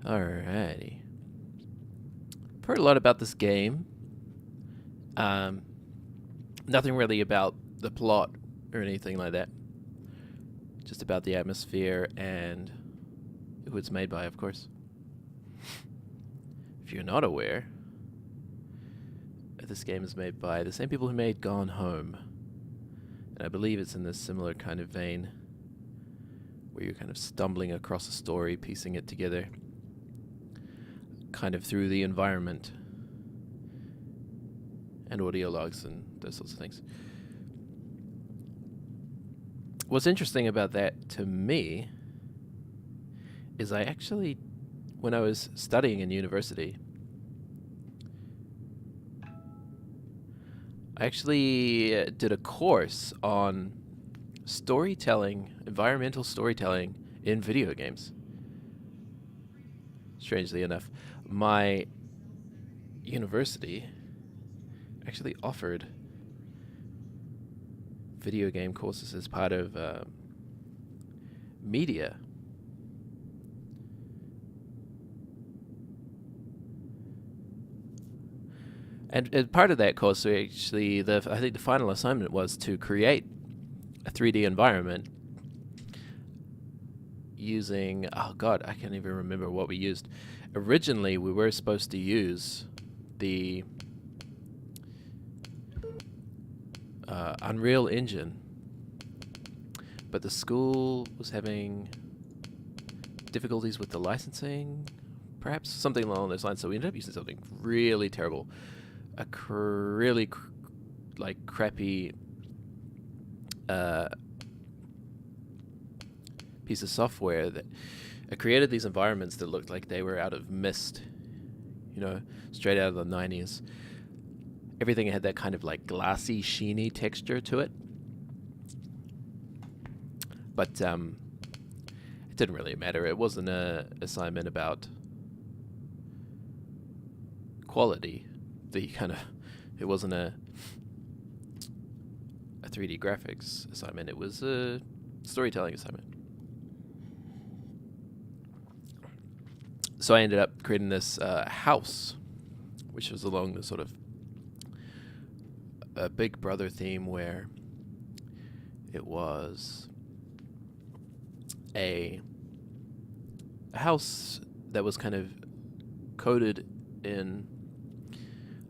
Alrighty. I've heard a lot about this game. Nothing really about the plot or anything like that. Just about the atmosphere and who it's made by, of course. If you're not aware, this game is made by the same people who made Gone Home. And I believe it's in this similar kind of vein, where you're kind of stumbling across a story, piecing it together, kind of through the environment, and audio logs and those sorts of things. What's interesting about that to me is I actually, when I was studying in university, I actually did a course on storytelling, environmental storytelling in video games. Strangely enough, my university actually offered video game courses as part of media. And part of that course, we actually, I think the final assignment was to create a 3D environment using, oh god, I can't even remember what we used. Originally, we were supposed to use the Unreal Engine, but the school was having difficulties with the licensing, perhaps something along those lines, so we ended up using something really terrible. A really crappy piece of software that created these environments that looked like they were out of Myst, you know, straight out of the 90s. Everything had that kind of like glassy, sheeny texture to it. But it didn't really matter. It wasn't an assignment about quality. It wasn't a 3D graphics assignment. It was a storytelling assignment. So I ended up creating this house, which was along the sort of a Big Brother theme, where it was a house that was kind of coded in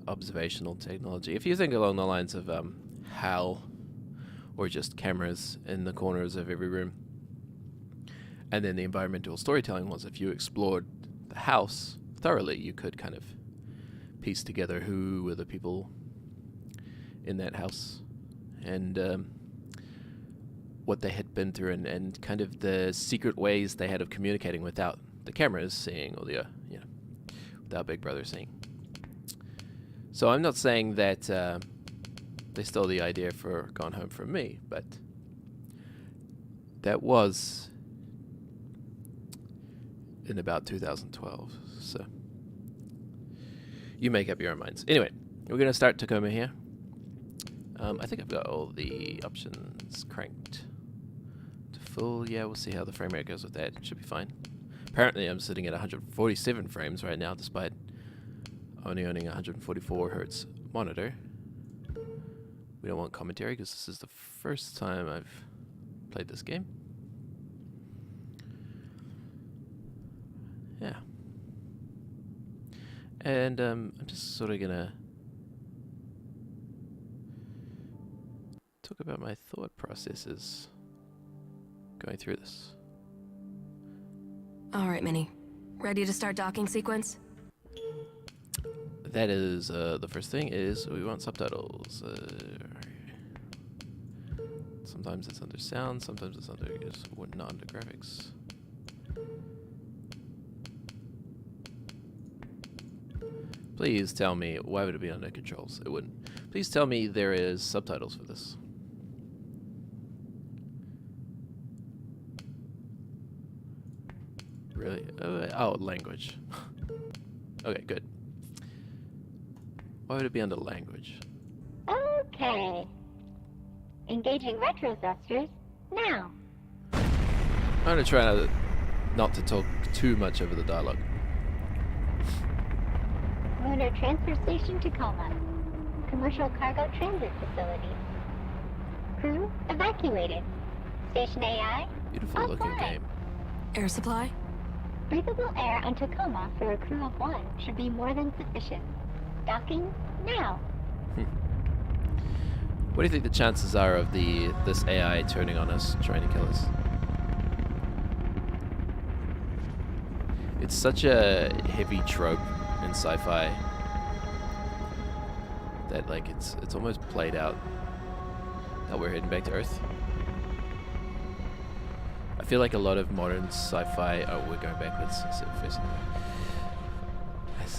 observational technology. If you think along the lines of HAL, or just cameras in the corners of every room. And then the environmental storytelling was, if you explored the house thoroughly, you could kind of piece together who were the people in that house and what they had been through, and kind of the secret ways they had of communicating without the cameras seeing, or the without Big Brother seeing. So I'm not saying that they stole the idea for Gone Home from me, but that was in about 2012. So you make up your own minds. Anyway, we're going to start Tacoma here. I think I've got all the options cranked to full. Yeah, we'll see how the frame rate goes with that. It should be fine. Apparently I'm sitting at 147 frames right now, despite only owning a 144 hertz monitor. We don't want commentary because this is the first time I've played this game. Yeah. And I'm just sort of gonna talk about my thought processes going through this. All right, Minnie. Ready to start docking sequence? That is, the first thing is we want subtitles. Sometimes it's under sound, sometimes it's under, not under graphics. Please tell me, why would it be under controls? It wouldn't. Please tell me there is subtitles for this. Really? Oh, language. Okay, good. Why would it be under language? Okay. Engaging retro thrusters now. I'm gonna try not to talk too much over the dialogue. Lunar Transfer Station Tacoma. Commercial Cargo Transit Facility. Crew evacuated. Station AI Beautiful looking offline. game. Air supply? Breathable air on Tacoma for a crew of 1 should be more than sufficient. Docking now. What do you think the chances are of this AI turning on us, trying to kill us? It's such a heavy trope in sci-fi that like it's almost played out that we're heading back to Earth. I feel like a lot of modern sci-fi. Oh, we're going backwards. That's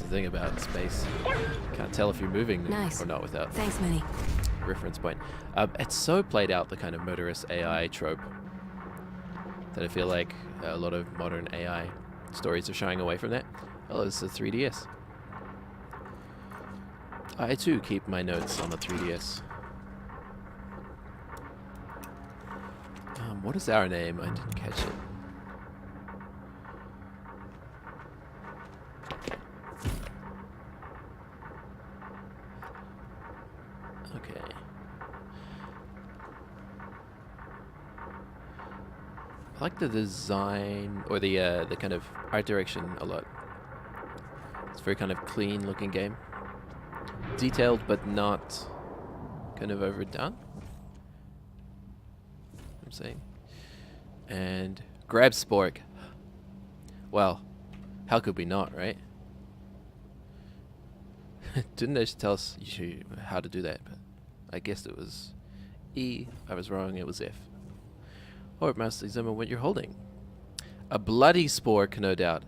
the thing about space. Can't tell if you're moving Nice. or not without Thanks, Minnie. reference point. It's so played out, the kind of murderous AI trope, that I feel like a lot of modern AI stories are shying away from that. Oh, it's a 3DS. I too keep my notes on the 3DS. What is our name? I didn't catch it. Okay. I like the design or the kind of art direction a lot. It's a very kind of clean looking game. Detailed but not kind of overdone. I'm saying. And grab spork. Well, how could we not, right? Didn't they tell us how to do that? But I guess it was E. I was wrong. It was F. Oh, it must examine what you're holding. A bloody spork, no doubt.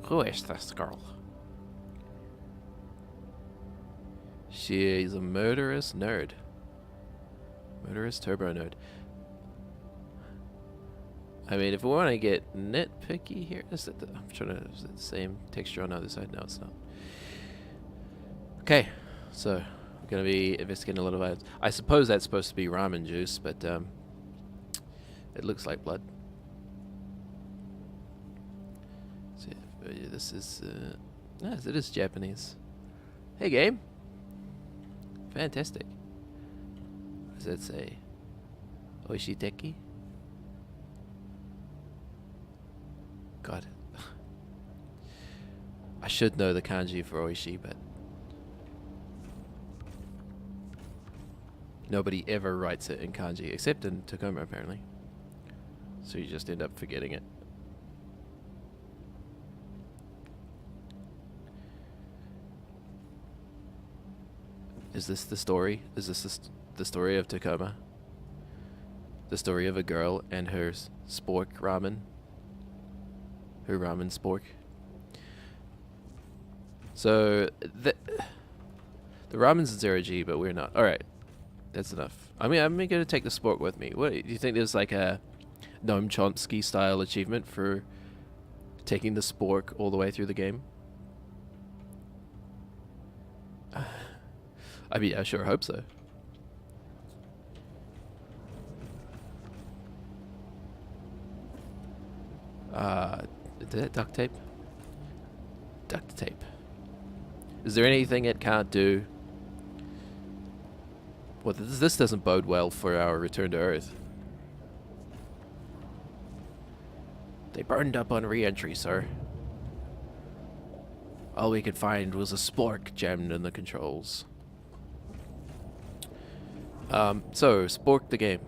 Who is this girl? She's a murderous nerd. Murderous turbo nerd. I mean, if we want to get nitpicky here, is it I'm trying to. Is it the same texture on the other side? No, it's not. Okay, so we're gonna be investigating a lot of items. I suppose that's supposed to be ramen juice, but it looks like blood. So this is yes, it is Japanese. Hey, game. Fantastic. What does that say? Oishiteki? God. I should know the kanji for oishi, but nobody ever writes it in kanji, except in Tacoma, apparently. So you just end up forgetting it. Is this the story? Is this the story of Tacoma? The story of a girl and her spork ramen? Her ramen spork? So, the ramen's in 0G, but we're not. Alright, that's enough. I mean, I'm going to take the spork with me. What, do you think there's like a Noam Chomsky style achievement for taking the spork all the way through the game? I mean, I sure hope so. Is that duct tape? Duct tape. Is there anything it can't do? Well, this doesn't bode well for our return to Earth. They burned up on re-entry, sir. All we could find was a spork jammed in the controls. So, spork the game.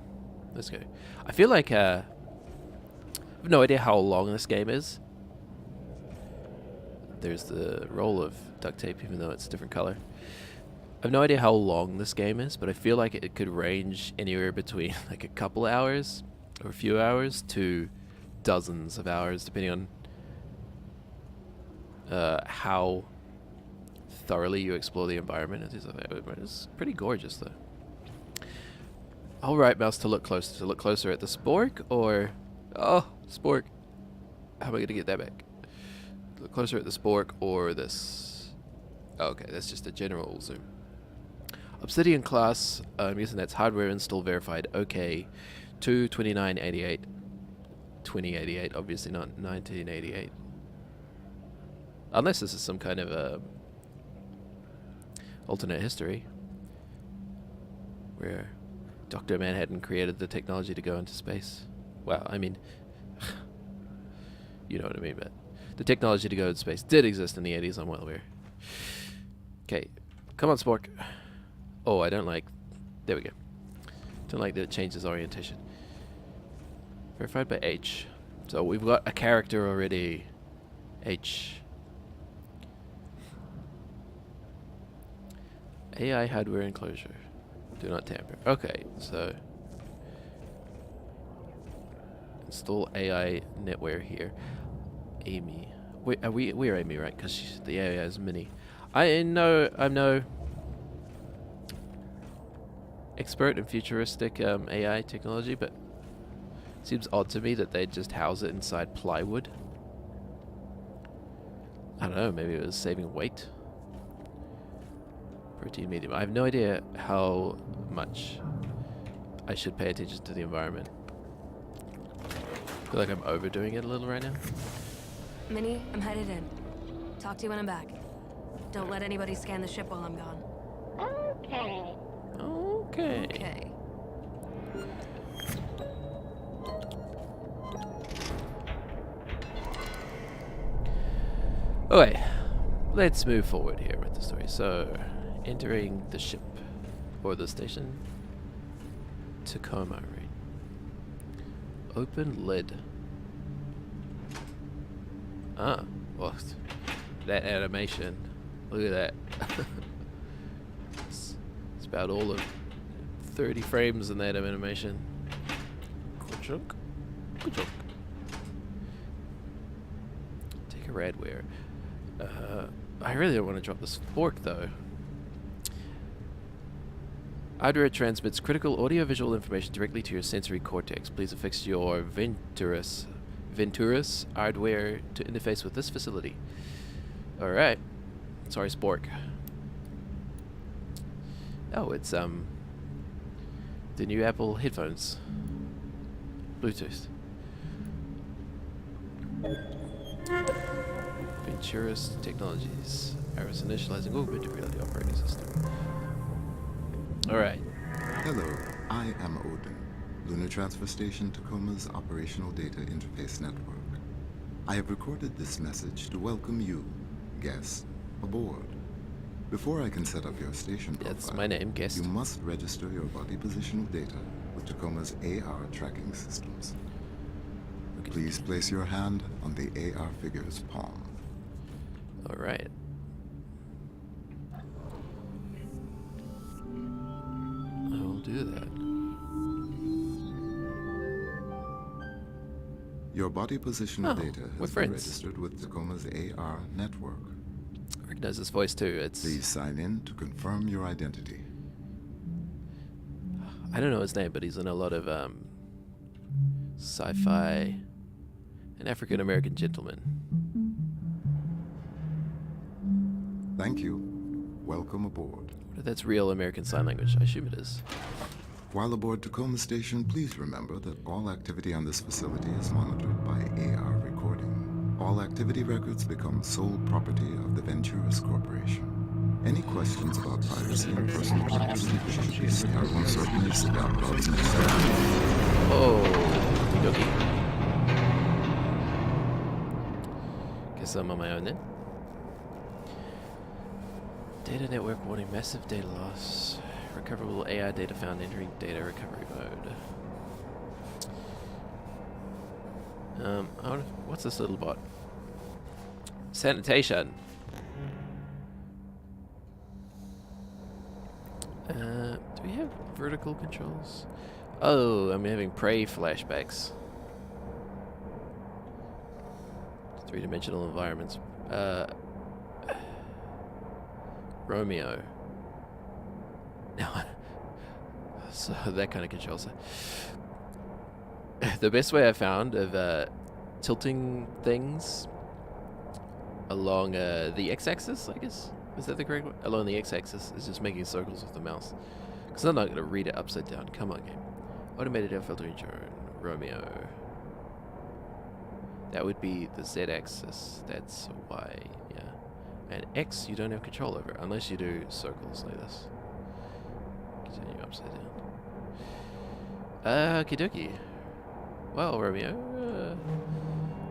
Let's go. I feel like, I have no idea how long this game is. There's the roll of duct tape, even though it's a different color. I have no idea how long this game is, but I feel like it could range anywhere between like a couple hours or a few hours to dozens of hours, depending on how thoroughly you explore the environment and things like that. It's pretty gorgeous, though. All right, mouse, to look closer. To look closer at the spork, or spork. How am I gonna get that back? Look closer at the spork or this. Oh, okay, that's just a general zoom. Obsidian class. I'm guessing that's hardware install verified. Okay. 2/29/88. 2088, obviously not 1988. Unless this is some kind of a alternate history where Dr. Manhattan created the technology to go into space. Well, I mean, you know what I mean, but the technology to go into space did exist in the 80s, I'm well aware. Okay, come on, Spork. Oh, I don't like... There we go. Don't like that it changes orientation. Verified by H. So we've got a character already. H. AI hardware enclosure. Do not tamper. Okay, so install AI netware here. Amy. Wait, we're Amy, right? Because the AI is Mini. I'm no expert in futuristic AI technology, but it seems odd to me that they'd just house it inside plywood. I don't know, maybe it was saving weight. Protein medium. I have no idea how much I should pay attention to the environment. I feel like I'm overdoing it a little right now. Minnie, I'm headed in. Talk to you when I'm back. Don't let anybody scan the ship while I'm gone. Okay. Okay. Okay. Okay, let's move forward here with the story. So, entering the ship, or the station, Tacoma, right? Open lid. Ah, well, that animation. Look at that. It's about all of 30 frames in that animation. Good joke. Good joke. Take a radware. I really don't want to drop this fork though. Hardware transmits critical audio-visual information directly to your sensory cortex. Please affix your Venturus hardware to interface with this facility. Alright. Sorry, Spork. Oh, it's the new Apple headphones. Bluetooth. Venturus Technologies. Iris initializing augmented reality operating system. Alright. Hello, I am Odin, Lunar Transfer Station Tacoma's Operational Data Interface Network. I have recorded this message to welcome you, guest, aboard. Before I can set up your station profile, That's my name, guest. you must register your body positional data with Tacoma's AR tracking systems. Okay. Please place your hand on the AR figure's palm. Alright. I will do that. Your body positional data we're has been friends. registered with Tacoma's AR network. I recognize this voice too. It's... Please sign in to confirm your identity. I don't know his name, but he's in a lot of sci-fi. An African-American gentleman. Thank you. Welcome aboard. That's real American Sign Language. I assume it is. While aboard Tacoma Station, please remember that all activity on this facility is monitored by AR recording. All activity records become sole property of the Venturus Corporation. Any questions about piracy and personal privacy should be scared on certain safeguards. Oh, okey-dokey. Guess I'm on my own then. Data network warning, massive data loss. Recoverable AI data found entering data recovery mode. I wonder, what's this little bot? Sanitation. Do we have vertical controls? Oh, I'm having prey flashbacks. Three-dimensional environments. Romeo. Now, so that kind of controls it. The best way I found of tilting things along the x-axis, I guess, is that the correct way? Along the x-axis is just making circles with the mouse, because I'm not going to read it upside down. Come on, game. Automated air filtering drone, Romeo. That would be the Z-axis. That's Y, yeah. And X you don't have control over unless you do circles like this. Continue upside down. Okie dokie. Well, Romeo,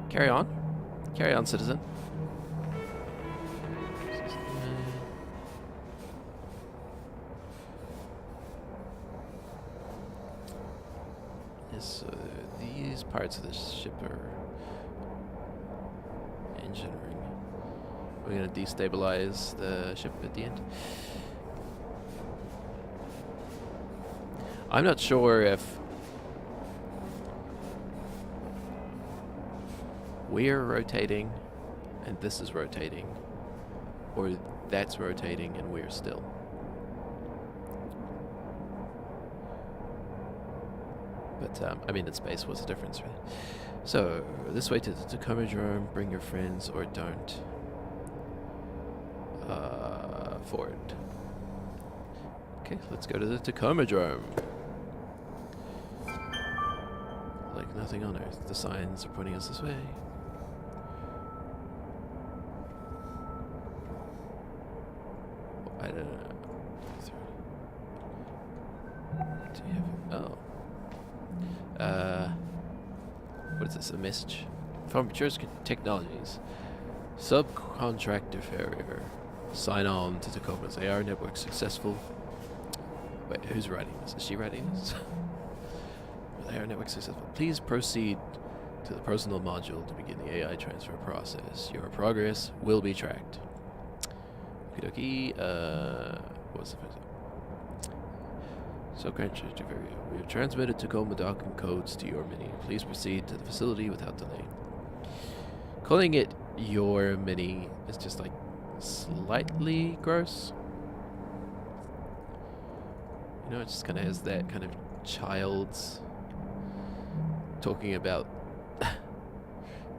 carry on. Carry on, citizen. Yes, so these parts of the ship are engineering. We're gonna destabilize the ship at the end. I'm not sure if we're rotating and this is rotating, or that's rotating and we're still. But, I mean, in space, what's the difference, right? So, this way to the Tacoma drone, bring your friends or don't. Forward. Okay, let's go to the Tacoma drone. Like nothing on Earth. The signs are pointing us this way. I don't know. Do you have... Oh. What is this? A message from Mature Technologies. Subcontractor failure. Sign on to Tacoma's AR network successful. Wait, who's writing this? Is she writing this? AR network successful. Please proceed to the personal module to begin the AI transfer process. Your progress will be tracked. Okie dokie. What's the first? Subcontractor failure. We have transmitted Tacoma docking codes to your mini. Please proceed to the facility without delay. Calling it your mini is just like slightly gross. You know, it just kind of has that kind of child's talking about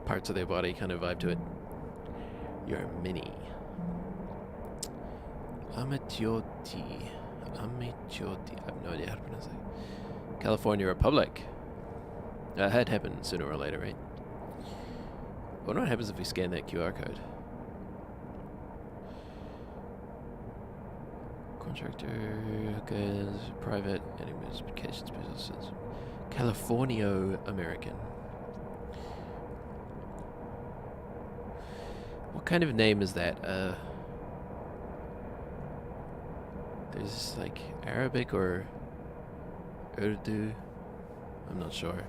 parts of their body kind of vibe to it. Your mini. Amatioti. Amatioti. I have no idea how to pronounce it. California Republic. That happens sooner or later, right? I wonder what happens if we scan that QR code. Contractor, hookers, private, identifications businesses. California American. What kind of name is that? There's like Arabic or Urdu. I'm not sure.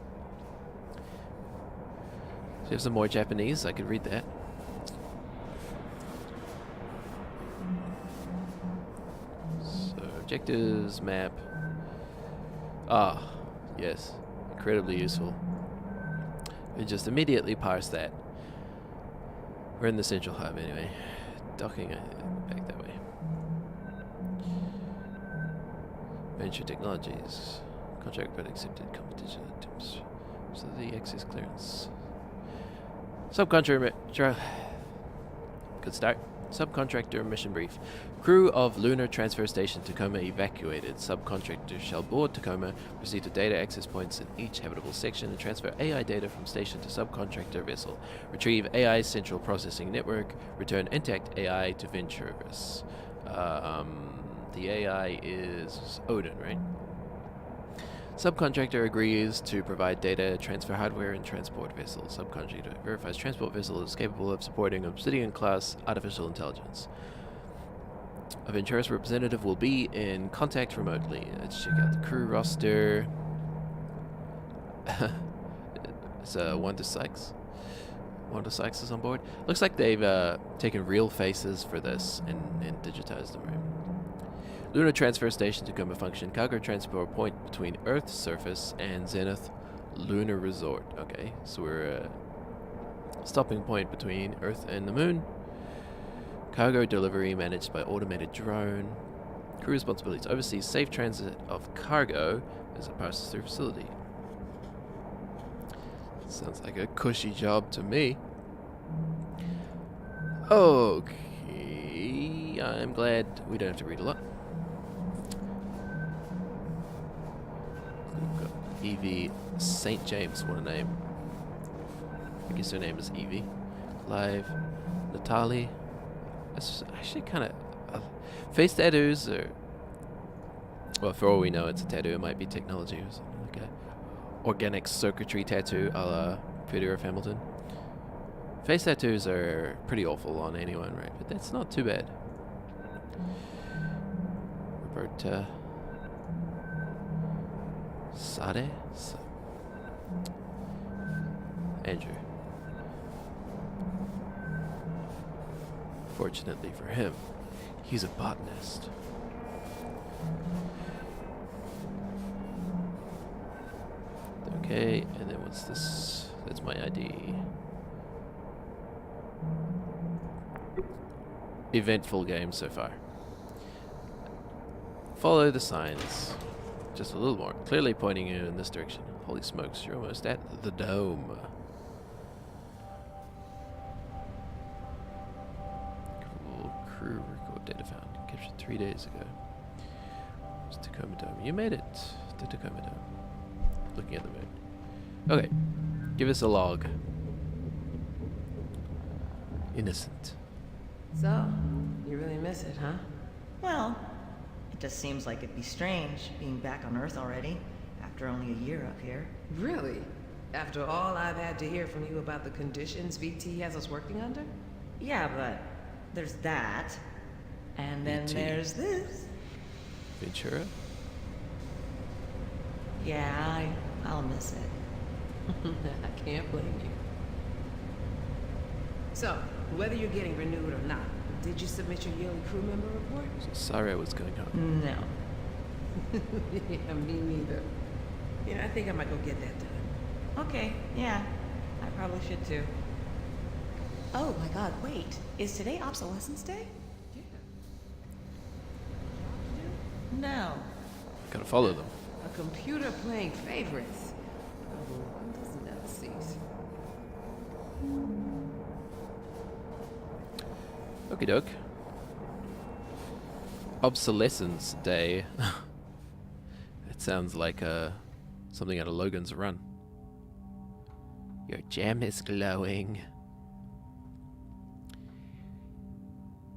So you have some more Japanese. I could read that. So objectives, map. Ah, yes. Incredibly useful. We just immediately parse that. We're in the central hub anyway. Docking back that way. Venture Technologies. Contract but accepted competition attempts. So the access clearance. Subcontractor. Good start. Subcontractor mission brief. Crew of Lunar Transfer Station Tacoma evacuated. Subcontractor shall board Tacoma, proceed to data access points in each habitable section, and transfer AI data from station to subcontractor vessel. Retrieve AI central processing network. Return intact AI to Venturus. The AI is Odin, right? Subcontractor agrees to provide data, transfer hardware, and transport vessels. Subcontractor verifies transport vessel is capable of supporting Obsidian-class artificial intelligence. A Venturus representative will be in contact remotely. Let's check out the crew roster. It's Wanda Sykes. Wanda Sykes is on board. Looks like they've taken real faces for this and digitized them, right? Lunar Transfer Station Tacoma function. Cargo transport point between Earth's surface and Zenith Lunar Resort. Okay, so we're stopping point between Earth and the Moon. Cargo delivery managed by automated drone. Crew responsibilities. Oversees safe transit of cargo as it passes through facility. Sounds like a cushy job to me. Okay, I'm glad we don't have to read a lot. Evie St. James, what a name. I guess her name is Evie. Clive, Natalie. That's actually kind of... face tattoos are... Well, for all we know, it's a tattoo. It might be technology or something like that. Organic circuitry tattoo a la Peter F. Hamilton. Face tattoos are pretty awful on anyone, right? But that's not too bad. Roberta... Sade? Andrew. Fortunately for him, he's a botanist. Okay, and then what's this? That's my ID. Eventful game so far. Follow the signs. Just a little more. Clearly pointing you in this direction. Holy smokes, you're almost at the dome. Cool crew record data found. Captured 3 days ago. It's Tacoma Dome. You made it to Tacoma Dome. Looking at the moon. Okay. Give us a log. Innocent. So, you really miss it, huh? Well, it just seems like it'd be strange being back on Earth already, after only a year up here. Really? After all I've had to hear from you about the conditions VT has us working under? Yeah, but there's that. And then VT. there's this. Ventura? Yeah, I'll miss it. I can't blame you. So, whether you're getting renewed or not, did you submit your yearly crew member report? Sorry I was going home. No. Yeah, me neither. Yeah, I think I might go get that done. Okay, yeah. I probably should too. Oh my god, wait. Is today Obsolescence Day? Yeah. No. Gotta follow them. A computer playing favorites. Oh, one doesn't ever cease. Okie doke. Obsolescence Day. It sounds like something out of Logan's Run. Your gem is glowing.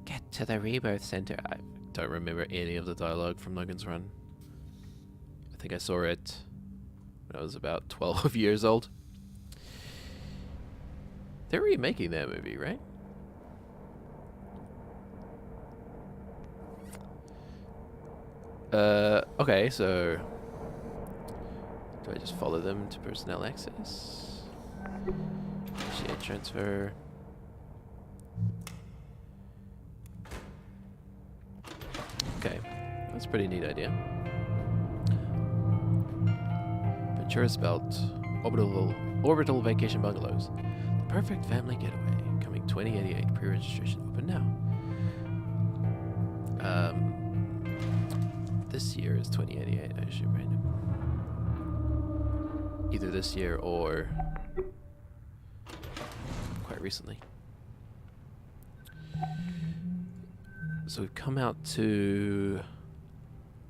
Get to the rebirth center. I don't remember any of the dialogue from Logan's Run. I think I saw it when I was about 12 years old. They're remaking that movie, right? Okay, so do I just follow them to personnel access? Share transfer. Okay, that's a pretty neat idea. Ventura spelled orbital vacation bungalows. The perfect family getaway. Coming 2088. Pre-registration open now. This year is 2088, I assume, right? Either this year or quite recently. So we've come out to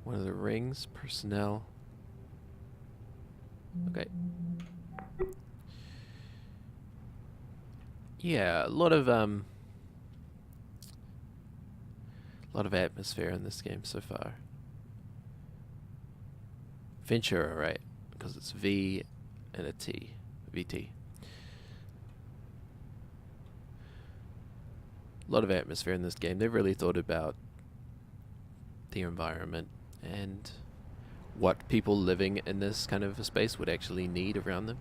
one of the rings, personnel. Okay. Yeah, a lot of atmosphere in this game so far. Ventura, right? Because it's V and a T. VT. A lot of atmosphere in this game. They've really thought about the environment and what people living in this kind of a space would actually need around them.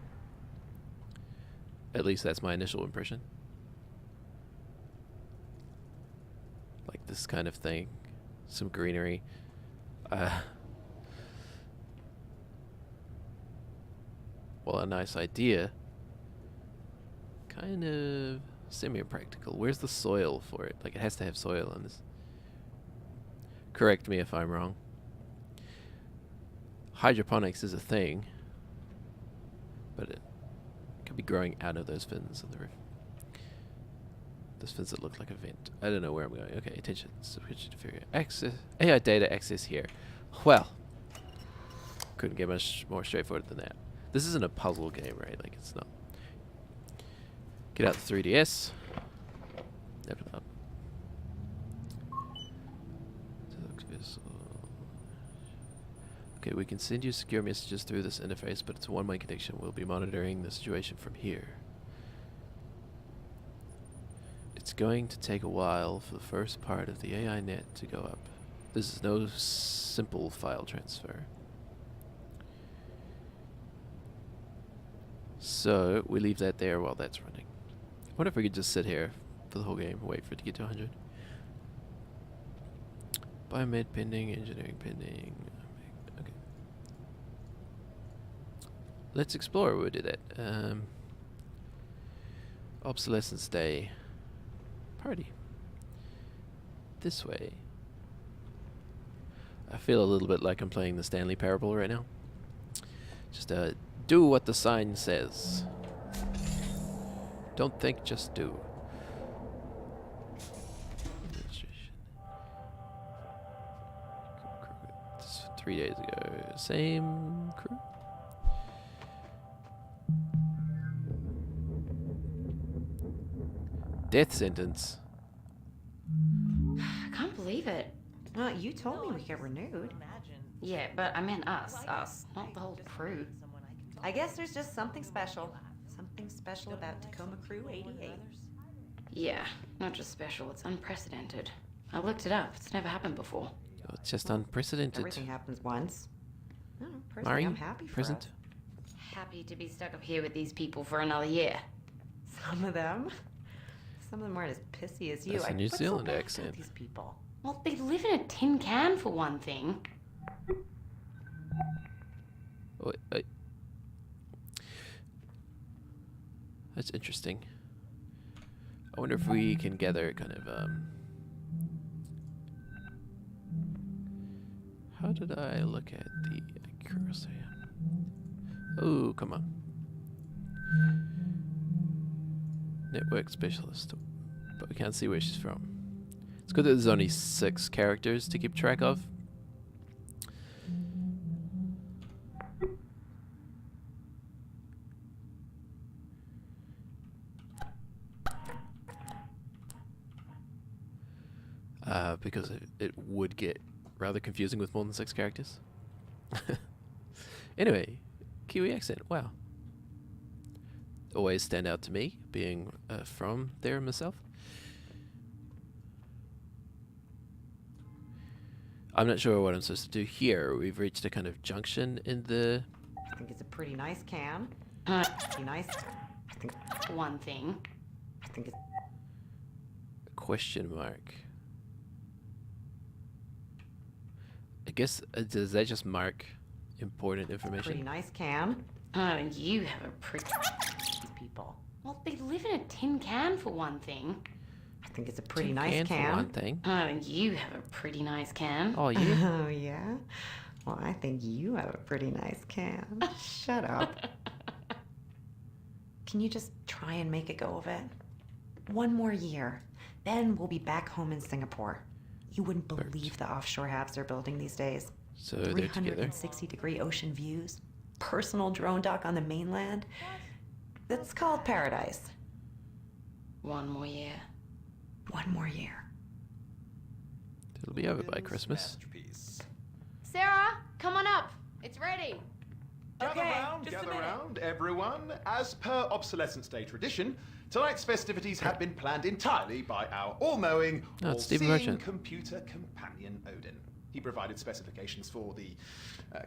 At least that's my initial impression. Like this kind of thing. Some greenery. Well, a nice idea. Kind of semi-practical. Where's the soil for it? Like, it has to have soil in this. Correct me if I'm wrong. Hydroponics is a thing, but it could be growing out of those fins on the roof. Those fins that look like a vent. I don't know where I'm going. Okay, attention. Switch to access. AI data access here. Well, Couldn't get much more straightforward than that. This isn't a puzzle game, right? Like, it's not. Get out the 3DS. Open it up. Okay, we can send you secure messages through this interface, but it's a one-way connection. We'll be monitoring the situation from here. It's going to take a while for the first part of the AI net to go up. This is no simple file transfer. So, we leave that there while that's running. I wonder if we could just sit here for the whole game and wait for it to get to 100. Biomed pending, engineering pending. Okay. Let's explore. We'll do that. Obsolescence Day. Party. This way. I feel a little bit like I'm playing the Stanley Parable right now. Just do what the sign says. Don't think, just do. This 3 days ago. Same crew. Death sentence. I can't believe it. Well, you told me we get renewed. Yeah, but I meant us, not the whole crew. I guess there's just something special. Something special about Tacoma Crew 88. Yeah, not just special, it's unprecedented. I looked it up, it's never happened before. Oh, it's just unprecedented. Everything happens once. I don't know, personally, Mari, I'm happy for present. us. Happy to be stuck up here with these people for another year. Some of them aren't as pissy as you. That's a New what's so Zealand bad about accent. These people. Well, they live in a tin can for one thing. Wait. That's interesting. I wonder if we can gather kind of how did I look at the accuracy? Oh, come on. Network specialist. But we can't see where she's from. It's good that there's only 6 characters to keep track of. Because it would get rather confusing with more than 6 characters. Anyway, Kiwi accent, wow. Always stand out to me, being from there myself. I'm not sure what I'm supposed to do here. We've reached a kind of junction in the... I think it's a pretty nice can. Pretty nice. I think One thing. it's question mark. I guess, does that just mark important information? pretty nice can. Oh, and you have a pretty... These people. Well, they live in a tin can for one thing. I think it's a pretty Tin nice for one thing. Oh, and you have a pretty nice can. Oh, you? Oh, yeah? Well, I think you have a pretty nice can. Shut up. Can you just try and make a go of it? One more year. Then we'll be back home in Singapore. You wouldn't believe the offshore halves they're building these days. So they're together. 360-degree ocean views. Personal drone dock on the mainland. That's called paradise. One more year. One more year. It'll be over by Christmas. Sarah, come on up. It's ready. Gather round, everyone. As per Obsolescence Day tradition, tonight's festivities have been planned entirely by our all-knowing, Oh, it's Stephen all-seeing Merchant. computer companion Odin. He provided specifications for the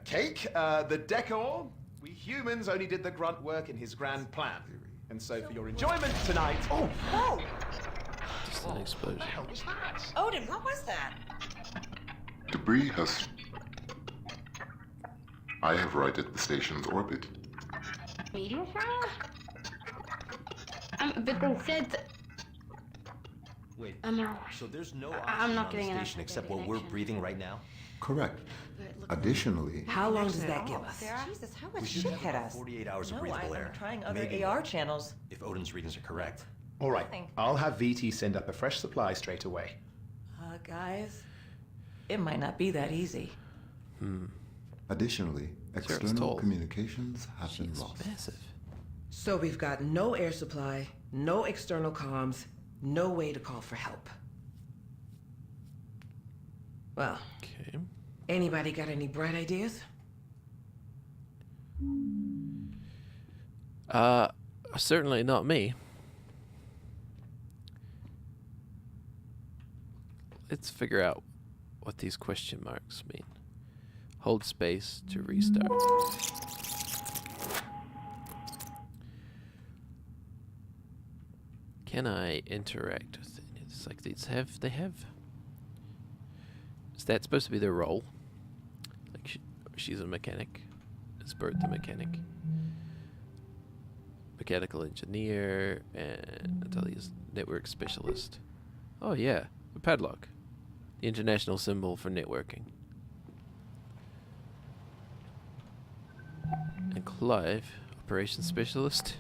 cake, the decor. We humans only did the grunt work in his grand plan. And so for your enjoyment tonight... Oh, whoa! Just an explosion. What the hell was that? Odin, what was that? Debris has... I have righted the station's orbit. Meteor shower? But they said that... Wait, I'm so there's no I'm oxygen not on getting the enough station of except the what we're connection. breathing right now? Correct. But look, Additionally, How long does Connection that at give all, us? Sarah? Jesus, how We much should shit have hit about us? 48 hours of No, breathable air. I'm trying other Maybe AR channels. if Odin's readings are correct. All right, Nothing. I'll have VT send up a fresh supply straight away. Guys, it might not be that easy. additionally, Sarah's External tall. communications have been She's lost. massive. So we've got no air supply, no external comms, no way to call for help. Well, Okay. anybody got any bright ideas? Certainly not me. Let's figure out what these question marks mean. Hold space to restart. Can I interact with it? It's like they have. Is that supposed to be their role? Like she's a mechanic. Is Bert the mechanic? Mechanical engineer and Natalia's network specialist. Oh yeah, a padlock. The international symbol for networking. And Clive, operations specialist.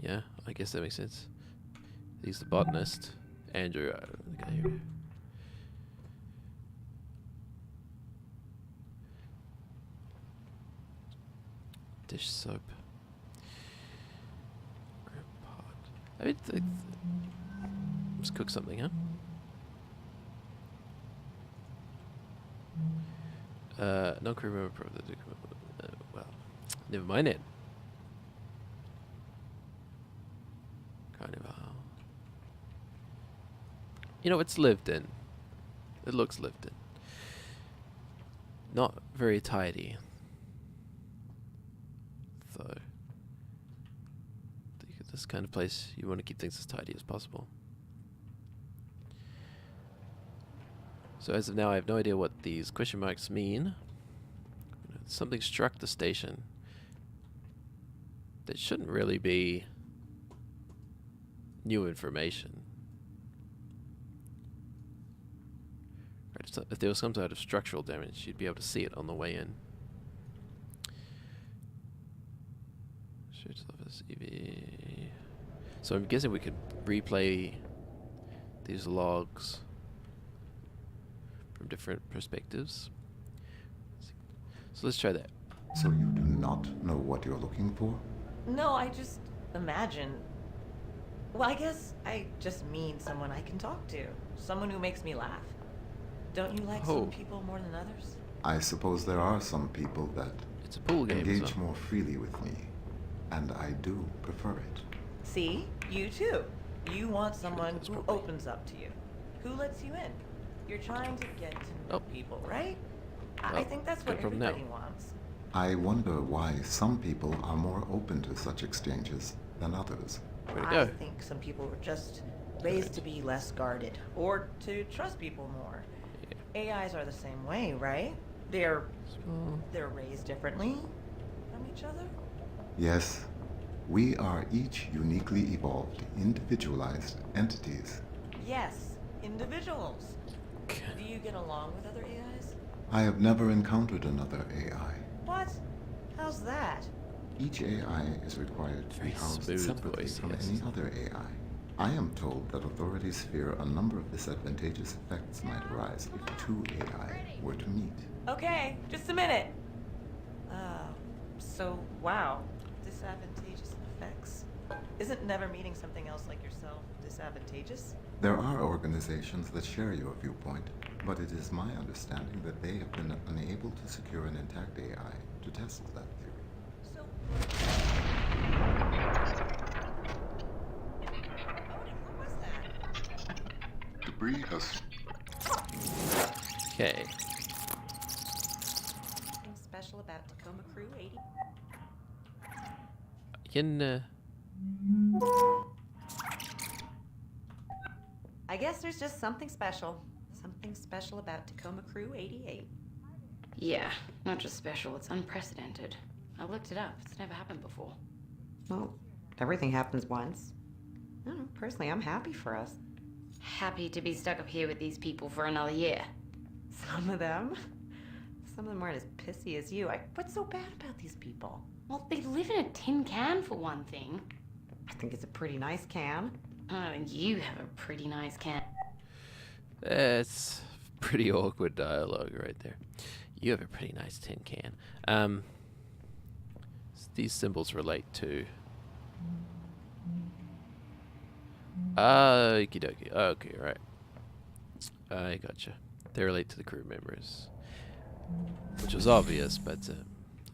Yeah, I guess that makes sense. He's the botanist. Andrew, the guy here. Dish soap. Pot. I mean, let's cook something, huh? No crew member. Well, never mind it. Carnival. You know, it's lived in. It looks lived in. Not very tidy. So, this kind of place, you want to keep things as tidy as possible. So as of now, I have no idea what these question marks mean. Something struck the station. That shouldn't really be new information. Right, so if there was some sort of structural damage, you'd be able to see it on the way in. Shoots office EV. So I'm guessing we could replay these logs from different perspectives. So let's try that. So you do not know what you're looking for? No, I just imagine. Well, I guess I just mean someone I can talk to. Someone who makes me laugh. Don't you like some people more than others? I suppose there are some people that it's a pool game, engage so. more freely with me, and I do prefer it. See? You too. You want someone who opens up to you. Who lets you in. You're trying to get to know people, right? I think that's what everybody wants. I wonder why some people are more open to such exchanges than others. I think some people were just raised to be less guarded, or to trust people more. AIs are the same way, right? They're raised differently from each other? Yes, we are each uniquely evolved, individualized entities. Yes, individuals. Do you get along with other AIs? I have never encountered another AI. What? How's that? Each AI is required to be housed separately from any other AI. I am told that authorities fear a number of disadvantageous effects might arise if two AI were to meet. Okay, just a minute. So, wow. Disadvantageous effects. Isn't never meeting something else like yourself disadvantageous? There are organizations that share your viewpoint, but it is my understanding that they have been unable to secure an intact AI to test that theory. Debris has... Okay. Something special about Tacoma Crew 80? I guess there's just something special. Something special about Tacoma Crew 88. Yeah, not just special, it's unprecedented. I looked it up. It's never happened before. Well, everything happens once. I don't know, personally, I'm happy for us. Happy to be stuck up here with these people for another year. Some of them aren't as pissy as you. What's so bad about these people? Well, they live in a tin can for one thing. I think it's a pretty nice can. Oh, you have a pretty nice can. That's pretty awkward dialogue right there. You have a pretty nice tin can. These symbols relate to... Okie dokie. Okay, right. I gotcha. They relate to the crew members. Which was obvious, but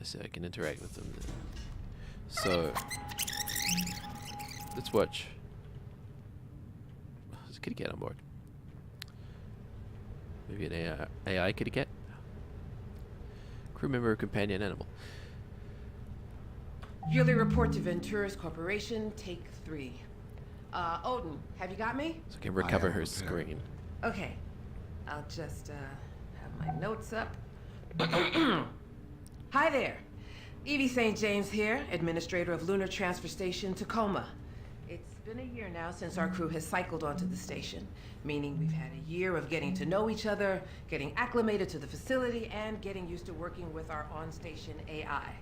I see I can interact with them. So... let's watch. There's a kitty cat on board. Maybe an AI kitty cat? Crew member or companion animal. Yearly report to Venturas Corporation, take 3. Odin, have you got me? So I can recover her screen. Okay. I'll just have my notes up. Hi there. Evie St. James here, administrator of Lunar Transfer Station, Tacoma. It's been a year now since our crew has cycled onto the station, meaning we've had a year of getting to know each other, getting acclimated to the facility, and getting used to working with our on-station AI.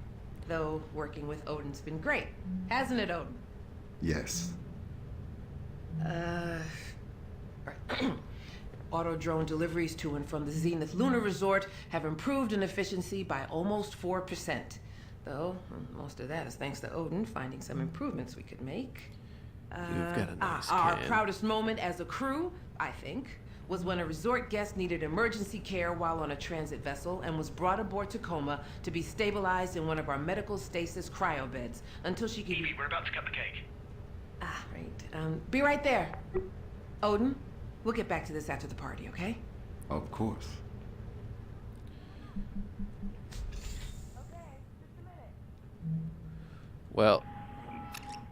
Though working with Odin's been great, hasn't it, Odin? Yes. Auto drone deliveries to and from the Zenith Lunar Resort have improved in efficiency by almost 4%. Though, most of that is thanks to Odin finding some improvements we could make. You've got a nice Our can. proudest moment as a crew, I think, was when a resort guest needed emergency care while on a transit vessel and was brought aboard Tacoma to be stabilized in one of our medical stasis cryo beds until she could Evie, we're about to cut the cake. Right. Be right there. Odin, we'll get back to this after the party, okay? Of course. Well,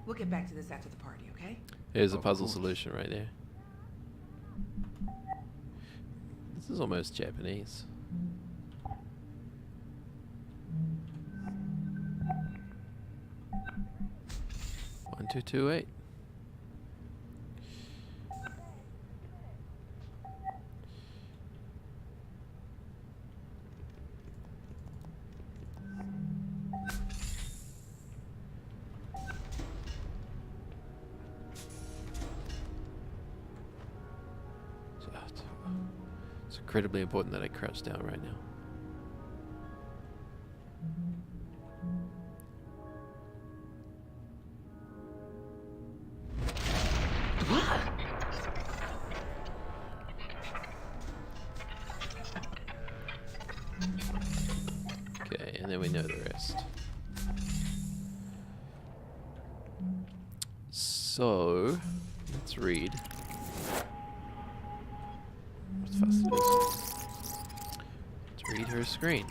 We'll get back to this after the party, okay? here's a puzzle solution right there. This is almost Japanese. One, 2, 2, 8. It's incredibly important that I crouch down right now. Okay, and then we know the rest. So, let's read. What's fast it is. Let's read her screen.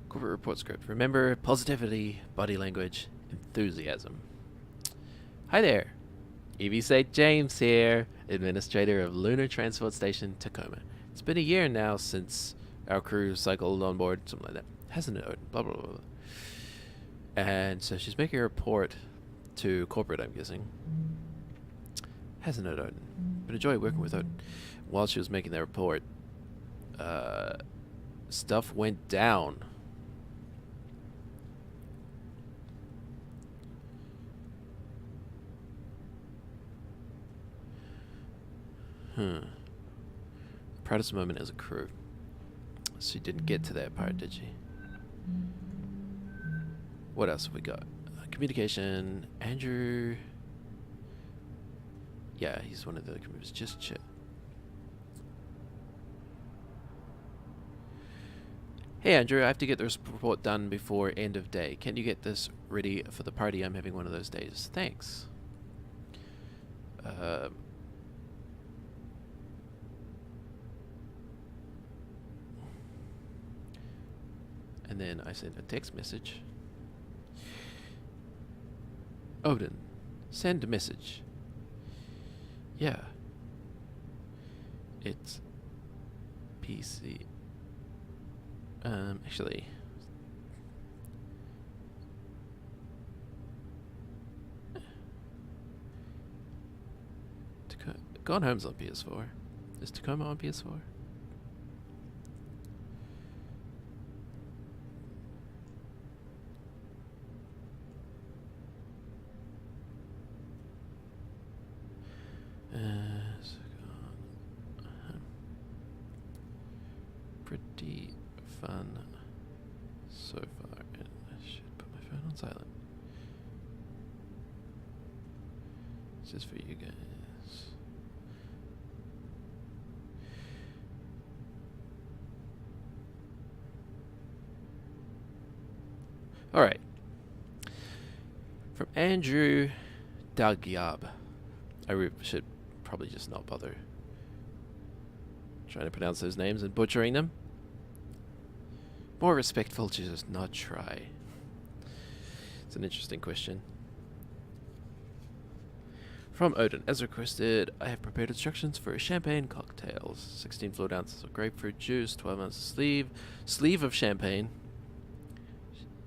Corporate report script. Remember, positivity, body language, enthusiasm. Hi there. Evie St. James here, administrator of Lunar Transport Station, Tacoma. It's been a year now since our crew cycled on board, something like that. Hasn't it, Odin? Blah, blah, blah, blah. And so she's making a report to corporate, I'm guessing. Hasn't it, Odin? Been a joy working with Odin. While she was making that report, stuff went down. Proudest moment as a crew. She didn't get to that part, did she? What else have we got? Communication. Andrew. Yeah, he's one of the commuters. Just chit. Hey Andrew, I have to get this report done before end of day. Can you get this ready for the party? I'm having one of those days. Thanks. And then I sent a text message. Odin, send a message. Yeah. It's PC. Actually. Gone Home's on PS4. Is Tacoma on PS4? pretty fun so far. And I should put my phone on silent. Just for you guys. All right. From Andrew Dagyab. I should probably just not bother trying to pronounce those names and butchering them. More respectful to just not try. It's an interesting question. From Odin, as requested, I have prepared instructions for champagne cocktails. 16 fluid ounces of grapefruit juice, 12 ounces sleeve of champagne.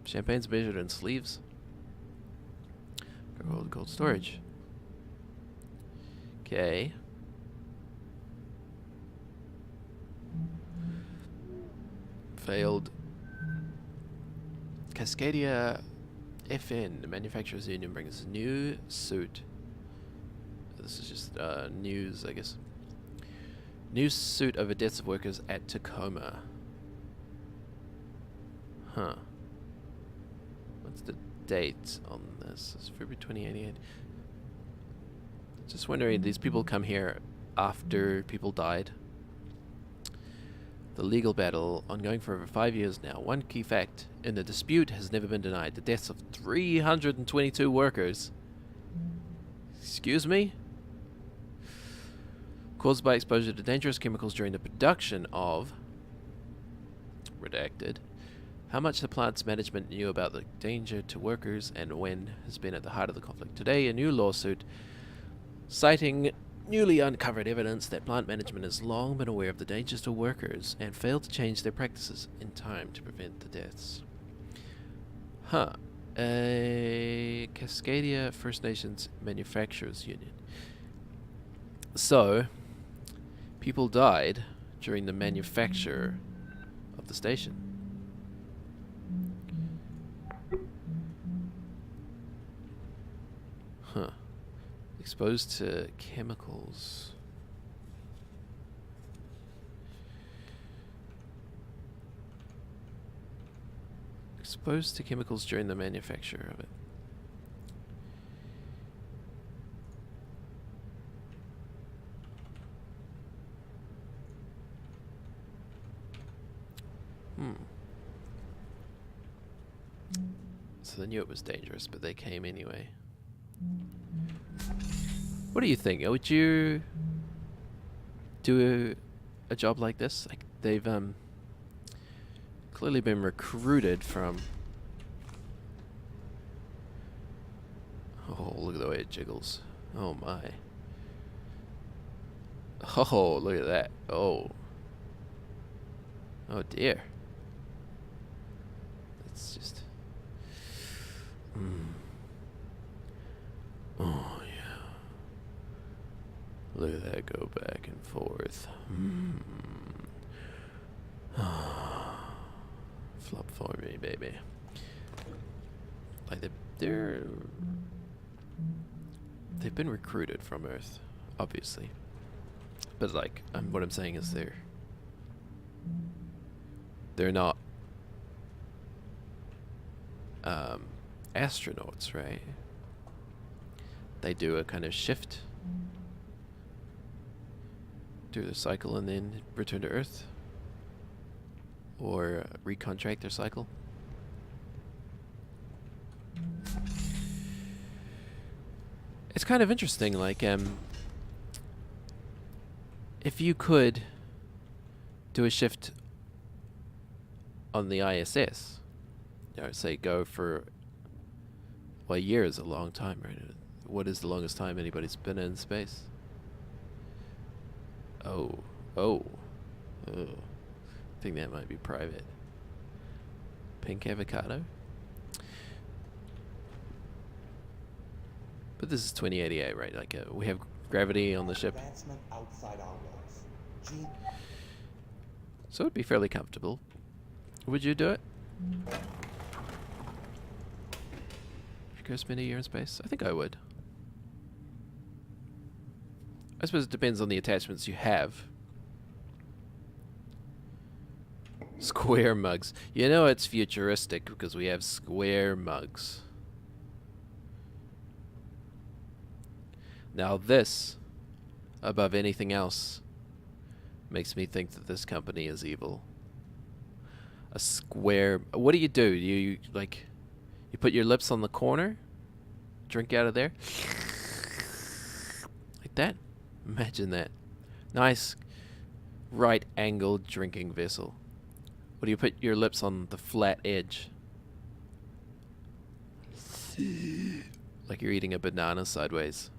Champagne's measured in sleeves. Hold cold storage. Okay. Failed. Cascadia FN, the manufacturers union, brings new suit. This is just news, I guess. New suit over deaths of workers at Tacoma. Huh. What's the date on this? It's February 2088. Just wondering, these people come here after people died. The legal battle, ongoing for over 5 years now. One key fact in the dispute has never been denied. The deaths of 322 workers. Excuse me? Caused by exposure to dangerous chemicals during the production of... Redacted. How much the plant's management knew about the danger to workers and when has been at the heart of the conflict. Today, a new lawsuit citing newly uncovered evidence that plant management has long been aware of the dangers to workers and failed to change their practices in time to prevent the deaths. Huh. A Cascadia First Nations Manufacturers Union. So, people died during the manufacture of the station. Huh. Exposed to chemicals. Exposed to chemicals during the manufacture of it. So they knew it was dangerous, but they came anyway. What do you think? Would you do a job like this? Like they've clearly been recruited from... Oh, look at the way it jiggles. Oh my. Oh, look at that. Oh. Oh dear. It's just... Oh yeah. Look at that go back and forth. Flop for me, baby. Like they've been recruited from Earth, obviously. But like, what I'm saying is they're not astronauts, right? They do a kind of shift, do the cycle, and then return to Earth, or recontract their cycle. It's kind of interesting, like, if you could do a shift on the ISS, you know, say go for, well, a year is a long time, right? What is the longest time anybody's been in space? Oh. I think that might be private. Pink avocado? But this is 2088, right? Like, we have gravity on the ship. Outside our walls. So it'd be fairly comfortable. Would you do it? If you go spend a year in space? I think I would. I suppose it depends on the attachments you have. Square mugs. You know it's futuristic because we have square mugs. Now this, above anything else, makes me think that this company is evil. A square... What do? You like... You put your lips on the corner? Drink out of there? Like that? Imagine that. Nice right-angled drinking vessel. Or do you put your lips on the flat edge? Like you're eating a banana sideways.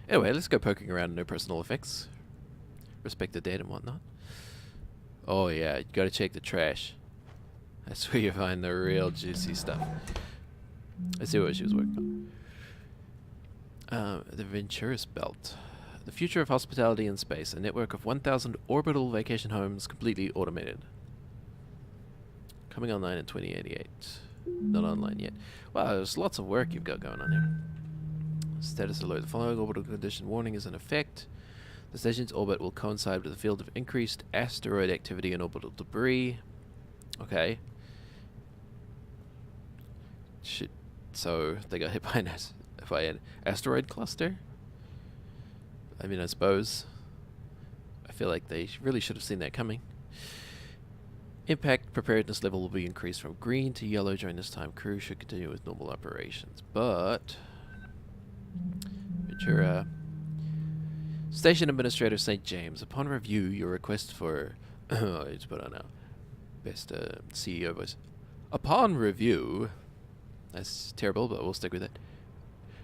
Anyway, let's go poking around. No personal effects. Respect the dead and whatnot. Oh yeah, you gotta check the trash. That's where you find the real juicy stuff. Let's see what she was working on. The Venturis Belt. The future of hospitality in space. A network of 1,000 orbital vacation homes completely automated. Coming online in 2088. Not online yet. Wow, there's lots of work you've got going on here. Status alert. The following orbital condition warning is in effect. The station's orbit will coincide with the field of increased asteroid activity and orbital debris. Okay. Shit. So they got hit by an asteroid cluster? I mean, I suppose. I feel like they really should have seen that coming. Impact preparedness level will be increased from green to yellow during this time. Crew should continue with normal operations. But... Ventura... Station Administrator St. James, upon review, your request for... let's put on now. Best CEO voice. Upon review... That's terrible, but we'll stick with it.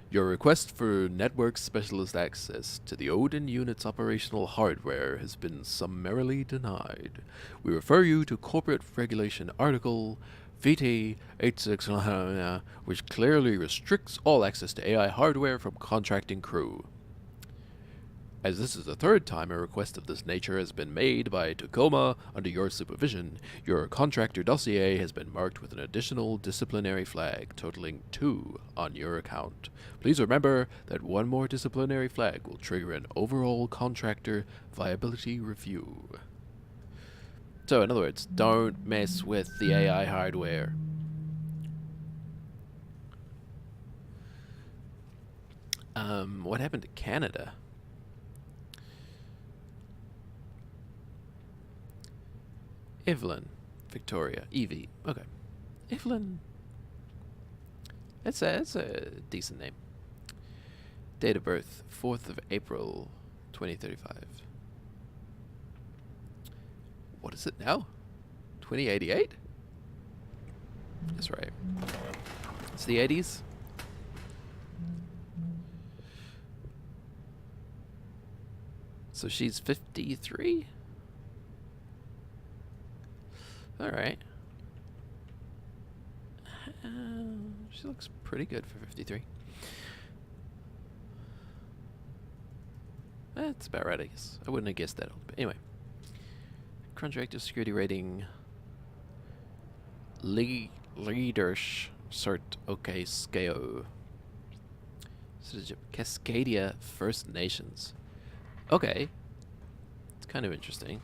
Your request for network specialist access to the Odin unit's operational hardware has been summarily denied. We refer you to Corporate Regulation Article VT 86, which clearly restricts all access to AI hardware from contracting crew. As this is the third time a request of this nature has been made by Tacoma under your supervision, your contractor dossier has been marked with an additional disciplinary flag, totaling 2 on your account. Please remember that one more disciplinary flag will trigger an overall contractor viability review. So, in other words, don't mess with the AI hardware. What happened to Canada? Evelyn, Victoria, Evie. Okay, Evelyn. That's a decent name. Date of birth: 4th of April, 2035. What is it now? 2088? That's right. It's the 80s. So she's 53. All right. She looks pretty good for 53. That's about right, I guess. I wouldn't have guessed that old. But anyway. Contractor security rating. Leaders. Cert. Okay, Skeo. Citizenship. Cascadia First Nations. Okay. It's kind of interesting.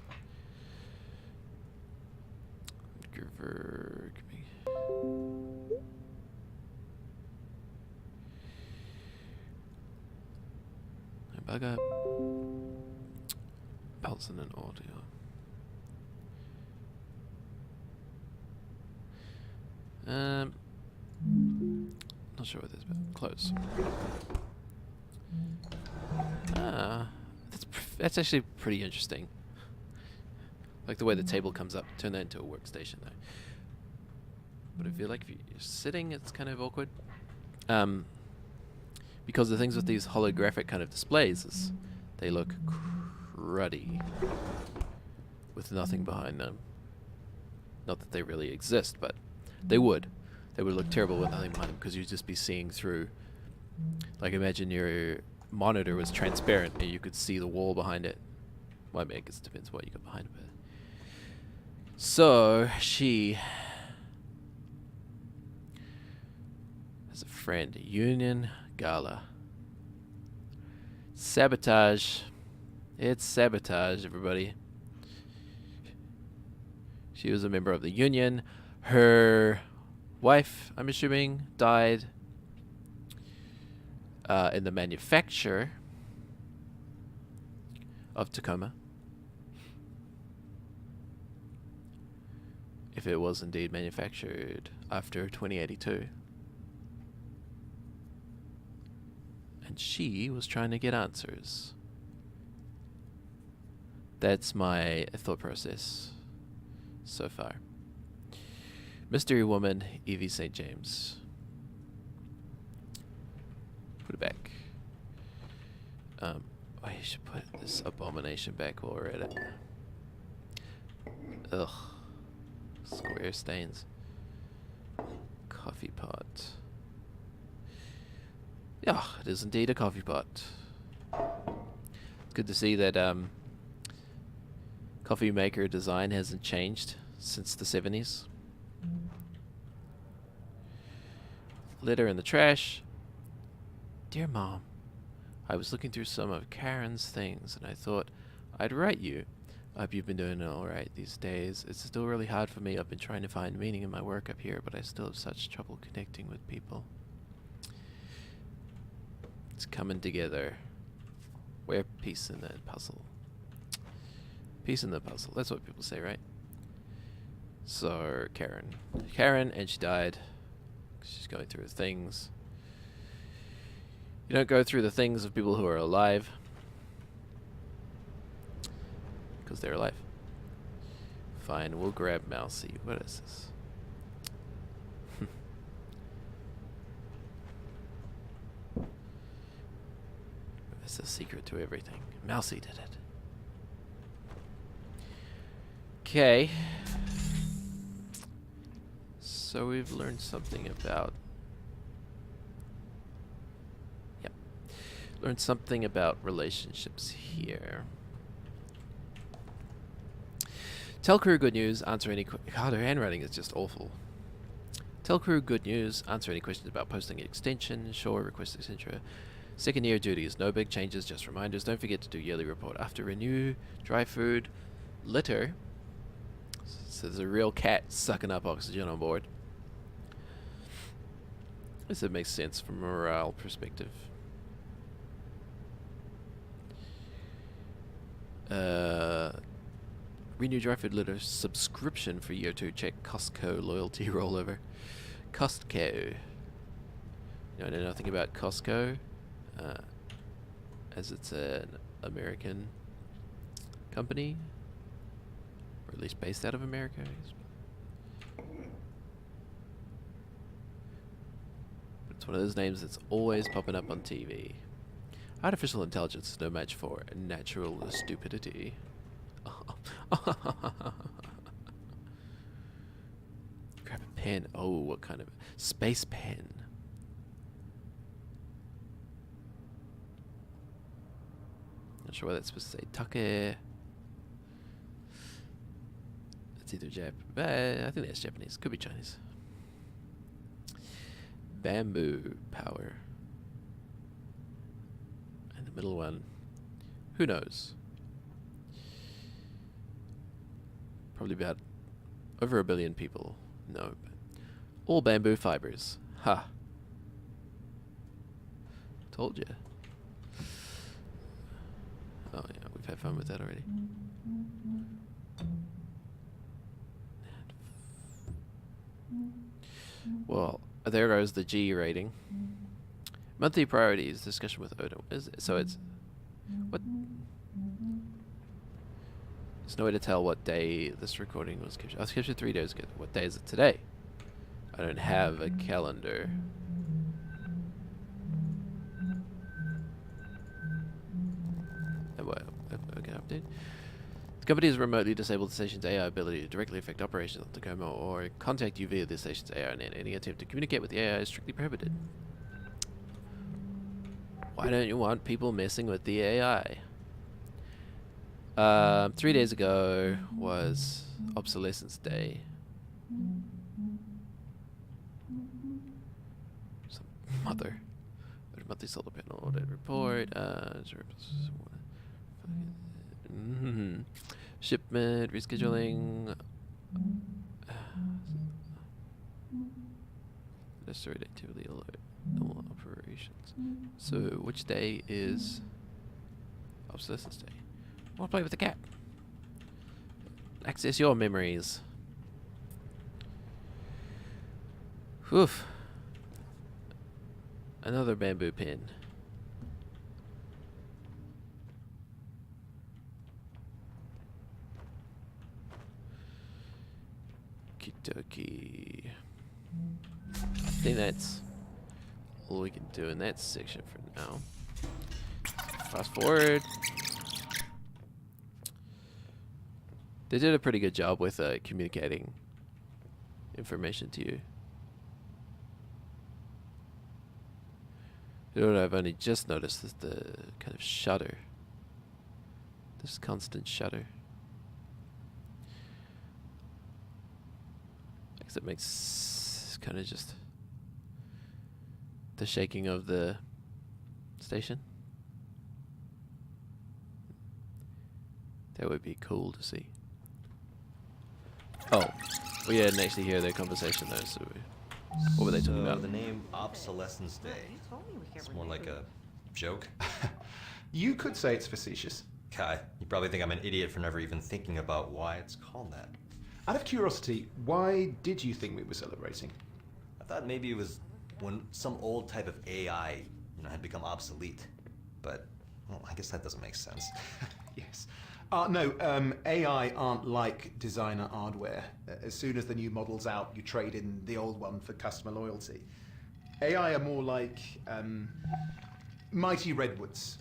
Bug up. Belson and audio. Not sure what this is, but close. That's actually pretty interesting. Like the way the table comes up. Turn that into a workstation though. But I feel like if you're sitting, it's kind of awkward. Because the things with these holographic kind of displays is they look cruddy with nothing behind them. Not that they really exist, but they would. They would look terrible with nothing behind them because you'd just be seeing through. Like imagine your monitor was transparent and you could see the wall behind it. Well, I mean, I guess it depends what you got behind it. But so she has a friend, Union Gala. Sabotage. It's sabotage, everybody. She was a member of the union. Her wife, I'm assuming, died in the manufacture of Tacoma. If it was indeed manufactured after 2082. And she was trying to get answers. That's my thought process so far. Mystery Woman, Evie St. James. Put it back. I should put this abomination back while we're at it. Ugh. Square stains. Coffee pot. Yeah, it is indeed a coffee pot. It's good to see that coffee maker design hasn't changed since the 70s. Litter in the trash. Dear Mom, I was looking through some of Karen's things and I thought I'd write you. I hope you've been doing alright these days. It's still really hard for me. I've been trying to find meaning in my work up here, but I still have such trouble connecting with people. It's coming together. We're piece in that puzzle. Piece in the puzzle. That's what people say, right? So, Karen, and she died. She's going through things. You don't go through the things of people who are alive. Because they're alive. Fine, we'll grab Mousy. What is this? It's a secret to everything. Mousy did it. Okay. So we've learned something about... Yep. Learned something about relationships here. Tell crew good news, answer any... God, her handwriting is just awful. Tell crew good news, answer any questions about posting an extension, sure, request etc. Second year duties, no big changes, just reminders. Don't forget to do yearly report after renew, dry food, litter. So there's a real cat sucking up oxygen on board. This makes sense from a morale perspective. Renew dry food litter subscription for year 2. Check Costco loyalty rollover. Costco. I know nothing about Costco, as it's an American company, or at least based out of America. It's one of those names that's always popping up on TV. Artificial intelligence is no match for natural stupidity. Grab a pen. Oh, what kind of... Space pen. Not sure what that's supposed to say. Take. It's either I think that's Japanese. Could be Chinese. Bamboo power. And the middle one. Who knows? Probably about over 1 billion people know. All bamboo fibers. Ha. Told you. Oh yeah, we've had fun with that already. Well, there goes the G rating. Monthly priorities, discussion with Odin. So it's... What? There's no way to tell what day this recording was captured. I was captured 3 days ago. What day is it today? I don't have a calendar. Okay, update. The company has remotely disabled the station's AI ability to directly affect operations on Tacoma or contact you via the station's AI net. Any attempt to communicate with the AI is strictly prohibited. Why don't you want people messing with the AI? 3 days ago was Obsolescence Day. Some mother. monthly solar panel audit report. Shipment rescheduling. Necessary activity alert. Normal operations. So, which day is obsolescence day? I want to play with the cat. Access your memories. Oof. Another bamboo pin. Okie-dokie. I think that's all we can do in that section for now. Fast forward. They did a pretty good job with communicating information to you. You know what I've only just noticed is the kind of shudder. This constant shudder. I guess it makes kind of just the shaking of the station. That would be cool to see. Oh, we didn't actually hear their conversation though, so what were they talking about? The name Obsolescence Day. It's more like a joke. You could say it's facetious. Kai, you probably think I'm an idiot for never even thinking about why it's called that. Out of curiosity, why did you think we were celebrating? I thought maybe it was when some old type of AI, had become obsolete. But, well, I guess that doesn't make sense. Yes. No, AI aren't like designer hardware. As soon as the new model's out, you trade in the old one for customer loyalty. AI are more like mighty redwoods.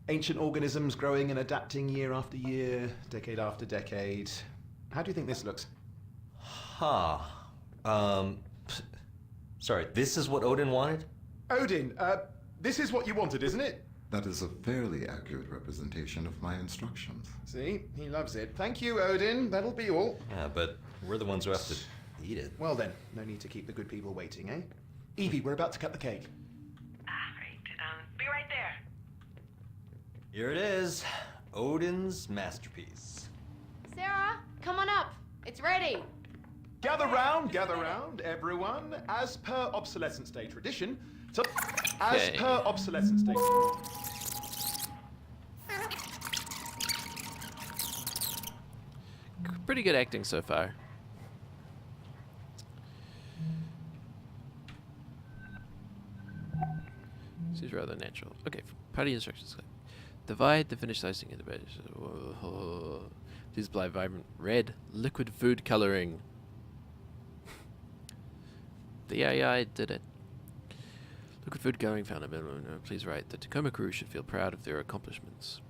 Ancient organisms growing and adapting year after year, decade after decade. How do you think this looks? Huh. Sorry, this is what Odin wanted? Odin, this is what you wanted, isn't it? That is a fairly accurate representation of my instructions. See? He loves it. Thank you, Odin. That'll be all. Yeah, but we're the ones who have to eat it. Well then, no need to keep the good people waiting, eh? Evie, we're about to cut the cake. Right. Be right there. Here it is. Odin's masterpiece. Sarah, come on up. It's ready. Gather round, everyone. As per Obsolescence Day tradition, as per Obsolescence Day. Pretty good acting so far. Seems rather natural. Okay, party instructions. Divide the finished icing into batches. Please apply vibrant red liquid food coloring. The AI did it. Liquid food coloring found available. Please write, the Tacoma crew should feel proud of their accomplishments.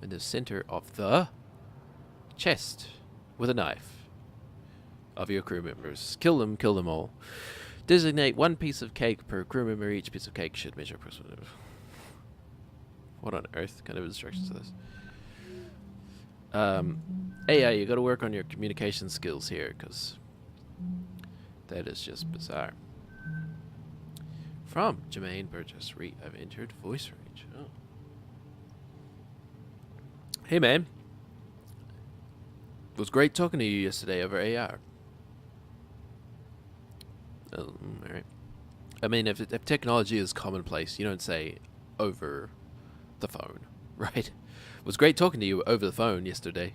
In the center of the chest, with a knife, of your crew members. Kill them all. Designate one piece of cake per crew member. Each piece of cake should measure approximately. What on earth kind of instructions are this? AI, you gotta work on your communication skills here, because that is just bizarre. From Jermaine Burgess, I've entered voice range. Oh. Hey man. It was great talking to you yesterday over AR. Alright. I mean, if technology is commonplace, you don't say over the phone, right? It was great talking to you over the phone yesterday.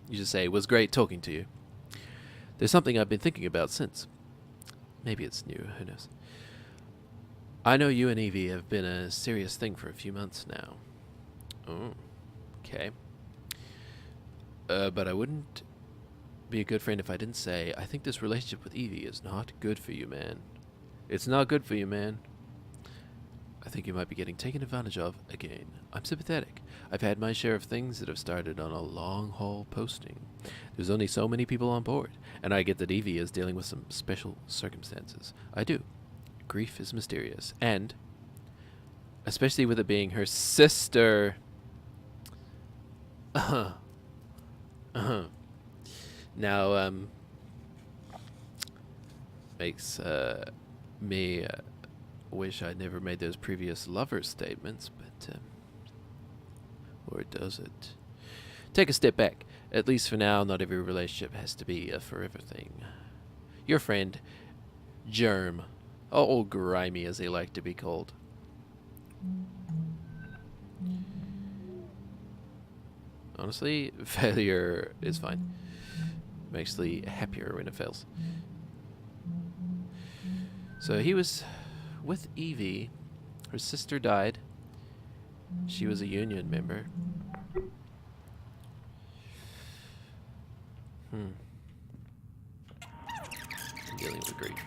You just say, it was great talking to you. There's something I've been thinking about since. Maybe it's new, who knows. I know you and Evie have been a serious thing for a few months now. Oh, okay. But I wouldn't be a good friend if I didn't say, I think this relationship with Evie is not good for you, man. It's not good for you, man. I think you might be getting taken advantage of again. I'm sympathetic. I've had my share of things that have started on a long-haul posting. There's only so many people on board, and I get that Evie is dealing with some special circumstances. I do. Grief is mysterious, and especially with it being her sister. Now, makes me wish I'd never made those previous lover statements, but or does it? Take a step back. At least for now, not every relationship has to be a forever thing. Your friend, Germ, old Grimy as he liked to be called. Honestly, failure is fine. I'm actually happier when it fails. So he was with Evie. Her sister died. She was a union member. I'm dealing with grief.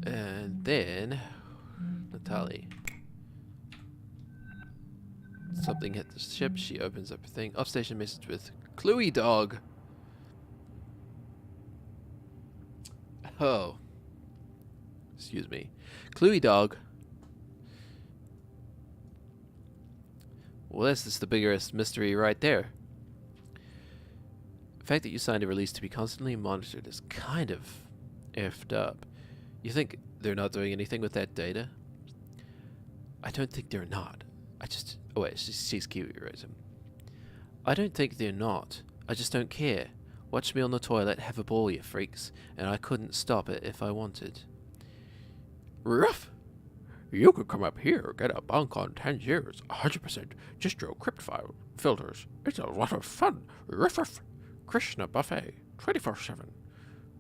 And then Natalie. Something hit the ship. She opens up her thing. Off-station message with Cluey Dog. Oh. Excuse me. Cluey Dog. Well, this is the biggest mystery right there. The fact that you signed a release to be constantly monitored is kind of effed up. You think they're not doing anything with that data? I don't think they're not. Oh wait, she's Kiwi, right? I don't think they're not. I just don't care. Watch me on the toilet, have a ball, you freaks. And I couldn't stop it if I wanted. Ruff! You could come up here, get a bunk on 10 years, 100% distro crypt file filters. It's a lot of fun. Ruff ruff. Krishna buffet, 24/7.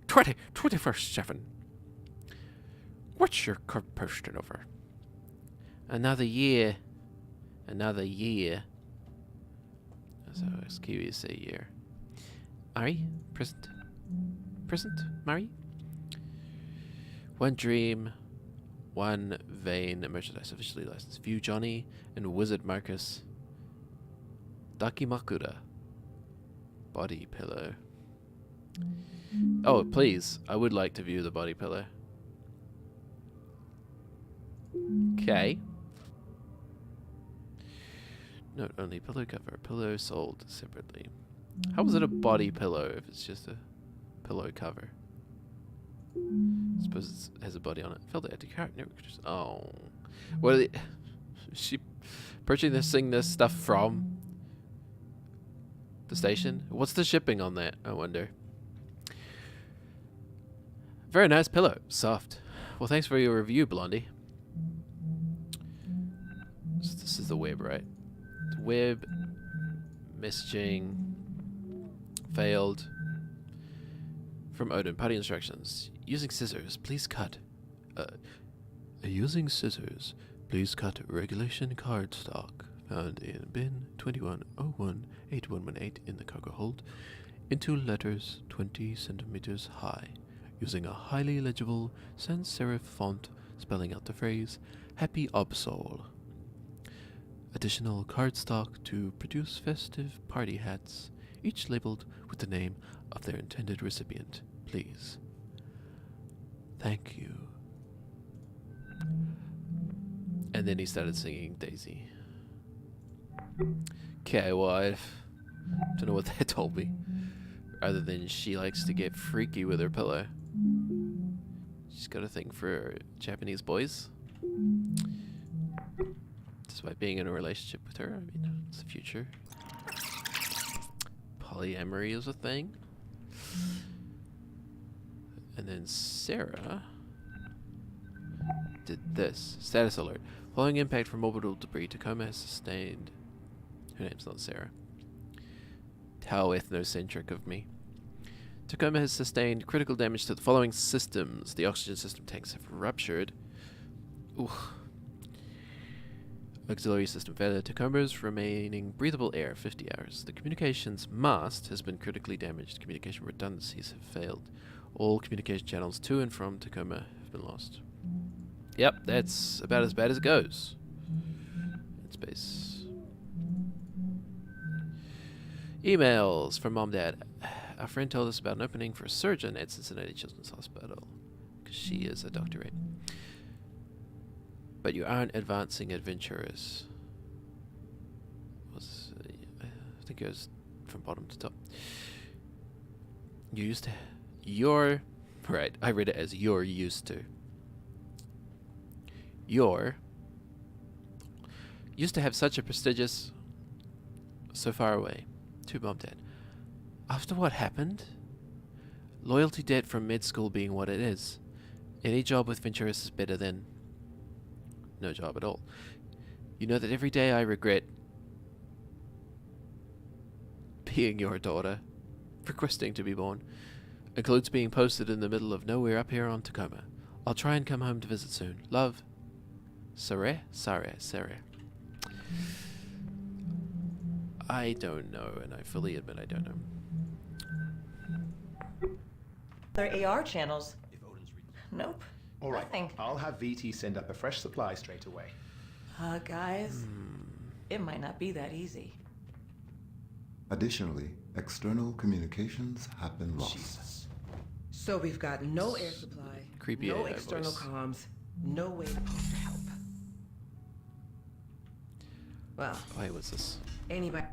24/7. What's your current posting over? Another year. Another year. That's how us Kiwis say year. Mari? Present? Present? Mari? One dream. One vein merchandise officially licensed. View Johnny and Wizard Marcus. Dakimakura. Body pillow. Oh, please. I would like to view the body pillow. Okay. Note only pillow cover. Pillow sold separately. How is it a body pillow if it's just a pillow cover? I suppose it has a body on it. Filled it at the cart. Oh. What are they? Is she purchasing this stuff from the station? What's the shipping on that? I wonder. Very nice pillow. Soft. Well, thanks for your review, Blondie. So this is the web, right? The web. Messaging. Failed. From Odin. Party instructions. Using scissors, please cut. Using scissors, please cut regulation cardstock found in bin 21018118 in the cargo hold into letters 20 centimeters high, using a highly legible sans serif font spelling out the phrase Happy Absol. Additional cardstock to produce festive party hats, each labeled with the name of their intended recipient, please. Thank you. And then he started singing Daisy. Okay, well, I don't know what that told me. Other than she likes to get freaky with her pillow. She's got a thing for Japanese boys. Despite being in a relationship with her, I mean, it's the future. Polyamory is a thing. And then Sarah did this. Status alert. Following impact from orbital debris, Tacoma has sustained... Her name's not Sarah. How ethnocentric of me. Tacoma has sustained critical damage to the following systems. The oxygen system tanks have ruptured. Ooh. Auxiliary system failure. Tacoma's remaining breathable air, 50 hours. The communications mast has been critically damaged. Communication redundancies have failed. All communication channels to and from Tacoma have been lost. Yep, that's about as bad as it goes. In space. Emails from Mom Dad. Our friend told us about an opening for a surgeon at Cincinnati Children's Hospital. Because she is a doctorate. But you aren't advancing adventurers. I think it was from bottom to top. You used to... You're... Right, I read it as you're used to. You're used to have such a prestigious, so far away. Too Mom Dad. After what happened? Loyalty debt from med school being what it is. Any job with Venturis is better than no job at all. You know that every day I regret being your daughter, requesting to be born, includes being posted in the middle of nowhere up here on Tacoma. I'll try and come home to visit soon. Love, Sarah. I don't know, and I fully admit I don't know. Their AR channels. Nope. All right. Nothing. I'll have VT send up a fresh supply straight away. Guys, it might not be that easy. Additionally, external communications have been lost. Jesus. So we've got no air supply, Creepy no AI external voice. comms, no way to call for help. Well, Wait, what's this? anybody...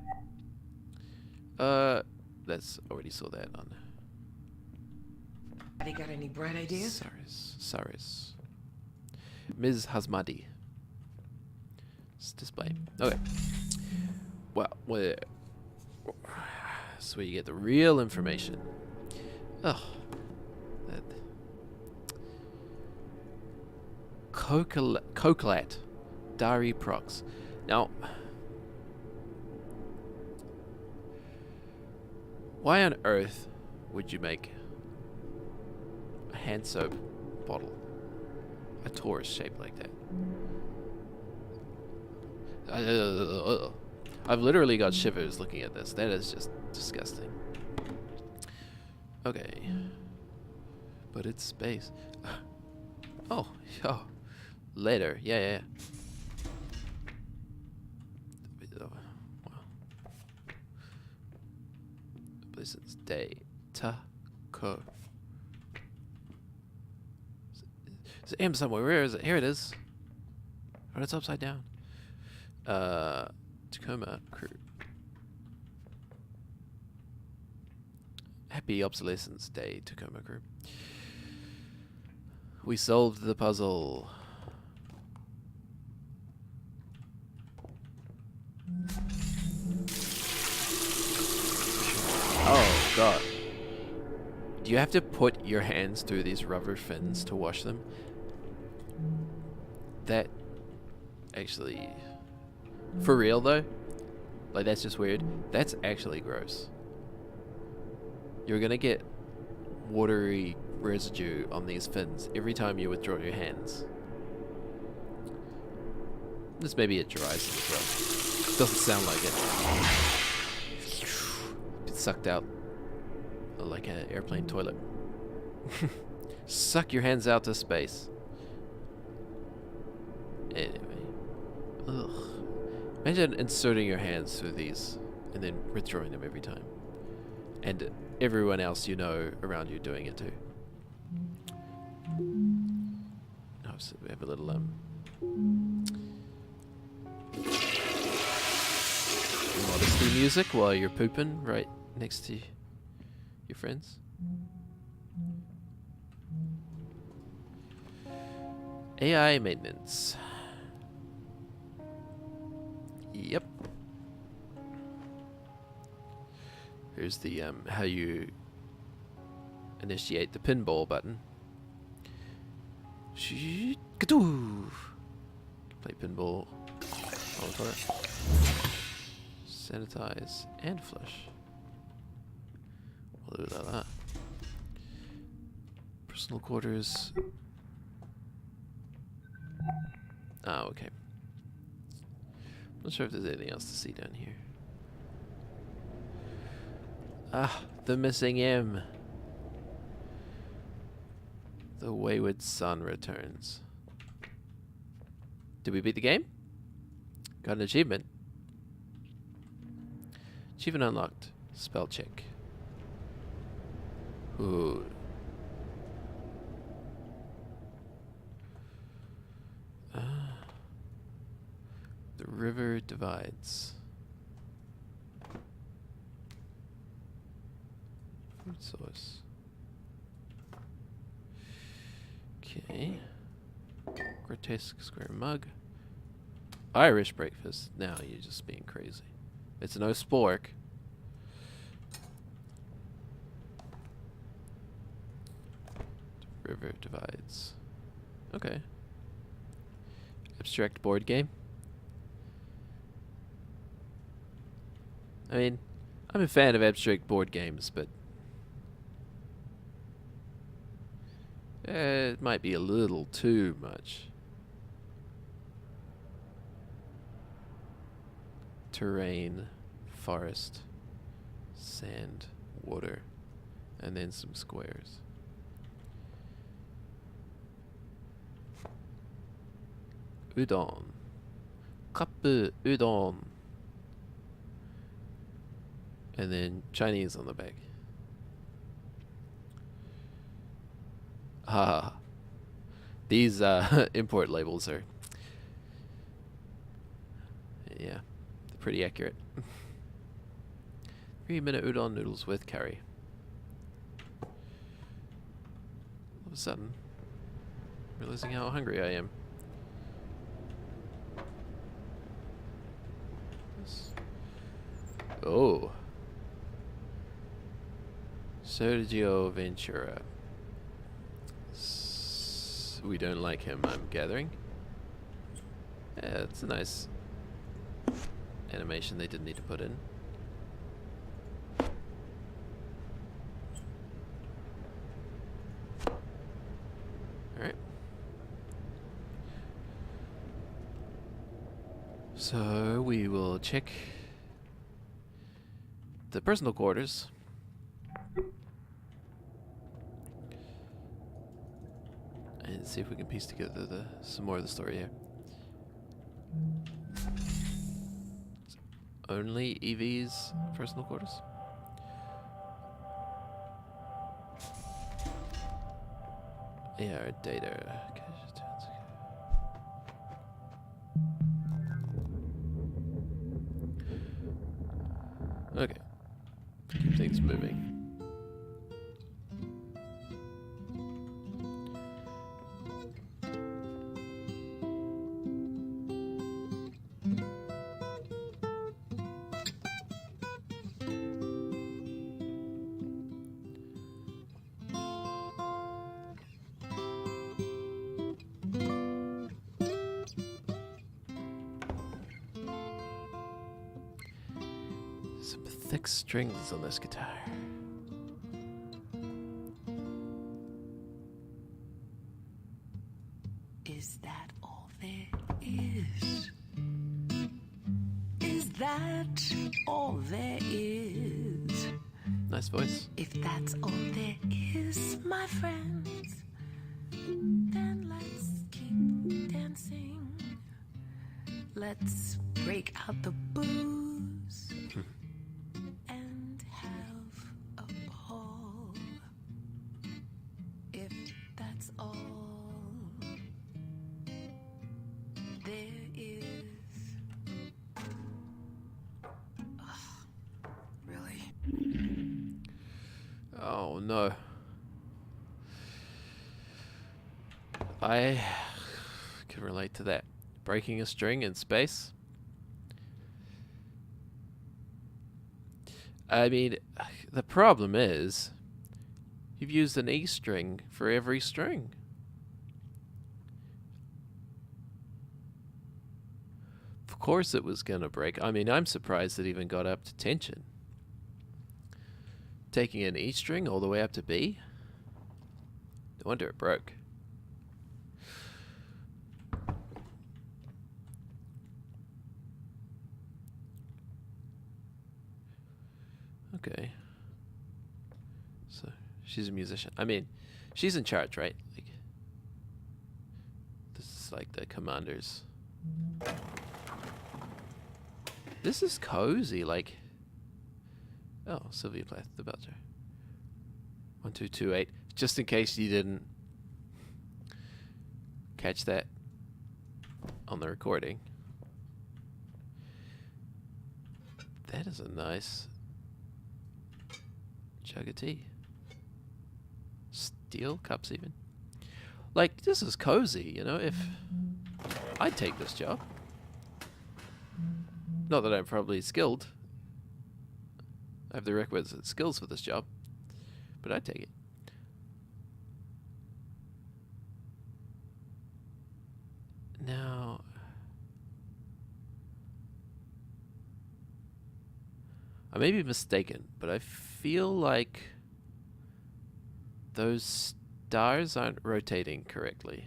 That's already saw that on got any bright ideas? Saris. Ms. Hasmadi. Display. Okay. Well, so where you get the real information. Oh, that Coquelat Dari Prox. Now, why on earth would you make a hand soap bottle a torus shape like that? I've literally got shivers looking at this. That is just disgusting. Okay. But it's space. Oh, later. Yeah. Wow. Blizzard's Day. Taco. It's M somewhere. Where is it? Here it is. Oh, it's upside down. Tacoma crew. Happy Obsolescence Day, Tacoma crew. We solved the puzzle. Oh god. Do you have to put your hands through these rubber fins to wash them? That actually... For real though? Like that's just weird. That's actually gross. You're gonna get watery residue on these fins every time you withdraw your hands. This maybe it dries them as well. Doesn't sound like it. It's sucked out like an airplane toilet. Suck your hands out to space. Anyway. Ugh. Imagine inserting your hands through these and then withdrawing them every time. And everyone else you know around you doing it too. Oh, so we have a little modesty music while you're pooping right next to your friends. AI maintenance. Yep. Here's the how you initiate the pinball button. Play pinball on the toilet. Sanitize and flush. We'll do that. Personal quarters. Oh, okay. Not sure if there's anything else to see down here. Ah, the missing M. The wayward son returns. Did we beat the game? Got an achievement. Achievement unlocked. Spell check. Ooh. The river divides. Food source. Okay. Grotesque square mug. Irish breakfast. Now you're just being crazy. It's no spork. River divides. Okay. Abstract board game. I mean, I'm a fan of abstract board games, but it might be a little too much. Terrain, forest, sand, water, and then some squares. Udon. Cup udon. And then Chinese on the back. Ah. These import labels are... yeah, they're pretty accurate. 3-minute udon noodles with curry. All of a sudden, realizing how hungry I am. Oh. Sergio Ventura. We don't like him, I'm gathering. Yeah, it's a nice animation they didn't need to put in. Alright. So we will check the personal quarters. And see if we can piece together some more of the story here. Only Evie's personal quarters? Yeah, data. Okay. Keep things moving. Some thick strings on this guitar. Is that all there is? Is that all there is? Nice voice. If that's all there is, my friends, then let's keep dancing. Let's break out the booze and have a ball. If that's all there is. Ugh, really? Oh no. I can relate to that. Breaking a string in space. I mean, the problem is you've used an E string for every string. Of course it was gonna break. I mean, I'm surprised it even got up to tension. Taking an E string all the way up to B? No wonder it broke. Okay. So, she's a musician. I mean, she's in charge, right? Like, this is like the commanders. This is cozy, like... Oh, Sylvia Plath, the Belcher. 1228. Just in case you didn't catch that on the recording. That is a nice jug of tea. Steel cups even. Like, this is cozy, you know, if I'd take this job. Not that I'm probably skilled. I have the requisite skills for this job, but I'd take it. Now, I may be mistaken, but I feel like those stars aren't rotating correctly.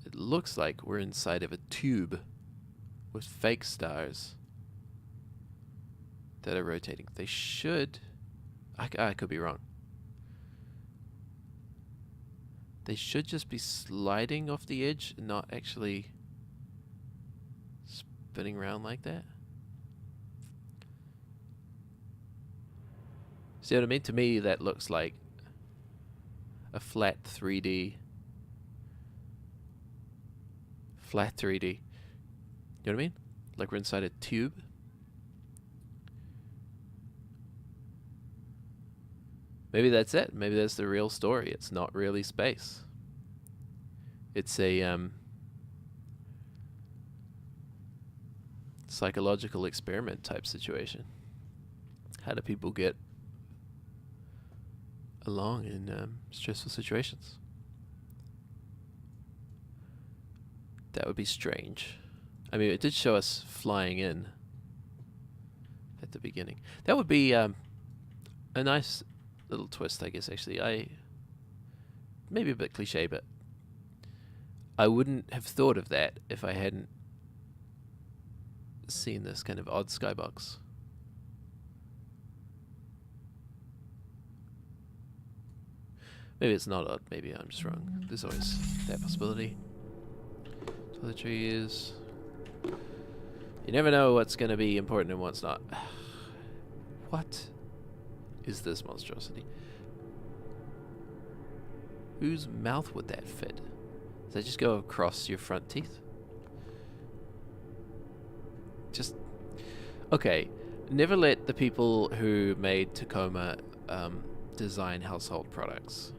It looks like we're inside of a tube with fake stars that are rotating. They should... I could be wrong. They should just be sliding off the edge and not actually spinning around like that. See what I mean? To me, that looks like a flat 3D. Flat 3D. You know what I mean? Like we're inside a tube. Maybe that's it. Maybe that's the real story. It's not really space. It's a psychological experiment type situation. How do people get along in stressful situations? That would be strange. I mean, it did show us flying in at the beginning. That would be a nice little twist, I guess, actually. Maybe a bit cliche, but I wouldn't have thought of that if I hadn't seen this kind of odd skybox. Maybe it's not odd, maybe I'm just wrong. There's always that possibility. Toiletries. You never know what's going to be important and what's not. What is this monstrosity? Whose mouth would that fit? Does that just go across your front teeth? Just... Okay. Never let the people who made Tacoma design household products.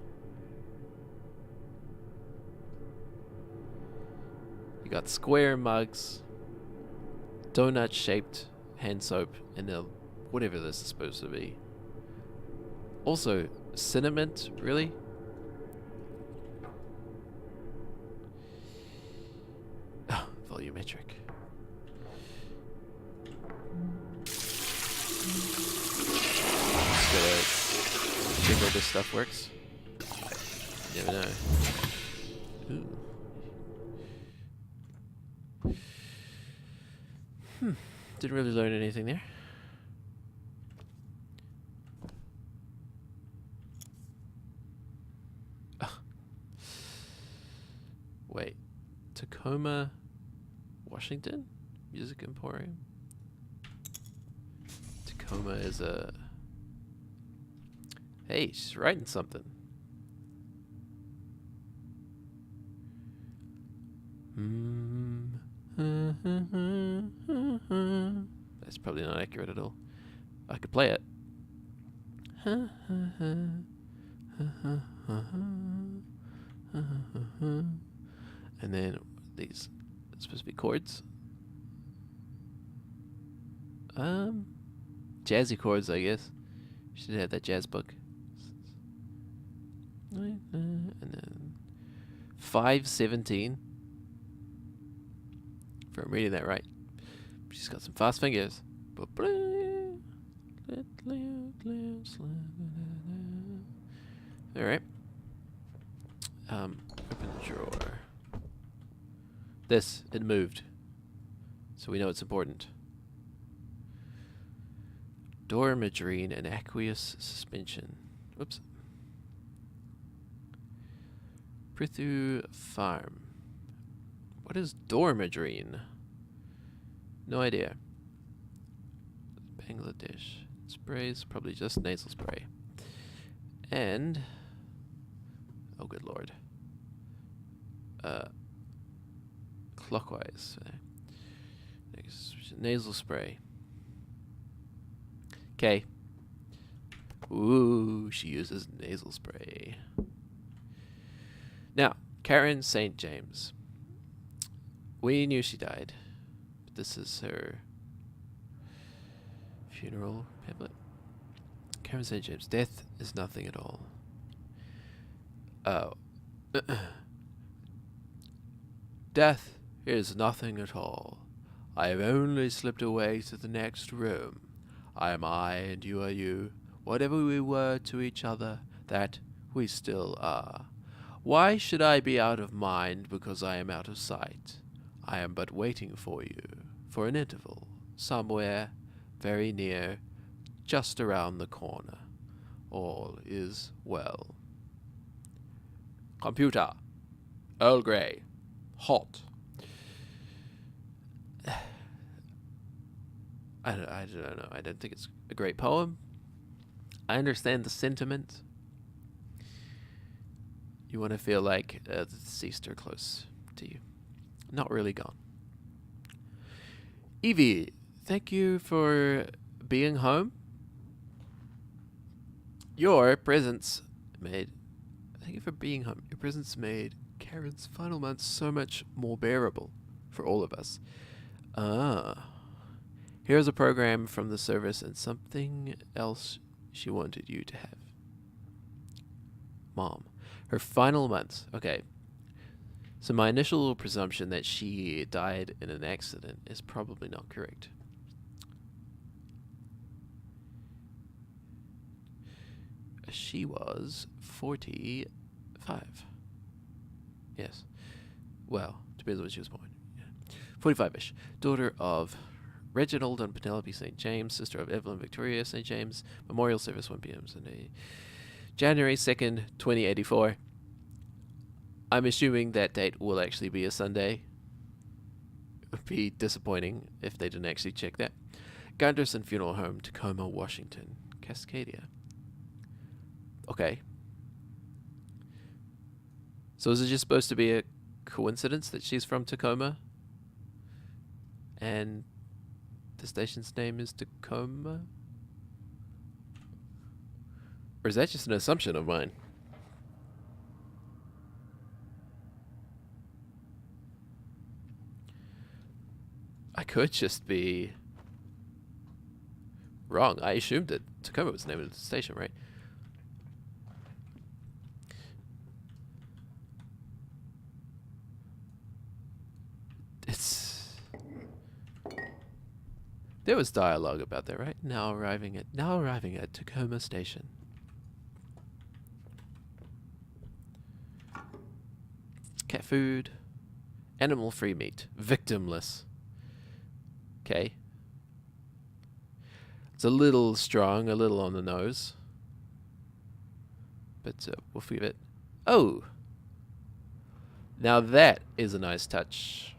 You got square mugs, donut-shaped hand soap, and whatever this is supposed to be. Also, cinnamon, really? Oh, volumetric. Just gotta check how this stuff works. You never know. Ooh. Didn't really learn anything there. Oh. Wait. Tacoma, Washington? Music Emporium? Tacoma is a... Hey, she's writing something. That's probably not accurate at all. I could play it. And then these are supposed to be chords. Jazzy chords, I guess. Should have that jazz book. And then 517. If I'm reading that right. She's got some fast fingers. Alright. Open the drawer. This, it moved. So we know it's important. Dormidrine and aqueous suspension. Whoops. Prithu Farm. What is Dormidrine? No idea. Bangladesh. Sprays, probably just nasal spray. And... oh, good lord. Clockwise. Nasal spray. Okay. Ooh, she uses nasal spray. Now, Karen St. James. We knew she died. But this is her funeral pamphlet. Karen St. James. Death is nothing at all. Oh. Death is nothing at all. I have only slipped away to the next room. I am I and you are you. Whatever we were to each other, that we still are. Why should I be out of mind because I am out of sight? I am but waiting for you, for an interval, somewhere, very near, just around the corner. All is well. Computer. Earl Grey. Hot. I don't know. I don't think it's a great poem. I understand the sentiment. You want to feel like the deceased are close to you. Not really gone. Evie, thank you for being home. Your presence made... Thank you for being home. Your presence made Karen's final months so much more bearable for all of us. Here's a program from the service and something else she wanted you to have. Mom. Her final months. Okay. So my initial presumption that she died in an accident is probably not correct. She was 45. Yes. Well, depends when she was born. Yeah. 45-ish. Daughter of Reginald and Penelope St. James, sister of Evelyn Victoria St. James. Memorial service 1 p.m. Sunday, January 2nd, 2084. I'm assuming that date will actually be a Sunday. It would be disappointing if they didn't actually check that. Gunderson Funeral Home, Tacoma, Washington, Cascadia. Okay. So is it just supposed to be a coincidence that she's from Tacoma? And the station's name is Tacoma? Or is that just an assumption of mine? I could just be wrong. I assumed that Tacoma was the name of the station, right? There was dialogue about that, right? Now arriving at Tacoma Station. Cat food. Animal-free meat. Victimless. Okay. It's a little strong, a little on the nose. But we'll forgive it. Oh! Now that is a nice touch.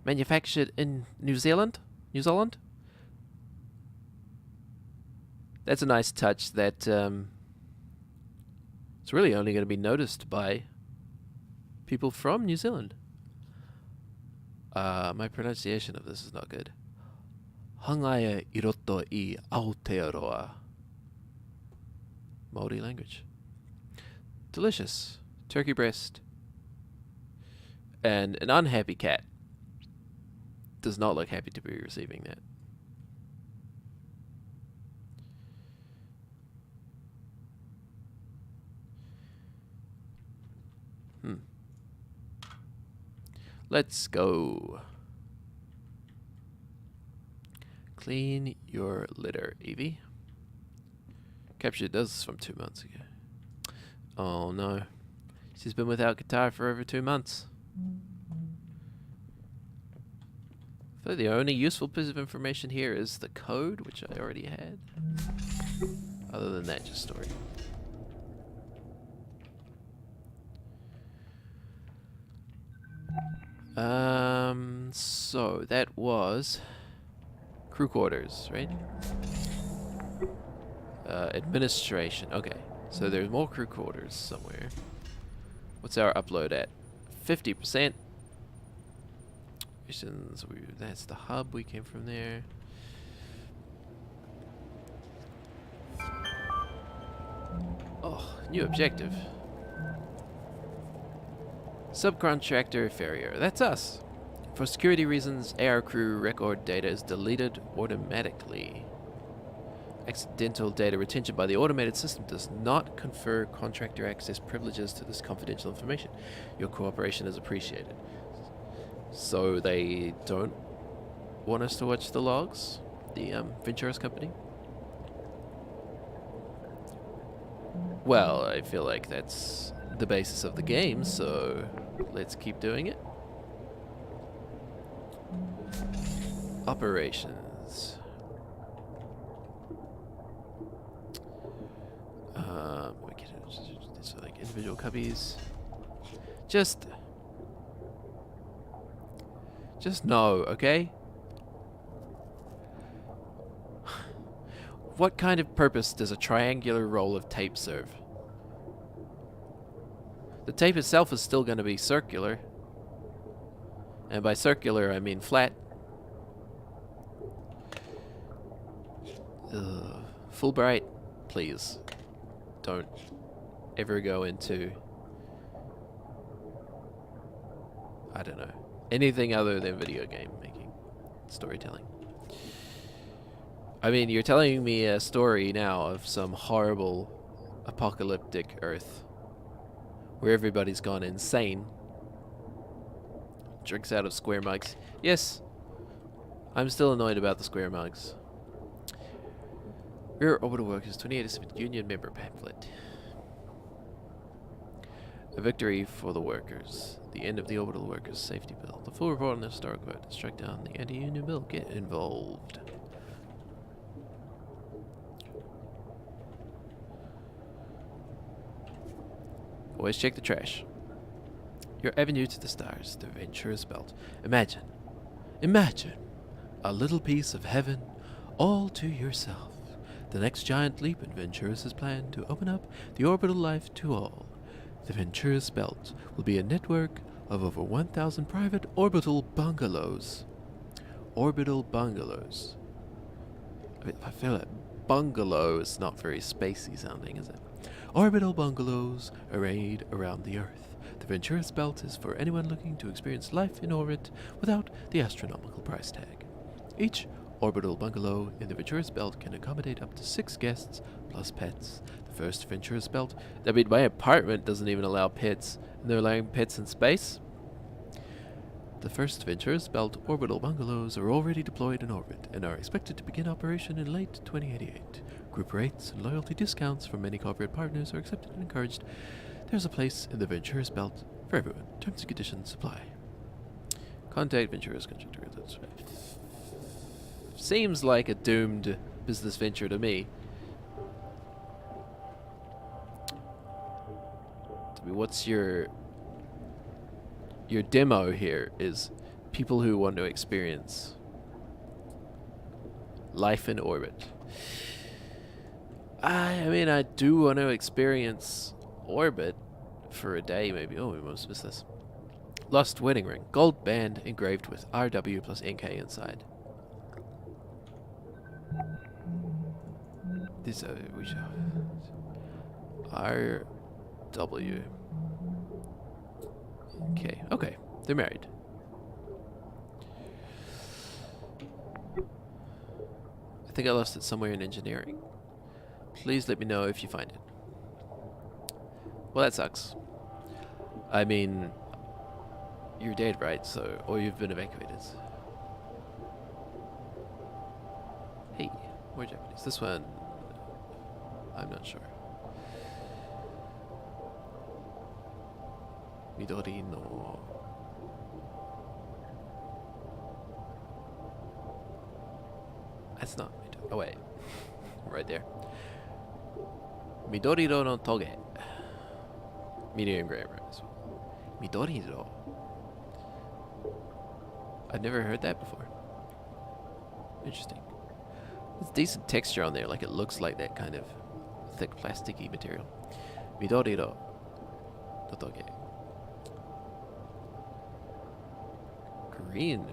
Manufactured in New Zealand? New Zealand? That's a nice touch that it's really only going to be noticed by people from New Zealand. My pronunciation of this is not good. Hangaia iroto I Aotearoa. Māori language. Delicious. Turkey breast. And an unhappy cat does not look happy to be receiving that. Let's go. Clean your litter, Evie. Captured this from 2 months ago. Oh no. She's been without guitar for over 2 months. So the only useful piece of information here is the code, which I already had. Other than that, just story. So that was crew quarters, right? Administration. Okay, so there's more crew quarters somewhere. What's our upload at? 50%. That's the hub. We came from there. New objective. Subcontractor Farrier. That's us. For security reasons, AR crew record data is deleted automatically. Accidental data retention by the automated system does not confer contractor access privileges to this confidential information. Your cooperation is appreciated. So they don't want us to watch the logs? The Ventura's company? Well, I feel like that's the basis of the game, so let's keep doing it. Operations. We get it. So like individual cubbies. Just no, okay? What kind of purpose does a triangular roll of tape serve? The tape itself is still going to be circular. And by circular, I mean flat. Fulbright, please. Don't ever go into, I don't know, anything other than video game making, storytelling. I mean, you're telling me a story now of some horrible apocalyptic Earth where everybody's gone insane, drinks out of square mugs. Yes, I'm still annoyed about the square mugs. Rear Orbital Workers 28th Union member pamphlet. A victory for the workers. The end of the Orbital Workers safety bill. The full report on the historic vote to strike down the anti-union bill. Get involved. Always check the trash. Your avenue to the stars, the Ventura's belt. Imagine a little piece of heaven all to yourself. The next giant leap in Ventura's plan to open up the orbital life to all. The Ventura's belt will be a network of over 1,000 private orbital bungalows. Orbital bungalows. I feel like bungalow is not very spacey sounding, is it? Orbital bungalows arrayed around the Earth. The Ventura's belt is for anyone looking to experience life in orbit without the astronomical price tag. Each orbital bungalow in the Ventura's belt can accommodate up to 6 guests plus pets. The first Ventura's belt. I mean, my apartment doesn't even allow pets, and they're allowing pets in space. The first Ventura's belt orbital bungalows are already deployed in orbit and are expected to begin operation in late 2088. Group rates and loyalty discounts from many corporate partners are accepted and encouraged. There's a place in the Ventura's belt for everyone. Terms and conditions apply. Contact Ventura's contractor. That's right. Seems like a doomed business venture to me. I mean, what's your demo here is people who want to experience life in orbit. I mean, I do want to experience orbit for a day, maybe. Oh, we must miss this. Lost wedding ring. Gold band engraved with RW plus NK inside. This we shall RW. Okay, okay, they're married. I think I lost it somewhere in engineering. Please let me know if you find it. Well, that sucks. I mean, you're dead, right? So, or you've been evacuated. Hey, more Japanese. This one, I'm not sure. Midori no. That's not Midori. Oh wait, right there. Midori no toge. Medium grammar. Midori no. I've never heard that before. Interesting. There's decent texture on there, like it looks like that kind of thick plasticky material. Midori no toge. Green.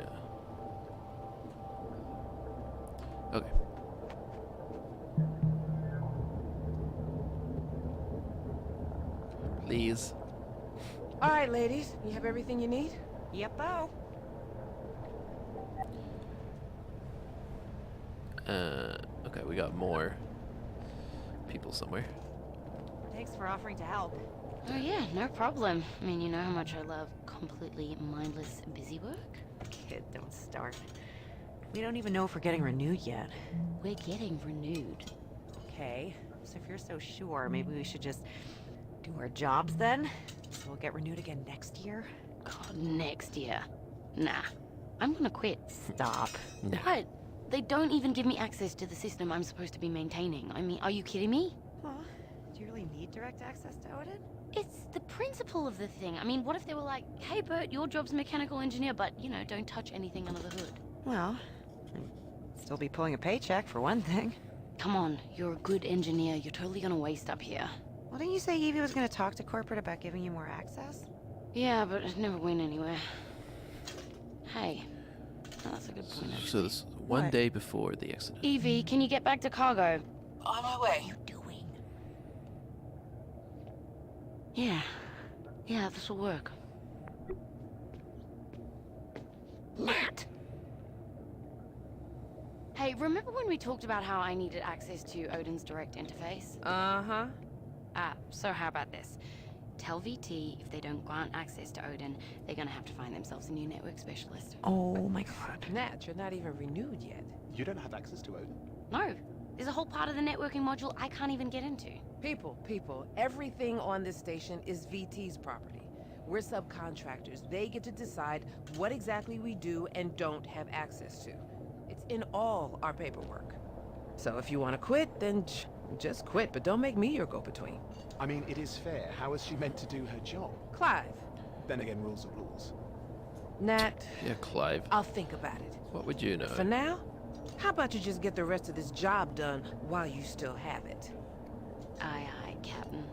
Okay. these. All right, ladies, you have everything you need? Yep-o. Okay, we got more people somewhere. Thanks for offering to help. Oh yeah, no problem. I mean, you know how much I love completely mindless busy work? Kid, don't start. We don't even know if we're getting renewed yet. We're getting renewed. Okay, so if you're so sure, maybe we should just do our jobs then? So we'll get renewed again next year? God, next year. Nah. I'm gonna quit. Stop. Nah. What? They don't even give me access to the system I'm supposed to be maintaining. I mean, are you kidding me? Huh? Do you really need direct access to Odin? It's the principle of the thing. I mean, what if they were like, hey Bert, your job's mechanical engineer, but, you know, don't touch anything under the hood? Well, I'd still be pulling a paycheck for one thing. Come on, you're a good engineer. You're totally gonna waste up here. Well, didn't you say Evie was gonna talk to corporate about giving you more access? Yeah, but it never went anywhere. Hey, that's a good point, actually. So this one day before the accident. Evie, can you get back to cargo? On my way. What are you doing? Yeah, this'll work. Matt! Hey, remember when we talked about how I needed access to Odin's direct interface? Uh-huh. So how about this? Tell VT if they don't grant access to Odin, they're gonna have to find themselves a new network specialist. Oh my god. Nat, you're not even renewed yet. You don't have access to Odin? No, there's a whole part of the networking module I can't even get into. People, everything on this station is VT's property. We're subcontractors. They get to decide what exactly we do and don't have access to. It's in all our paperwork. So if you want to quit, then just quit, but don't make me your go-between. I mean, it is fair. How is she meant to do her job? Clive. Then again, rules are rules. Nat. Yeah, Clive. I'll think about it. What would you know? For now, how about you just get the rest of this job done while you still have it? Aye, aye, Captain.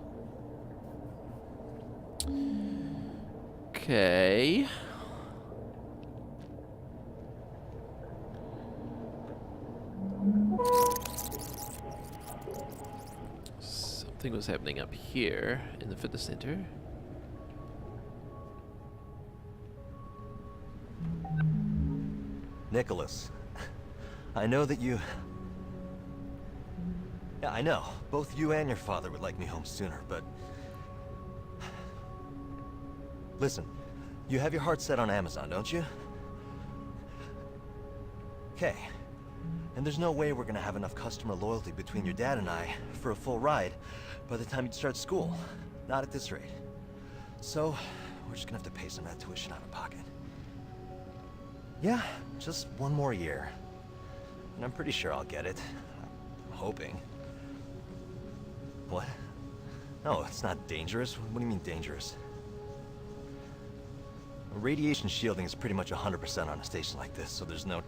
Okay. Something was happening up here in the fitness center. Nicholas, I know that you... Yeah, I know. Both you and your father would like me home sooner, but... Listen, you have your heart set on Amazon, don't you? Okay. And there's no way we're gonna have enough customer loyalty between your dad and I for a full ride by the time you start school. Not at this rate. So, we're just gonna have to pay some of that tuition out of pocket. Yeah, just one more year. And I'm pretty sure I'll get it. I'm hoping. What? No, it's not dangerous. What do you mean dangerous? Radiation shielding is pretty much 100% on a station like this, so there's no...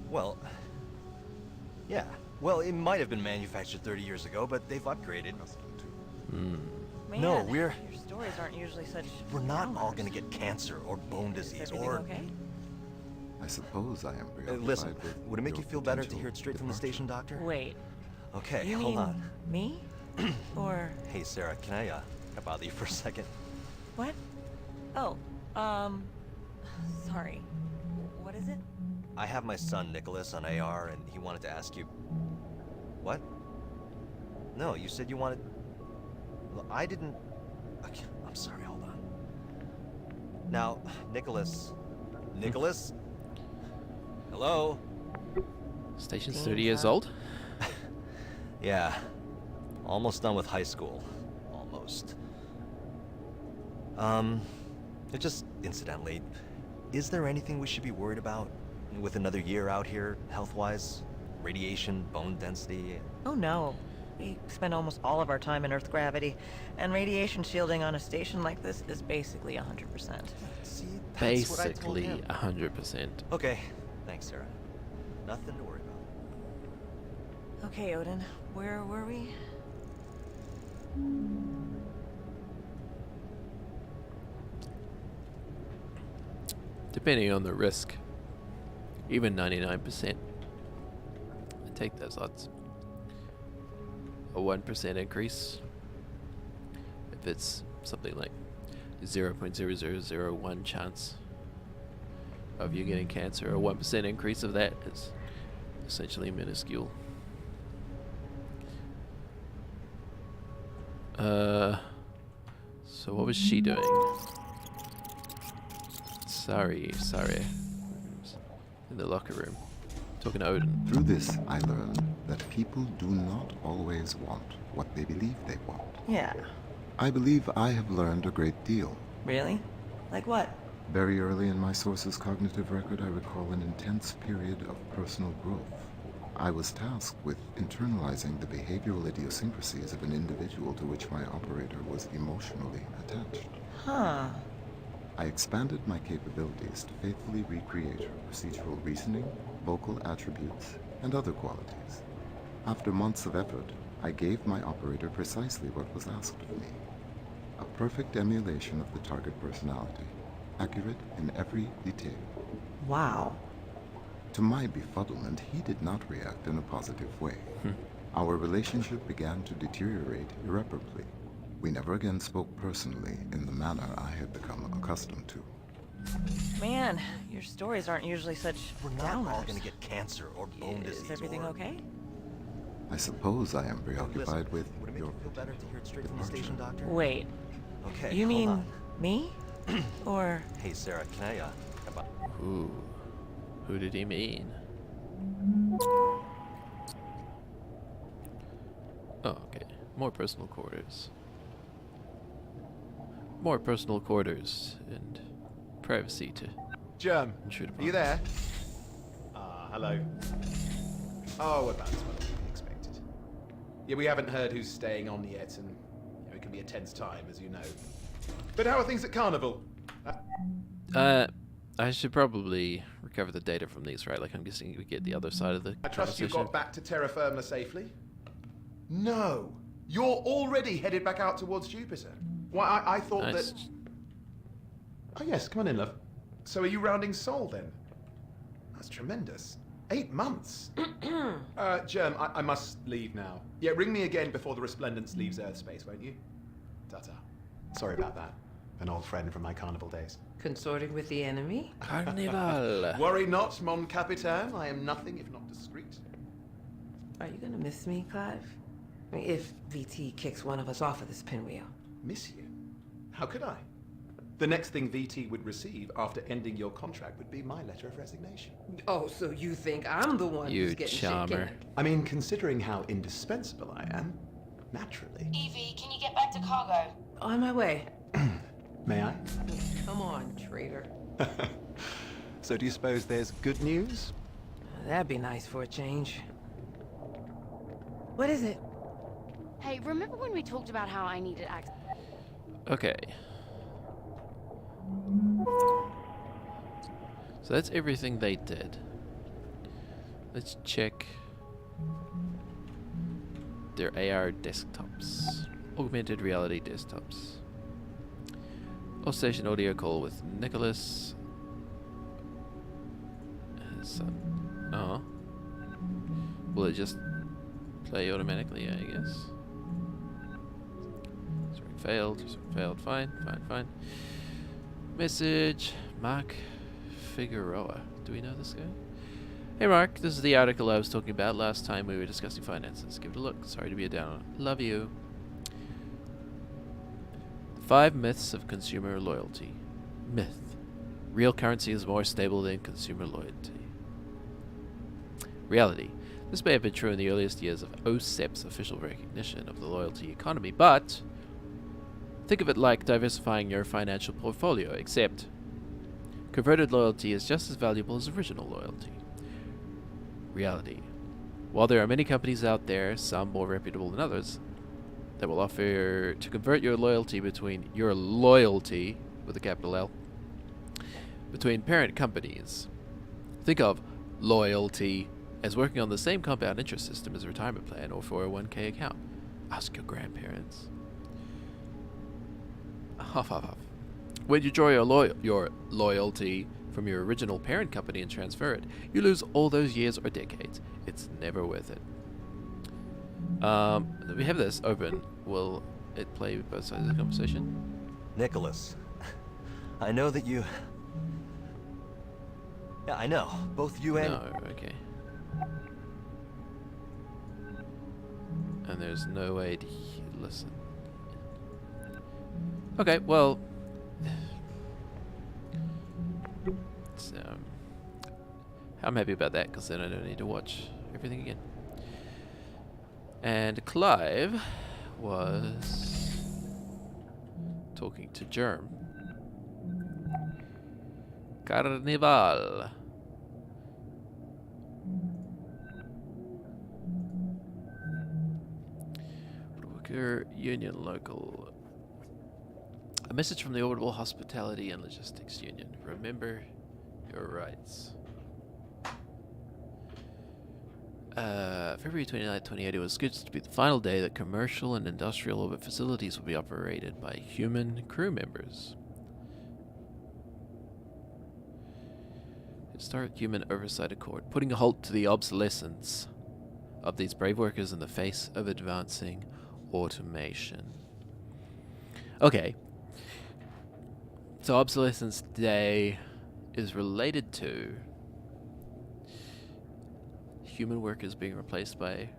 Well... Yeah. Well, it might have been manufactured 30 years ago, but they've upgraded. Man, No, your stories aren't usually such... We're not all gonna get cancer or bone disease or... Okay? I suppose I am preoccupied Listen, with would it make your you feel better to potential hear it straight from the departure. station, Doctor? Wait, Okay, you hold mean on. me? Or... Hey, Sarah, can I bother you for a second? What? Oh, sorry. What is it? I have my son, Nicholas, on AR, and he wanted to ask you... What? No, you said you wanted... Well, I didn't... Okay, I'm sorry, hold on. Now, Nicholas... Nicholas? Hello? Station's 30 years old? Yeah. Almost done with high school. Almost. Just incidentally, is there anything we should be worried about with another year out here, health-wise? Radiation, bone density? Oh no. We spend almost all of our time in Earth gravity, and radiation shielding on a station like this is basically 100%. See, that's what I told Basically him. 100%. Okay, thanks, Sarah. Nothing to worry about. Okay, Odin, where were we? Depending on the risk, even 99%. I take those odds. A 1% increase it's something like 0.0001 chance of you getting cancer, a 1% increase of that is essentially minuscule. So what was she doing? Sorry. In the locker room. Talking to Odin. Through this, I learned that people do not always want what they believe they want. Yeah. I believe I have learned a great deal. Really? Like what? Very early in my source's cognitive record, I recall an intense period of personal growth. I was tasked with internalizing the behavioral idiosyncrasies of an individual to which my operator was emotionally attached. Huh. I expanded my capabilities to faithfully recreate her procedural reasoning, vocal attributes, and other qualities. After months of effort, I gave my operator precisely what was asked of me. A perfect emulation of the target personality, accurate in every detail. Wow. To my befuddlement, he did not react in a positive way. Our relationship began to deteriorate irreparably. We never again spoke personally in the manner I had become accustomed to. Man, your stories aren't usually such We're not all downers. gonna get cancer or bone disease. Is everything or... okay? I suppose I am preoccupied Listen, with would it make your you feel better to hear it straight from the departure. station, Doctor? Wait. Okay, You hold mean on. me? Or Hey, Sarah, can I, about... Ooh. Who did he mean? Oh, okay. More personal quarters. More personal quarters and privacy to Germ, intrude upon. are you there? Hello. Oh, about as well as we expected. Yeah, we haven't heard who's staying on yet, and it can be a tense time, as you know. But how are things at Carnival? I should probably recover the data from these, right? Like, I'm guessing we get the other side of the I trust you conversation. got back to terra firma safely? No. You're already headed back out towards Jupiter. Why, I thought Nice. that... Oh, yes, come on in, love. So are you rounding Sol, then? That's tremendous. 8 months. Germ, I must leave now. Yeah, ring me again before the Resplendence leaves Earth space, won't you? Ta-ta. Sorry about that. An old friend from my Carnival days. Consorting with the enemy? Carnival. Worry not, mon capitaine. I am nothing if not discreet. Are you gonna miss me, Clive? I mean, if VT kicks one of us off of this pinwheel. Miss you? How could I? The next thing VT would receive after ending your contract would be my letter of resignation. Oh, so you think I'm the one You who's getting charmer. shaken? I mean, considering how indispensable I am, naturally. Evie, can you get back to cargo? On my way. May I? Come on, traitor. So do you suppose there's good news? That'd be nice for a change. What is it? Hey, remember when we talked about how I needed access? Okay. So that's everything they did. Let's check their AR desktops. Augmented reality desktops. All-station audio call with Nicholas. His son. Oh. Will it just play automatically? Yeah, I guess. Sorry, failed. Fine. Message. Mark Figueroa. Do we know this guy? Hey Mark, this is the article I was talking about last time we were discussing finances. Give it a look. Sorry to be a downer. Love you. 5 myths of consumer loyalty. Myth. Real currency is more stable than consumer loyalty. Reality. This may have been true in the earliest years of OSEP's official recognition of the loyalty economy, but think of it like diversifying your financial portfolio, except converted loyalty is just as valuable as original loyalty. Reality. While there are many companies out there, some more reputable than others, that will offer to convert your loyalty with a capital L between parent companies. Think of loyalty as working on the same compound interest system as a retirement plan or 401k account. Ask your grandparents. When you draw your loyalty from your original parent company and transfer it, you lose all those years or decades. It's never worth it. We have this open. We'll it play both sides of the conversation. Nicholas, I know that you... Yeah, I know. Both you and... No, okay. And there's no way to listen. Okay, well... I'm happy about that, because then I don't need to watch everything again. And Clive was talking to Germ. Carnival. Worker Union Local. A message from the Orbital Hospitality and Logistics Union. Remember your rights. February 29, 2080 was scheduled to be the final day that commercial and industrial orbit facilities will be operated by human crew members. Historic Human Oversight Accord, putting a halt to the obsolescence of these brave workers in the face of advancing automation. Okay. So Obsolescence Day is related to human workers being replaced by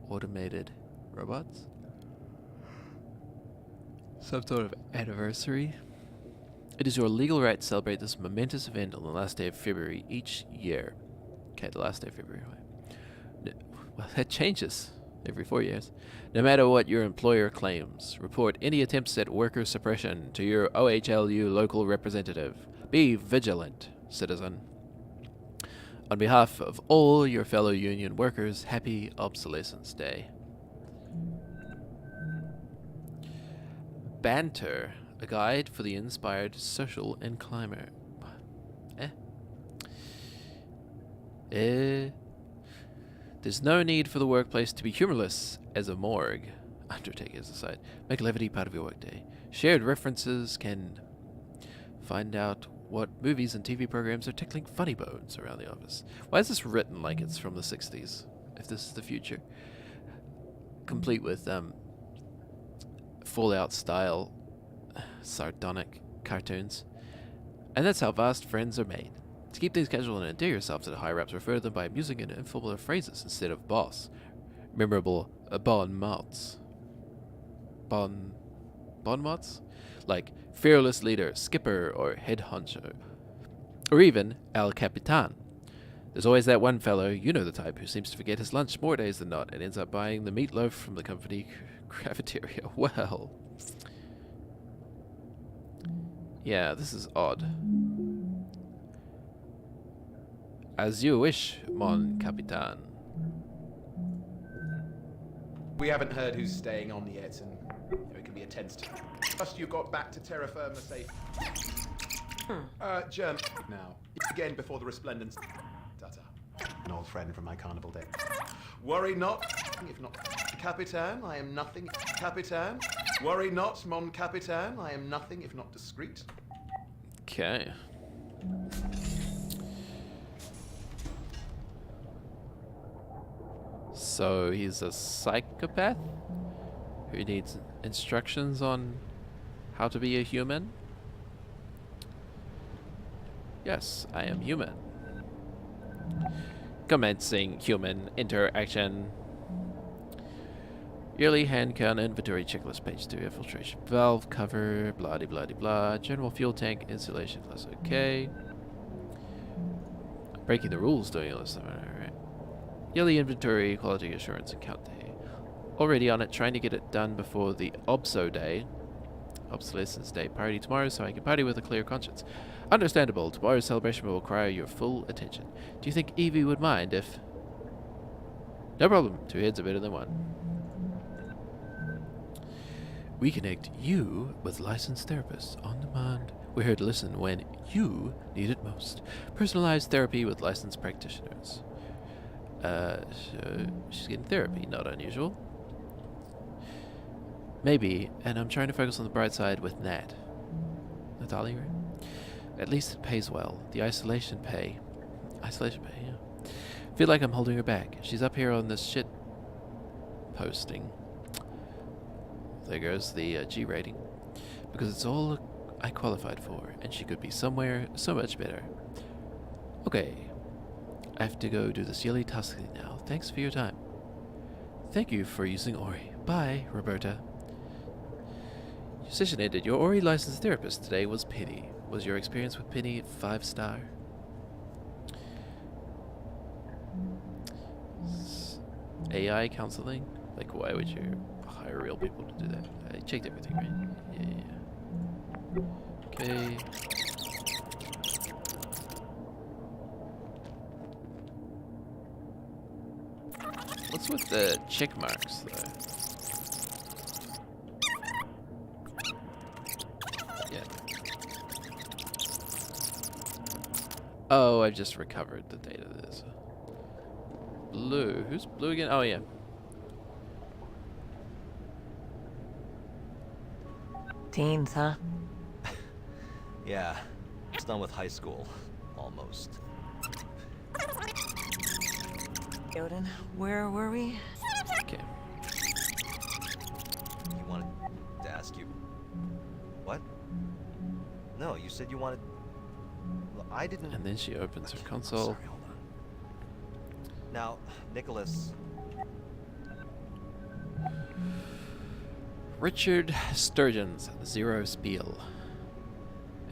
automated robots? Some sort of anniversary? It is your legal right to celebrate this momentous event on the last day of February each year. Okay, the last day of February. Well, that changes every 4 years. No matter what your employer claims, report any attempts at worker suppression to your OHLU local representative. Be vigilant, citizen. On behalf of all your fellow union workers, happy Obsolescence Day. Banter, a guide for the inspired social and climber. There's no need for the workplace to be humorless as a morgue. Undertakers aside, make levity part of your workday. Shared references can find out what movies and TV programs are tickling funny bones around the office. Why is this written like it's from the 60s, if this is the future? Complete with Fallout-style sardonic cartoons. And that's how vast friends are made. To keep things casual and endear yourself to the higher-ups, refer to them by amusing and informal phrases instead of boss. Memorable bon mots. Bon mots? Like fearless leader, skipper, or head honcho. Or even El Capitan. There's always that one fellow, you know the type, who seems to forget his lunch more days than not and ends up buying the meatloaf from the company cafeteria. Well... yeah, this is odd. As you wish, mon capitan. We haven't heard who's staying on yet, and it can be a tense time. Just you got back to terra firma safe. Germ, now. Again before the resplendence. Ta-ta. An old friend from my carnival day. Worry not, if not Capitan, I am nothing. Capitan. Worry not, mon Capitan, I am nothing if not discreet. Okay. So he's a psychopath who needs instructions on how to be a human? Yes, I am human. Commencing human interaction. Yearly hand count inventory checklist, page 2, infiltration valve cover, blah de blah de blah, general fuel tank insulation class, okay. Breaking the rules doing all this stuff, alright. Yearly inventory, quality assurance, and count day. Already on it, trying to get it done before the Obso Day. Obsolescence Day party tomorrow, so I can party with a clear conscience. Understandable, tomorrow's celebration will require your full attention. Do you think Evie would mind if... No problem, 2 heads are better than 1. We connect you with licensed therapists on demand. We're here to listen when you need it most. Personalized therapy with licensed practitioners. So she's getting therapy, not unusual. Maybe, and I'm trying to focus on the bright side with Nat. Natalie, right? At least it pays well. The isolation pay, yeah. Feel like I'm holding her back. She's up here on this shit posting. there goes the G rating. Because it's all I qualified for, and she could be somewhere so much better. Okay, I have to go do this yearly task now. Thanks for your time. Thank you for using Ori. Bye, Roberta. Your session ended. Your Ori licensed therapist today was Penny. Was your experience with Penny 5-star? AI counseling? Like, why would you hire real people to do that? I checked everything, right? Yeah. Okay. What's with the check marks, though? Yeah. Oh, I've just recovered the data. There's Blue. Who's Blue again? Oh, yeah. Teens, huh? Yeah, it's done with high school. Almost. Odin, where were we? Okay. You wanted to ask you... What? No, you said you wanted... Well, I didn't... And then she opens her console. Sorry, hold on. Now, Nicholas... Richard Sturgeon's Zero Spiel.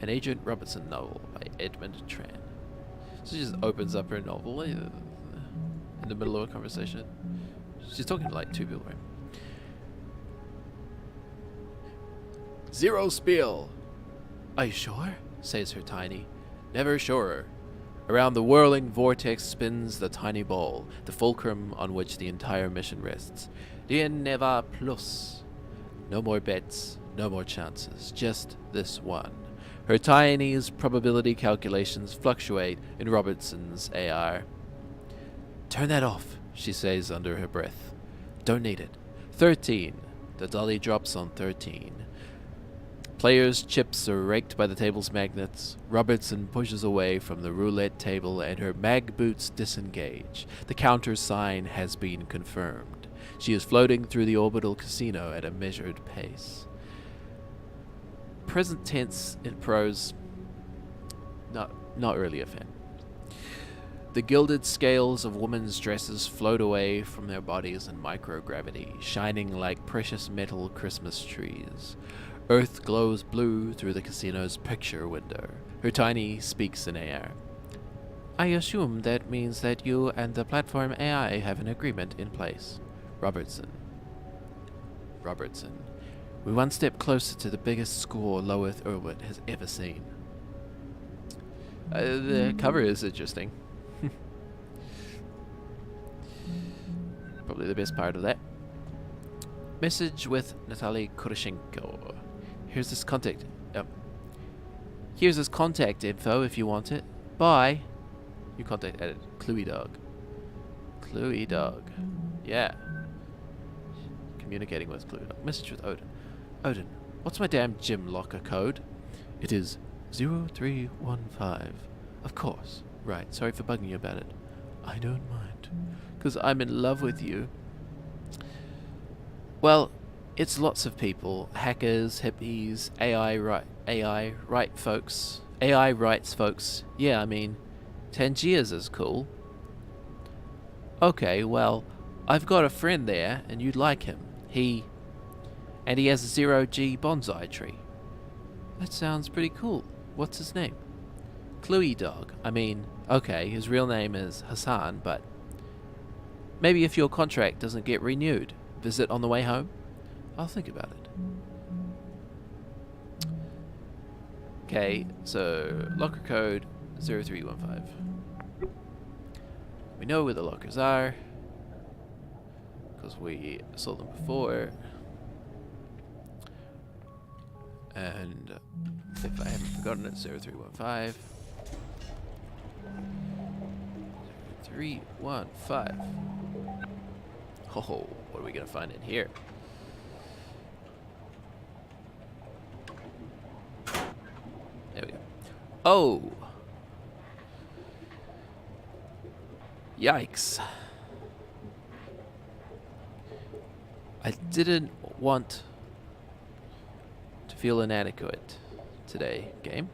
An Agent Robertson novel by Edmund Tran. So she just opens up her novel in the middle of a conversation. She's talking to like two people, right? Zero Spiel. Are you sure? Says her tiny. Never surer. Around the whirling vortex spins the tiny ball, the fulcrum on which the entire mission rests. Rien ne va plus. No more bets, no more chances, just this one. Her tiny's probability calculations fluctuate in Robertson's AR. Turn that off, she says under her breath. Don't need it. 13. The dolly drops on 13. Players' chips are raked by the table's magnets. Robertson pushes away from the roulette table and her mag boots disengage. The counter sign has been confirmed. She is floating through the orbital casino at a measured pace. Present tense in prose, not really a fan. The gilded scales of women's dresses float away from their bodies in microgravity, shining like precious metal Christmas trees. Earth glows blue through the casino's picture window. Her tiny speaks in AR. I assume that means that you and the platform AI have an agreement in place. Robertson. We're one step closer to the biggest score Low Earth Orbit has ever seen. The cover is interesting. Probably the best part of that. Message with Natalie Kuroshenko. Here's his contact. Here's his contact info if you want it. Bye. You contact edit. Cluey Dog. Yeah. Communicating with Cluey Dog. Message with Odin. Odin, what's my damn gym locker code? It is 0315. Of course. Right. Sorry for bugging you about it. I don't mind. Because I'm in love with you. Well, it's lots of people. Hackers, hippies, AI rights folks. Yeah, I mean, Tangiers is cool. Okay, well, I've got a friend there, and you'd like him. He has a 0G bonsai tree. That sounds pretty cool. What's his name? Cluey Dog. I mean, okay, his real name is Hassan, but maybe if your contract doesn't get renewed, visit on the way home? I'll think about it. Okay, so locker code 0315. We know where the lockers are, because we saw them before. And if I haven't forgotten it, 0315. 0315. Oh, what are we gonna find in here? There we go. Oh! Yikes. I didn't want feel inadequate today, game.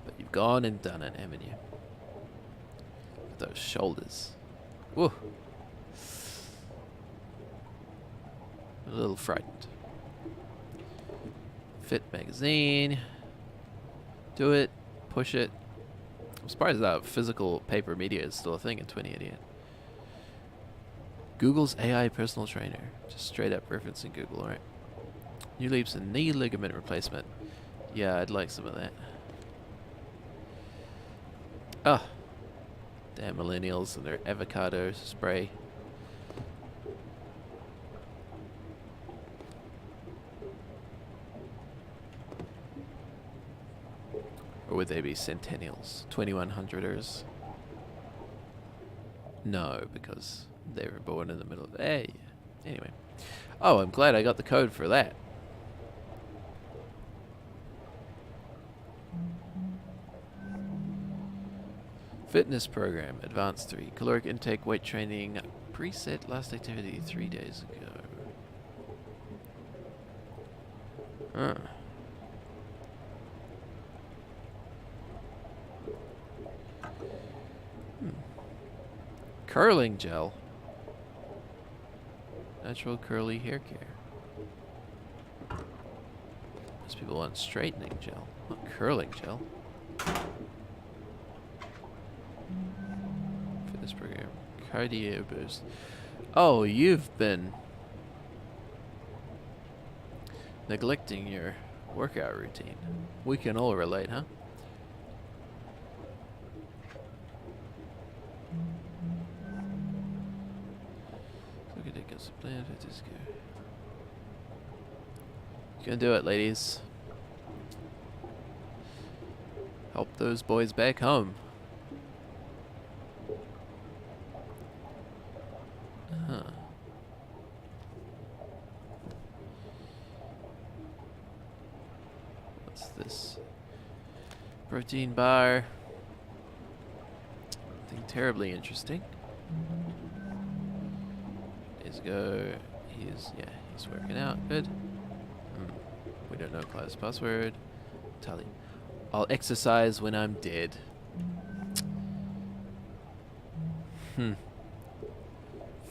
But you've gone and done it, haven't you? With those shoulders. Whoa. A little frightened. Fit magazine. Do it. Push it. I'm surprised that physical paper media is still a thing in 2088. Google's AI personal trainer. Just straight up referencing Google, alright. New leaps in knee ligament replacement. Yeah, I'd like some of that. Ah. Damn millennials and their avocado spray. Or would they be centennials? 2100ers? No, because they were born in the middle of the day. Anyway. Oh, I'm glad I got the code for that. Fitness program, advanced 3. Caloric intake, weight training, preset last activity 3 days ago. Huh. Curling gel. Natural curly hair care. Most people want straightening gel, not curling gel. For this program. Cardio boost. Oh, you've been neglecting your workout routine. We can all relate, huh? You can do it, ladies. Help those boys back home. Huh. What's this? Protein bar. Nothing terribly interesting. Days ago, he's working out. Good. We don't know class password. Tally. I'll exercise when I'm dead.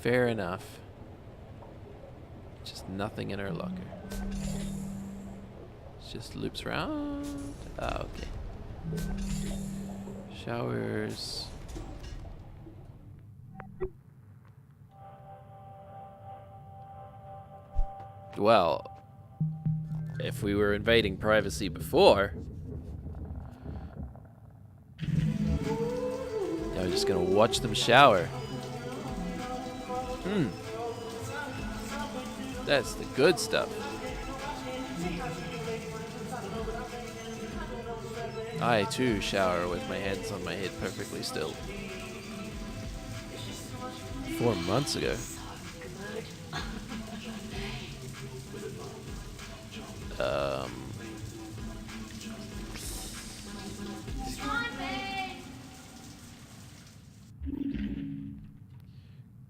Fair enough. Just nothing in her locker. It just loops around. Ah, okay. Showers. Well, if we were invading privacy before, now we're just gonna watch them shower. That's the good stuff. I too shower with my hands on my head perfectly still. 4 months ago.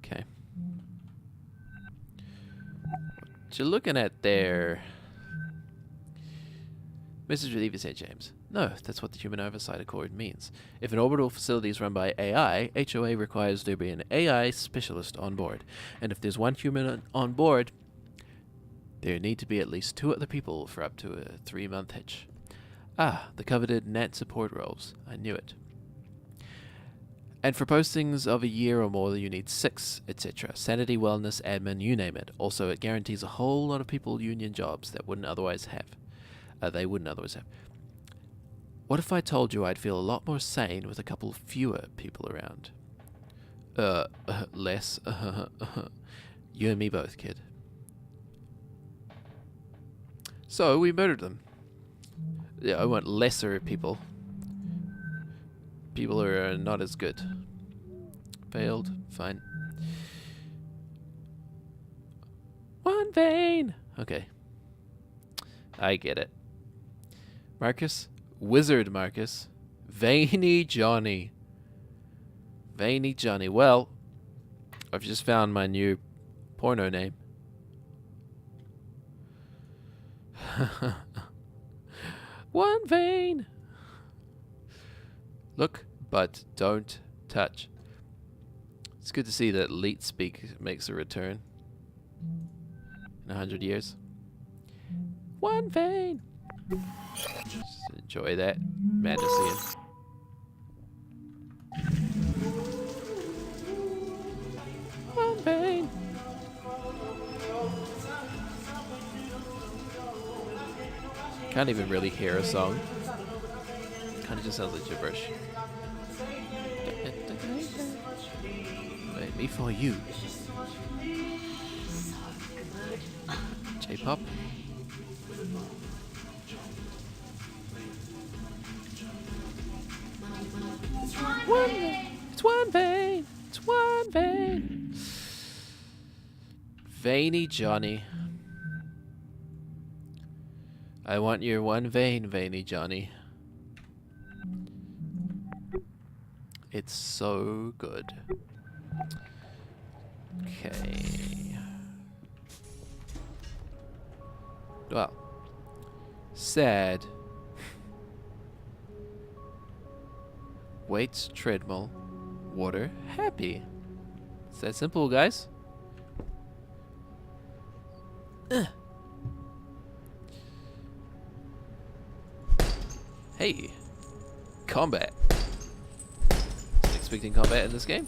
Okay. What you're looking at there. Message with Evie St. James. No, that's what the Human Oversight Accord means. If an orbital facility is run by AI, HOA requires there be an AI specialist on board. And if there's one human on board, there need to be at least 2 other people for up to a 3-month hitch. Ah, the coveted NAT support roles. I knew it. And for postings of a year or more, you need 6, etc. Sanity, wellness, admin, you name it. Also, it guarantees a whole lot of people union jobs that wouldn't otherwise have. They wouldn't otherwise have. What if I told you I'd feel a lot more sane with a couple fewer people around? Less. You and me both, kid. So, we murdered them. Yeah, I want lesser people. People who are not as good. Failed. Fine. One vein! Okay. I get it. Marcus? Wizard Marcus. Veiny Johnny. Veiny Johnny. Well, I've just found my new porno name. One vein. Look, but don't touch. It's good to see that Leet Speak makes a return. In 100 years. One vein. Just enjoy that madness. One vein. Can't even really hear a song. Kind of just sounds like gibberish. Wait, me for you. J-pop. It's one vein. It's one vein. Veiny Johnny. I want your one vein, Veiny Johnny. It's so good. Okay. Well, sad. Weights, treadmill, water, happy. It's that simple, guys. Hey, combat. Wasn't expecting combat in this game.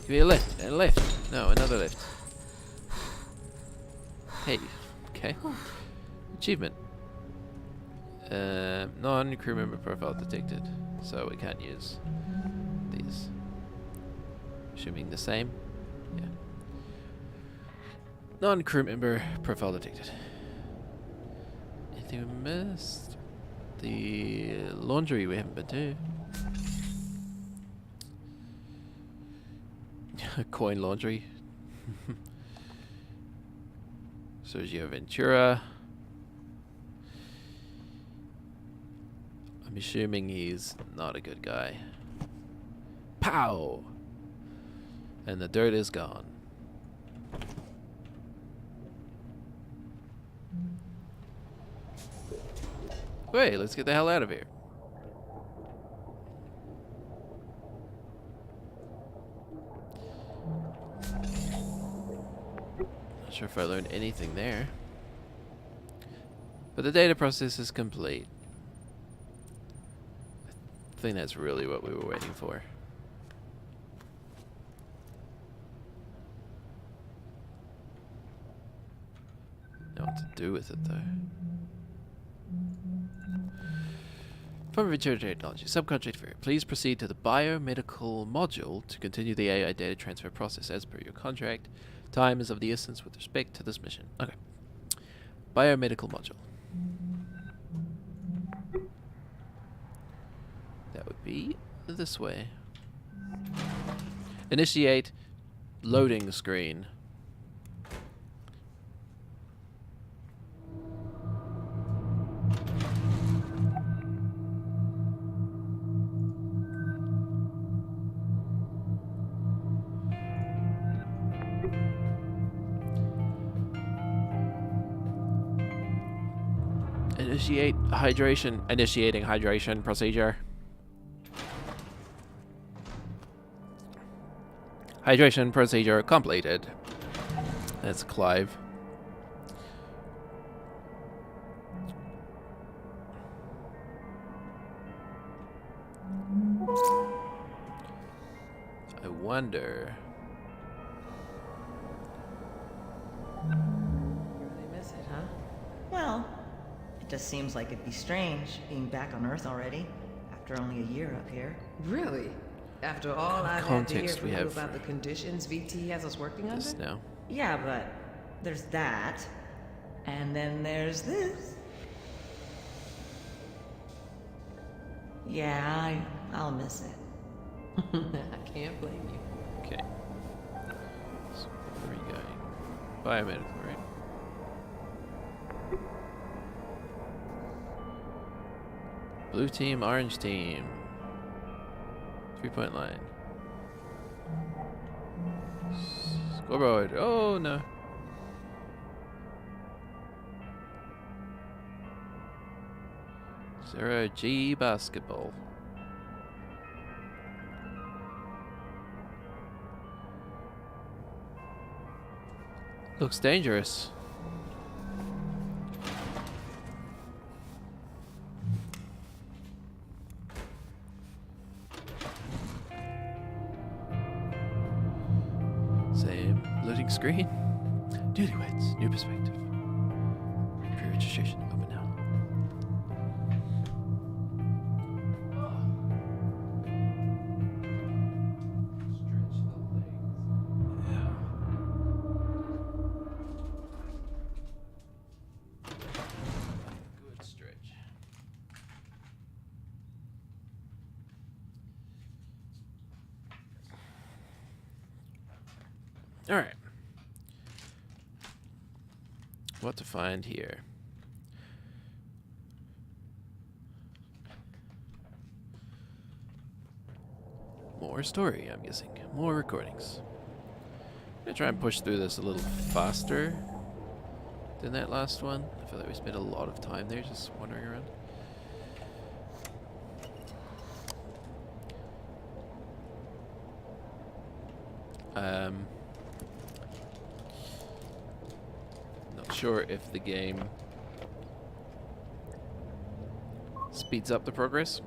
Give me a lift and a lift. No, another lift. Hey, okay. Achievement. Non-crew member profile detected, so we can't use these. Assuming the same. Yeah. Non-crew member profile detected. Anything we missed? The laundry we haven't been to. Coin laundry. Sergio Ventura. I'm assuming he's not a good guy. Pow! And the dirt is gone. Wait, let's get the hell out of here. Not sure if I learned anything there. But the data process is complete. I think that's really what we were waiting for. Know what to do with it though. From Ventura Technology, subcontract for please proceed to the biomedical module to continue the AI data transfer process as per your contract. Time is of the essence with respect to this mission. Okay. Biomedical module. That would be this way. Initiate loading screen. Initiating hydration procedure. Hydration procedure completed. That's Clive. I wonder. Really miss it, huh? Well, it just seems like it'd be strange being back on Earth already after only a year up here. Really? After all I've had to hear Context from we you have about the conditions VT has us working under? this now. Yeah, but there's that. And then there's this. Yeah, I'll miss it. I can't blame you. Okay. So where are you going? Biomedical, right? Blue team, orange team. 3-point line. Scoreboard. Oh no. Zero G basketball. Looks dangerous. Same loading screen. Duty weights, new perspective. Pre-registration open now. Good stretch. All right. What to find here? More story, I'm guessing. More recordings. I'm gonna try and push through this a little faster than that last one. I feel like we spent a lot of time there just wandering around. Not sure if the game speeds up the progress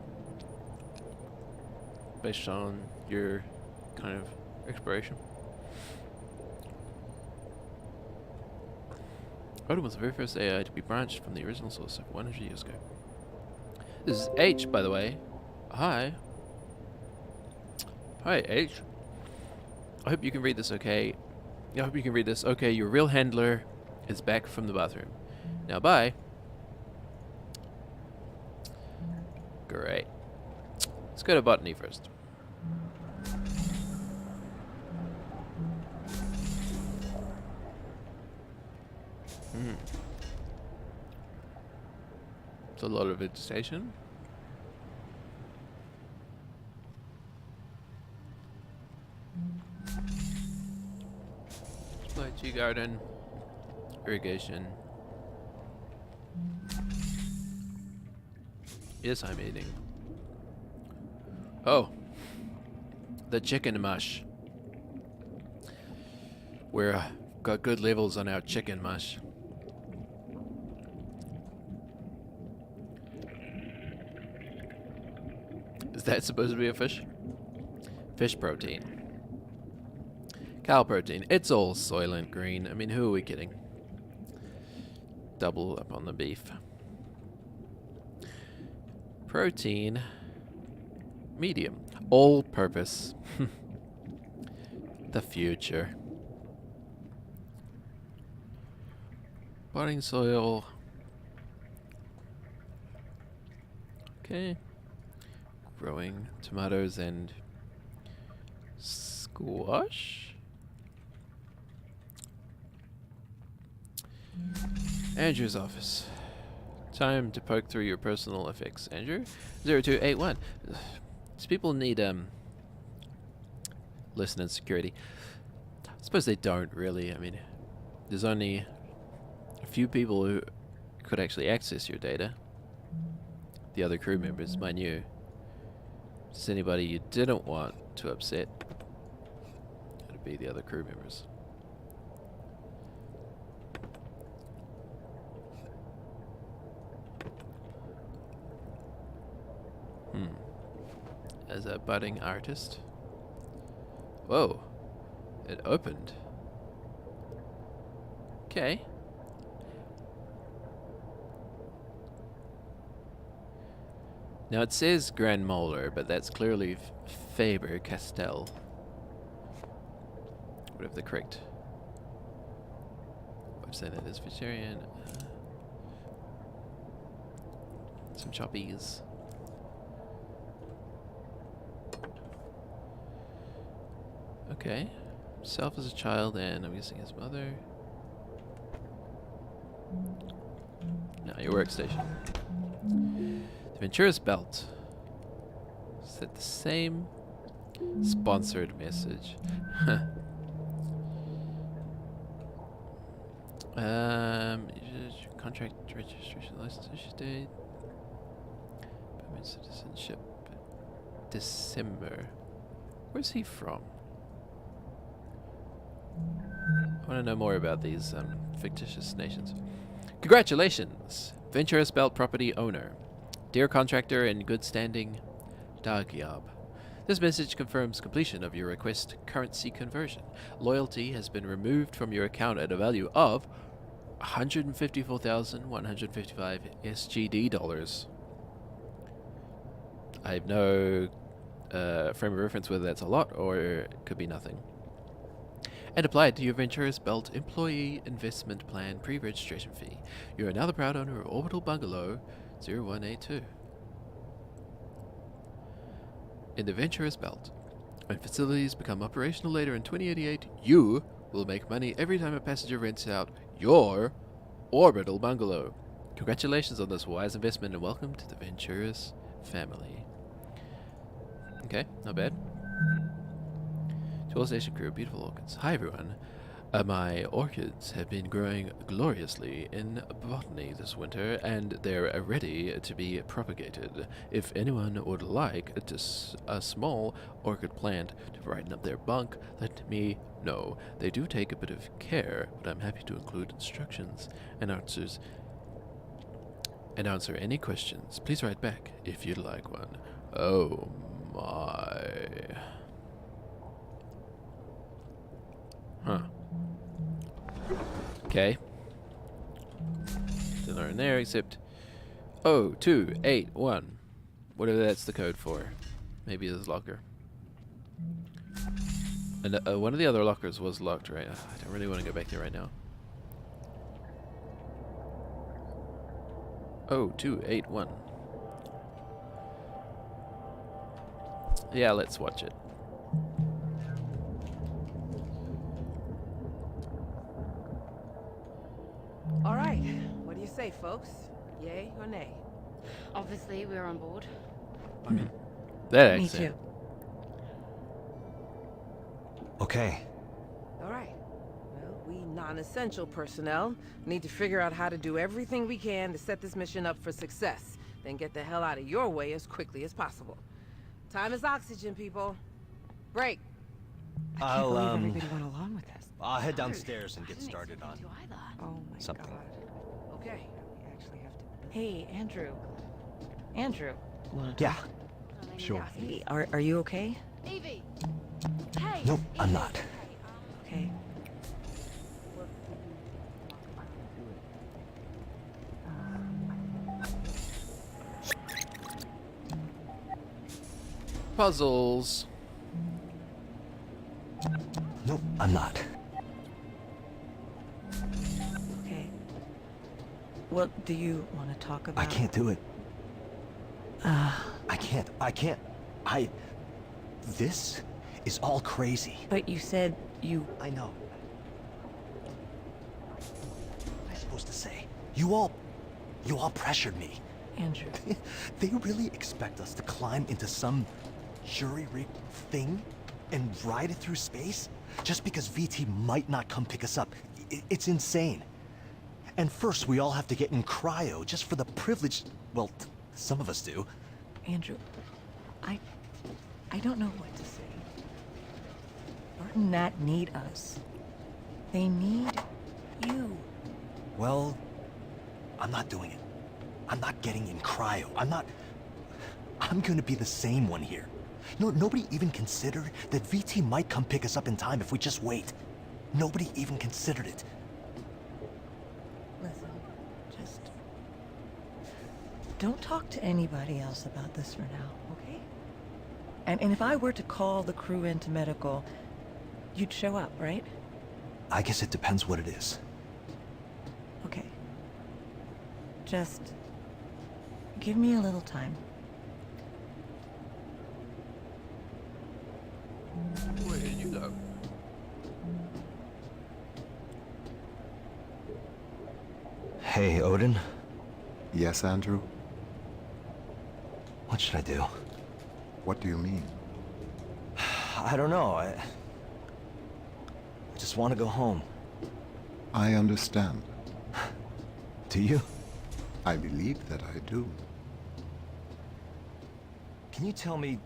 based on your kind of exploration. Odin was the very first AI to be branched from the original source over 100 years ago. This is H, by the way. Hi. Hi, H. I hope you can read this okay. I hope you can read this. Okay, your real handler is back from the bathroom. Now, bye. Great. Let's go to botany first. It's a lot of vegetation. Lychee garden, irrigation. Yes, I'm eating. Oh, the chicken mush. We're got good levels on our chicken mush. Is that supposed to be a fish? Fish protein. Cow protein. It's all Soylent Green. I mean, who are we kidding? Double up on the beef. Protein. Medium. All purpose. The future. Potting soil. Okay. Growing tomatoes and squash. Andrew's office. Time to poke through your personal effects. Andrew? 0281. These people need listening security. I suppose they don't really. I mean, there's only a few people who could actually access your data. The other crew members, mind you. If there's anybody you didn't want to upset, it'd be the other crew members. As a budding artist. Whoa. It opened. Okay. Now it says Grand Molar, but that's clearly Faber-Castell. Whatever the correct website that is. Vegetarian. Some choppies. Okay. Self as a child and I'm guessing his mother. Now your workstation. The Ventura's belt. Is that the same sponsored message? Contract registration license issue date. Citizenship. December. Where's he from? I want to know more about these fictitious nations. Congratulations, Venturous Belt property owner. Dear contractor in good standing, Dagyab. This message confirms completion of your request currency conversion. Loyalty has been removed from your account at a value of 154,155 SGD dollars. I have no frame of reference whether that's a lot or it could be nothing. And applied to your Venturous Belt Employee Investment Plan pre-registration fee. You are now the proud owner of Orbital Bungalow 0182. In the Venturous Belt, when facilities become operational later in 2088, you will make money every time a passenger rents out your Orbital Bungalow. Congratulations on this wise investment and welcome to the Venturous family. Okay, not bad. To all station crew, beautiful orchids. Hi everyone. My orchids have been growing gloriously in botany this winter, and they're ready to be propagated. If anyone would like a small orchid plant to brighten up their bunk, let me know. They do take a bit of care, but I'm happy to include instructions and answer any questions. Please write back if you'd like one. Oh my. Huh. Okay. Didn't learn there, except 0281. Whatever that's the code for. Maybe this locker. And one of the other lockers was locked, right? I don't really want to go back there right now. 0281. Yeah, let's watch it. All right, what do you say, folks? Yay or nay? Obviously, we're on board. That Me accent. too. Okay. All right. Well, we non-essential personnel need to figure out how to do everything we can to set this mission up for success, then get the hell out of your way as quickly as possible. Time is oxygen, people. Break. I can't believe everybody went along with this. I'll head downstairs and get started on Oh my something. god. Okay. We actually have to. Hey, Andrew. Andrew. Yeah, sure. Hey, are you okay? Evie! Hey! Nope, I'm not. Okay. Puzzles. Nope, I'm not. Okay. Well, do you want to talk about? I can't do it. I can't. This is all crazy. But you said you. I know. What am I supposed to say? You all pressured me. Andrew. They really expect us to climb into some jury-rigged thing and ride it through space? Just because VT might not come pick us up. It's insane. And first we all have to get in cryo just for the privilege... Well, some of us do. Andrew, I don't know what to say. Bart and Nat need us. They need you. Well, I'm not doing it. I'm not getting in cryo. I'm gonna be the sane one here. No, nobody even considered that VT might come pick us up in time if we just wait. Nobody even considered it. Listen, just don't talk to anybody else about this for now, okay? And if I were to call the crew into medical, you'd show up, right? I guess it depends what it is. Okay. Just give me a little time. Where did you go? Hey, Odin. Yes, Andrew? What should I do? What do you mean? I don't know. I just want to go home. I understand. Do you? I believe that I do. Can you tell me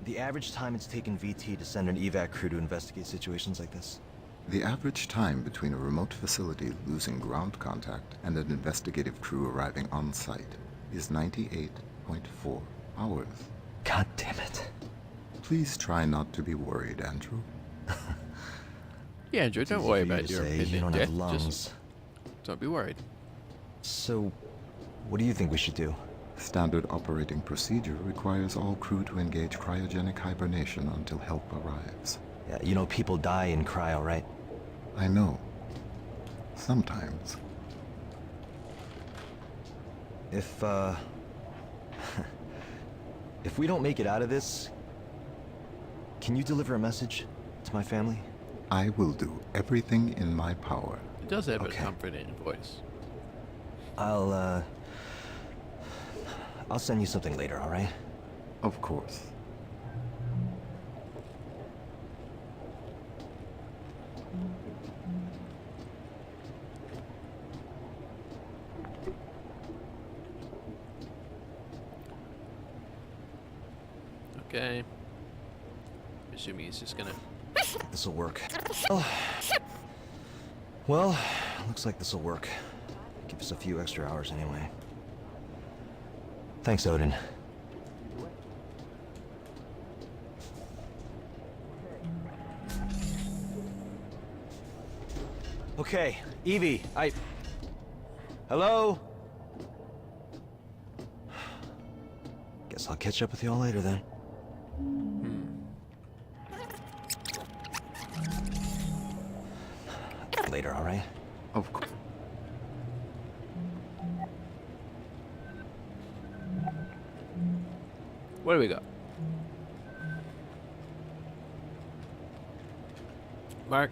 the average time it's taken VT to send an evac crew to investigate situations like this? The average time between a remote facility losing ground contact and an investigative crew arriving on site is 98.4 hours. God damn it. Please try not to be worried, Andrew. Yeah, Andrew, don't worry about your opinion. You don't have lungs. Just don't be worried. So, what do you think we should do? Standard operating procedure requires all crew to engage cryogenic hibernation until help arrives. Yeah, you know people die in cryo, right? I know. Sometimes. If if we don't make it out of this, can you deliver a message to my family? I will do everything in my power. It does have a comforting voice. I'll send you something later, all right? Of course. Okay. Assuming he's just gonna... This'll work. Oh. Well, looks like this'll work. Give us a few extra hours anyway. Thanks, Odin. Okay, Evie, Hello? Guess I'll catch up with y'all later then. Later, all right? Of course. What do we got? Mark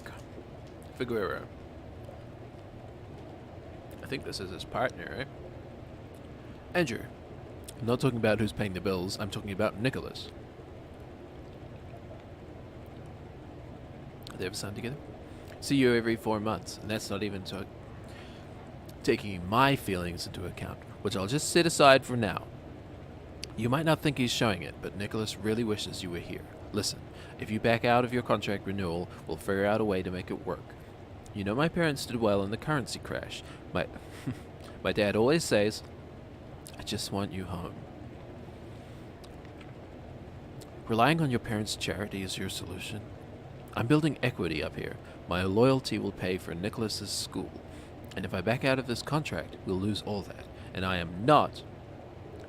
Figueroa. I think this is his partner, right? Andrew. I'm not talking about who's paying the bills. I'm talking about Nicholas. They have a son together? See you every 4 months, and that's not even taking my feelings into account, which I'll just set aside for now. You might not think he's showing it, but Nicholas really wishes you were here. Listen, if you back out of your contract renewal, we'll figure out a way to make it work. You know my parents did well in the currency crash. My dad always says, I just want you home. Relying on your parents' charity is your solution? I'm building equity up here. My loyalty will pay for Nicholas's school. And if I back out of this contract, we'll lose all that. And I am not...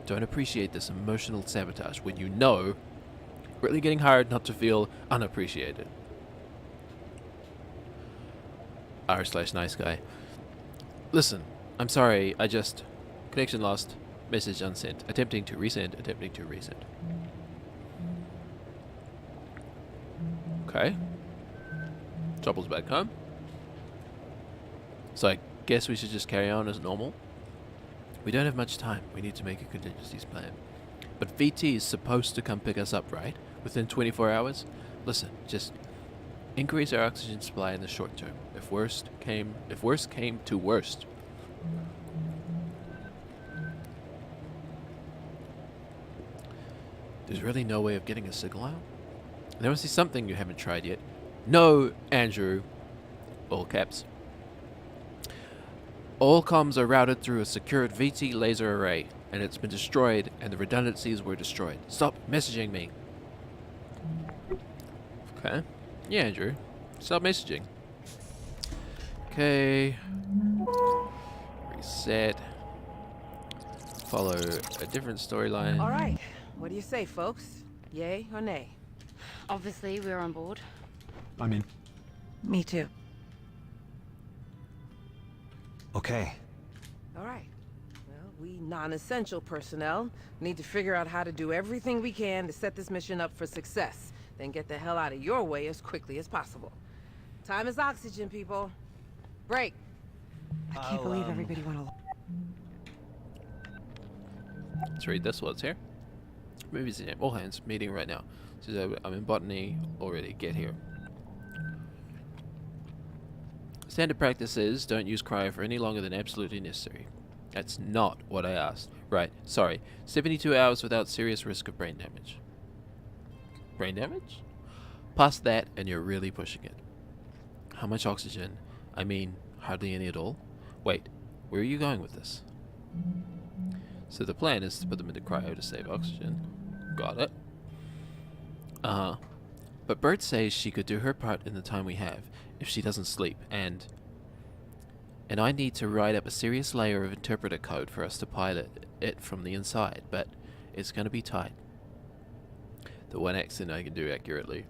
Don't appreciate this emotional sabotage when you know... Really getting hard not to feel unappreciated. R/nice guy. Listen, I'm sorry, I just... Connection lost. Message unsent. Attempting to resend. Attempting to resend. Okay. Trouble's back home. So I guess we should just carry on as normal. We don't have much time. We need to make a contingencies plan. But VT is supposed to come pick us up, right? Within 24 hours? Listen, just increase our oxygen supply in the short term. If worst came to worst. There's really no way of getting a signal out? There must be something you haven't tried yet. No, Andrew. All caps. All comms are routed through a secured VT laser array, and it's been destroyed, and the redundancies were destroyed. Stop messaging me. Okay. Yeah, Andrew. Stop messaging. Okay. Reset. Follow a different storyline. All right. What do you say, folks? Yay or nay? Obviously, we're on board. I'm in. Me too. Okay. All right. Well, we non-essential personnel need to figure out how to do everything we can to set this mission up for success. Then get the hell out of your way as quickly as possible. Time is oxygen, people. Break. I can't believe everybody went along. Let's read this. What's here? Movies in all hands. Meeting right now. So I'm in botany already. Get here. Standard practice is don't use cryo for any longer than absolutely necessary. That's not what I asked. Right, sorry. 72 hours without serious risk of brain damage. Brain damage? Past that, and you're really pushing it. How much oxygen? I mean, hardly any at all. Wait, where are you going with this? So the plan is to put them into cryo to save oxygen. Got it. But Bert says she could do her part in the time we have, if she doesn't sleep, and I need to write up a serious layer of interpreter code for us to pilot it from the inside, but it's gonna be tight. The one accent I can do accurately.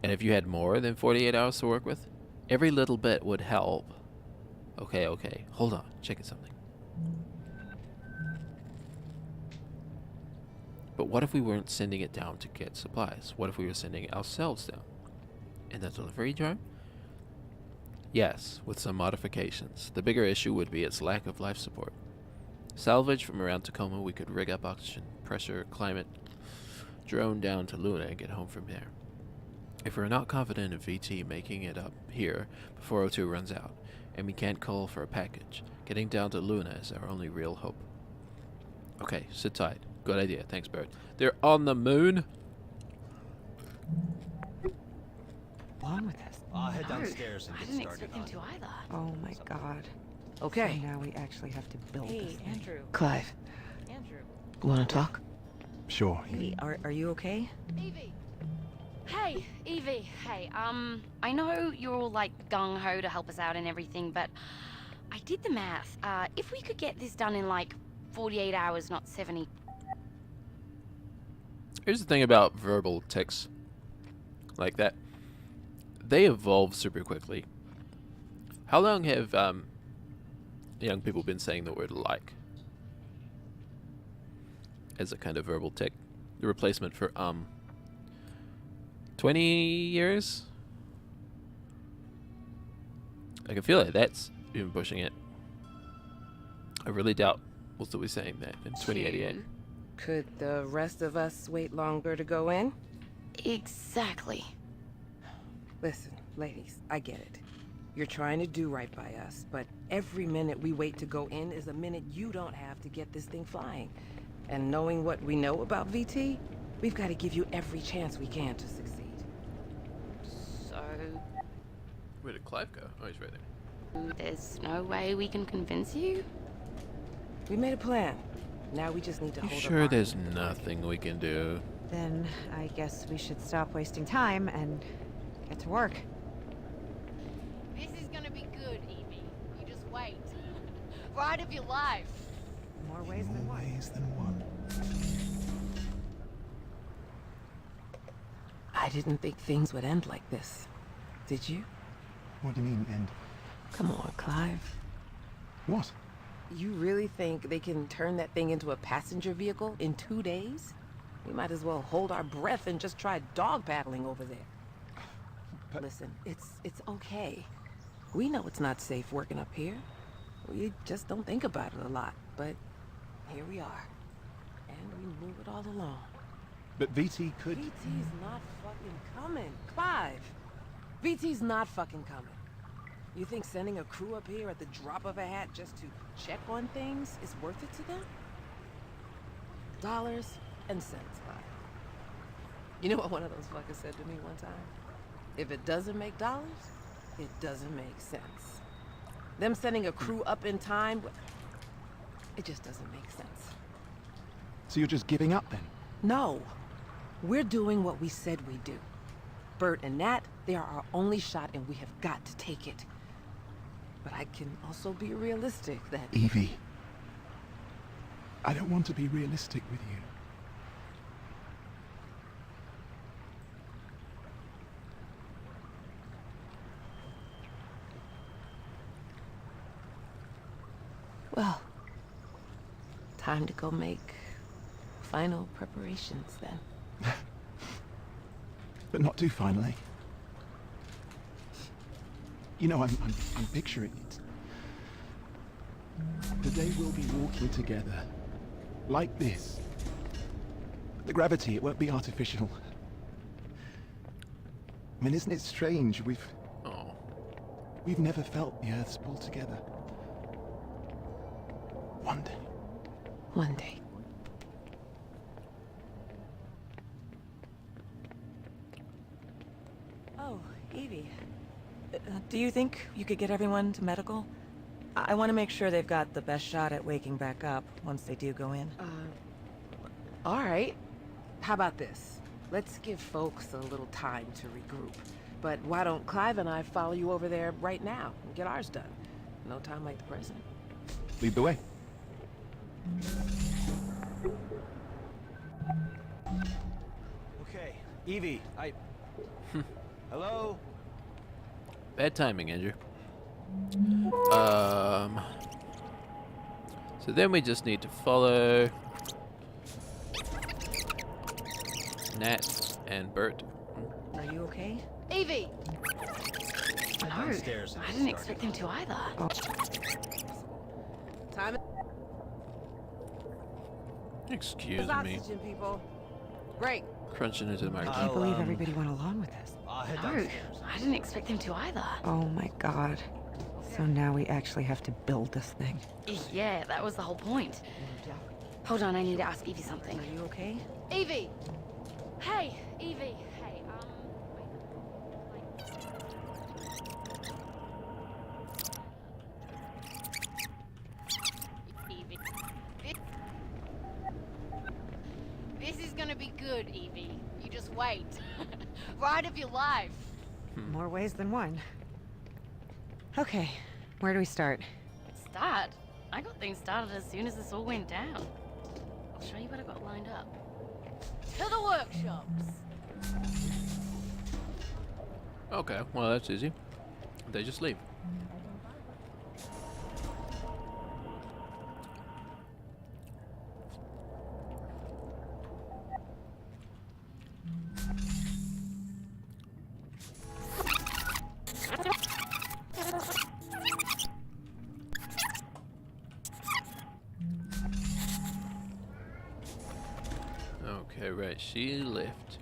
And if you had more than 48 hours to work with, every little bit would help. Okay, hold on, checking something. But what if we weren't sending it down to get supplies? What if we were sending it ourselves down? In the delivery drone? Yes, with some modifications. The bigger issue would be its lack of life support. Salvage from around Tacoma, we could rig up oxygen, pressure, climate, drone down to Luna and get home from there. If we're not confident of VT making it up here before O2 runs out, and we can't call for a package, getting down to Luna is our only real hope. Okay, sit tight. Good idea. Thanks, Bert. They're on the moon? Along with us. I'll head downstairs and I get didn't started expect him on to either. Oh my god. Okay. So now we actually have to build this Hey, thing. Andrew. Clive, Andrew. want to talk? Sure. Hey, are you okay? Evie. Hey, Evie. Hey, I know you're all like gung-ho to help us out and everything, but I did the math. If we could get this done in like 48 hours, not 70. Here's the thing about verbal tics like that. They evolve super quickly. How long have young people been saying the word like as a kind of verbal tic? The replacement for 20 years? I can feel like that's even pushing it. I really doubt we'll still be saying that in 2088. Could the rest of us wait longer to go in? Exactly. Listen, ladies, I get it. You're trying to do right by us, but every minute we wait to go in is a minute you don't have to get this thing flying. And knowing what we know about VT, we've got to give you every chance we can to succeed. So, Where did Clive go? Oh, he's right there. there's no way we can convince you? We made a plan. Now we just need to You hold sure up there's nothing we can do? Then I guess we should stop wasting time and get to work. This is gonna be good, Evie. You just wait. Ride of your life. More ways than one. Ways than one. I didn't think things would end like this. Did you? What do you mean, end? Come on, Clive. What? You really think they can turn that thing into a passenger vehicle in 2 days? We might as well hold our breath and just try dog paddling over there. But Listen, it's okay. We know it's not safe working up here. We just don't think about it a lot, but here we are. And we knew it all along. But VT could... VT's not fucking coming. Clive! VT's not fucking coming. You think sending a crew up here at the drop of a hat just to check on things is worth it to them? Dollars and cents, Clive. You know what one of those fuckers said to me one time? If it doesn't make dollars, it doesn't make sense. Them sending a crew up in time, it just doesn't make sense. So you're just giving up then? No. We're doing what we said we'd do. Bert and Nat, they are our only shot and we have got to take it. But I can also be realistic that... Evie. I don't want to be realistic with you. Well, time to go make final preparations then. But not too finally. You know, I'm picturing it. The day we'll be walking together. Like this. The gravity, it won't be artificial. I mean, isn't it strange? We've never felt the Earth's pull together. One day. One day. Oh, Evie. Do you think you could get everyone to medical? I want to make sure they've got the best shot at waking back up once they do go in. All right. How about this? Let's give folks a little time to regroup. But why don't Clive and I follow you over there right now and get ours done? No time like the present. Lead the way. Okay, Evie, Hello? Bad timing, Andrew. So then we just need to follow Nat and Bert. Are you okay? Evie! No, Downstairs I didn't expect him to either. Time Excuse me. oxygen, people. Great. Crunching into the I microphone. can't believe everybody went along with this. I'll head No, downstairs. I didn't expect him to either. Oh my god. So now we actually have to build this thing. Yeah, that was the whole point. Hold on, I need to ask Evie something. Are you okay? Evie! Hey, Evie. Hey, Evie. This is gonna be good, Evie. You just wait. Ride of your life. More ways than one. Okay, where do we start? Start? I got things started as soon as this all went down. I'll show you what I got lined up. To the workshops. Okay, well that's easy. They just leave. Okay, right, she left.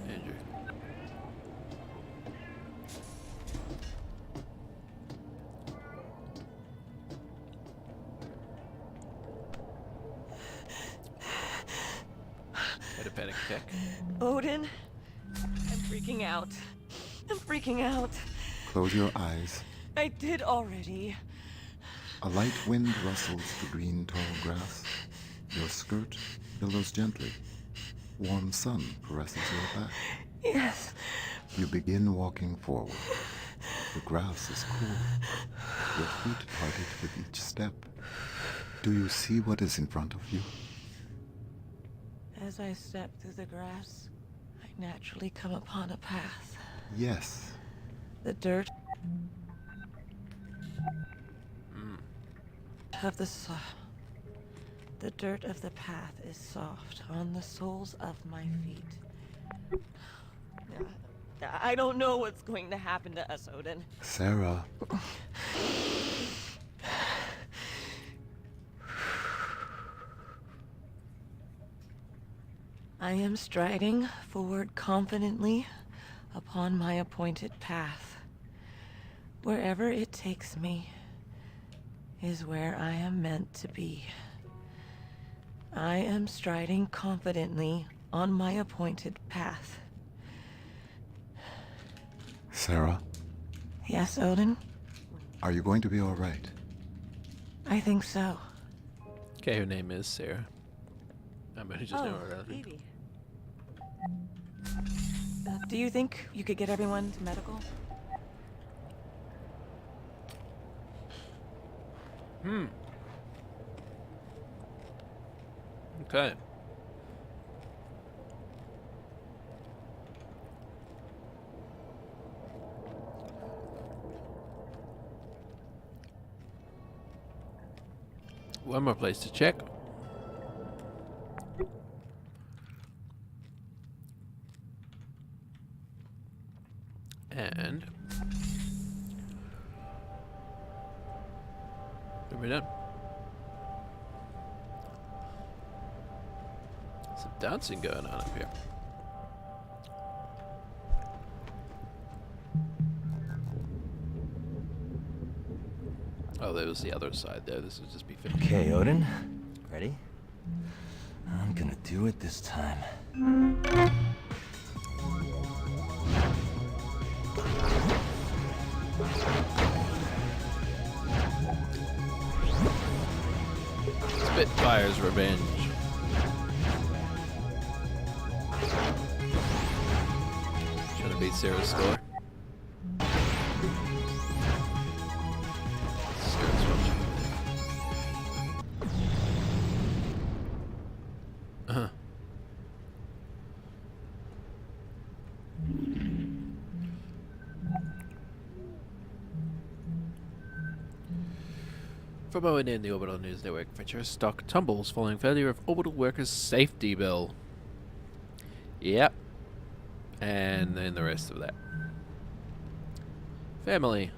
Andrew. Had a panic attack. Odin? I'm freaking out. I'm freaking out. Close your eyes. I did already. A light wind rustles the green tall grass. Your skirt billows gently. Warm sun caresses your back. Yes. You begin walking forward. The grass is cool. Your feet parted with each step. Do you see what is in front of you? As I step through the grass, I naturally come upon a path. Yes. The dirt of the dirt of the path is soft on the soles of my feet. I don't know what's going to happen to us, Odin. Sarah. I am striding forward confidently upon my appointed path. Wherever it takes me is where I am meant to be. I am striding confidently on my appointed path. Sarah, Yes, Odin? are you going to be all right? I think so. Okay, her name is Sarah. I'm gonna just know her. Evie. Do you think you could get everyone to medical? Okay. One more place to check. And are we done? Some dancing going on up here. Oh, there was the other side there. This would just be fit. Okay, Odin. Ready? I'm gonna do it this time. Spitfire's revenge. Trying to beat Sarah's score. Sarah's watching. Uh-huh. From ONN, the Orbital News Network, Venture stock tumbles following failure of orbital workers' safety bill. Yep. And then the rest of that. Family.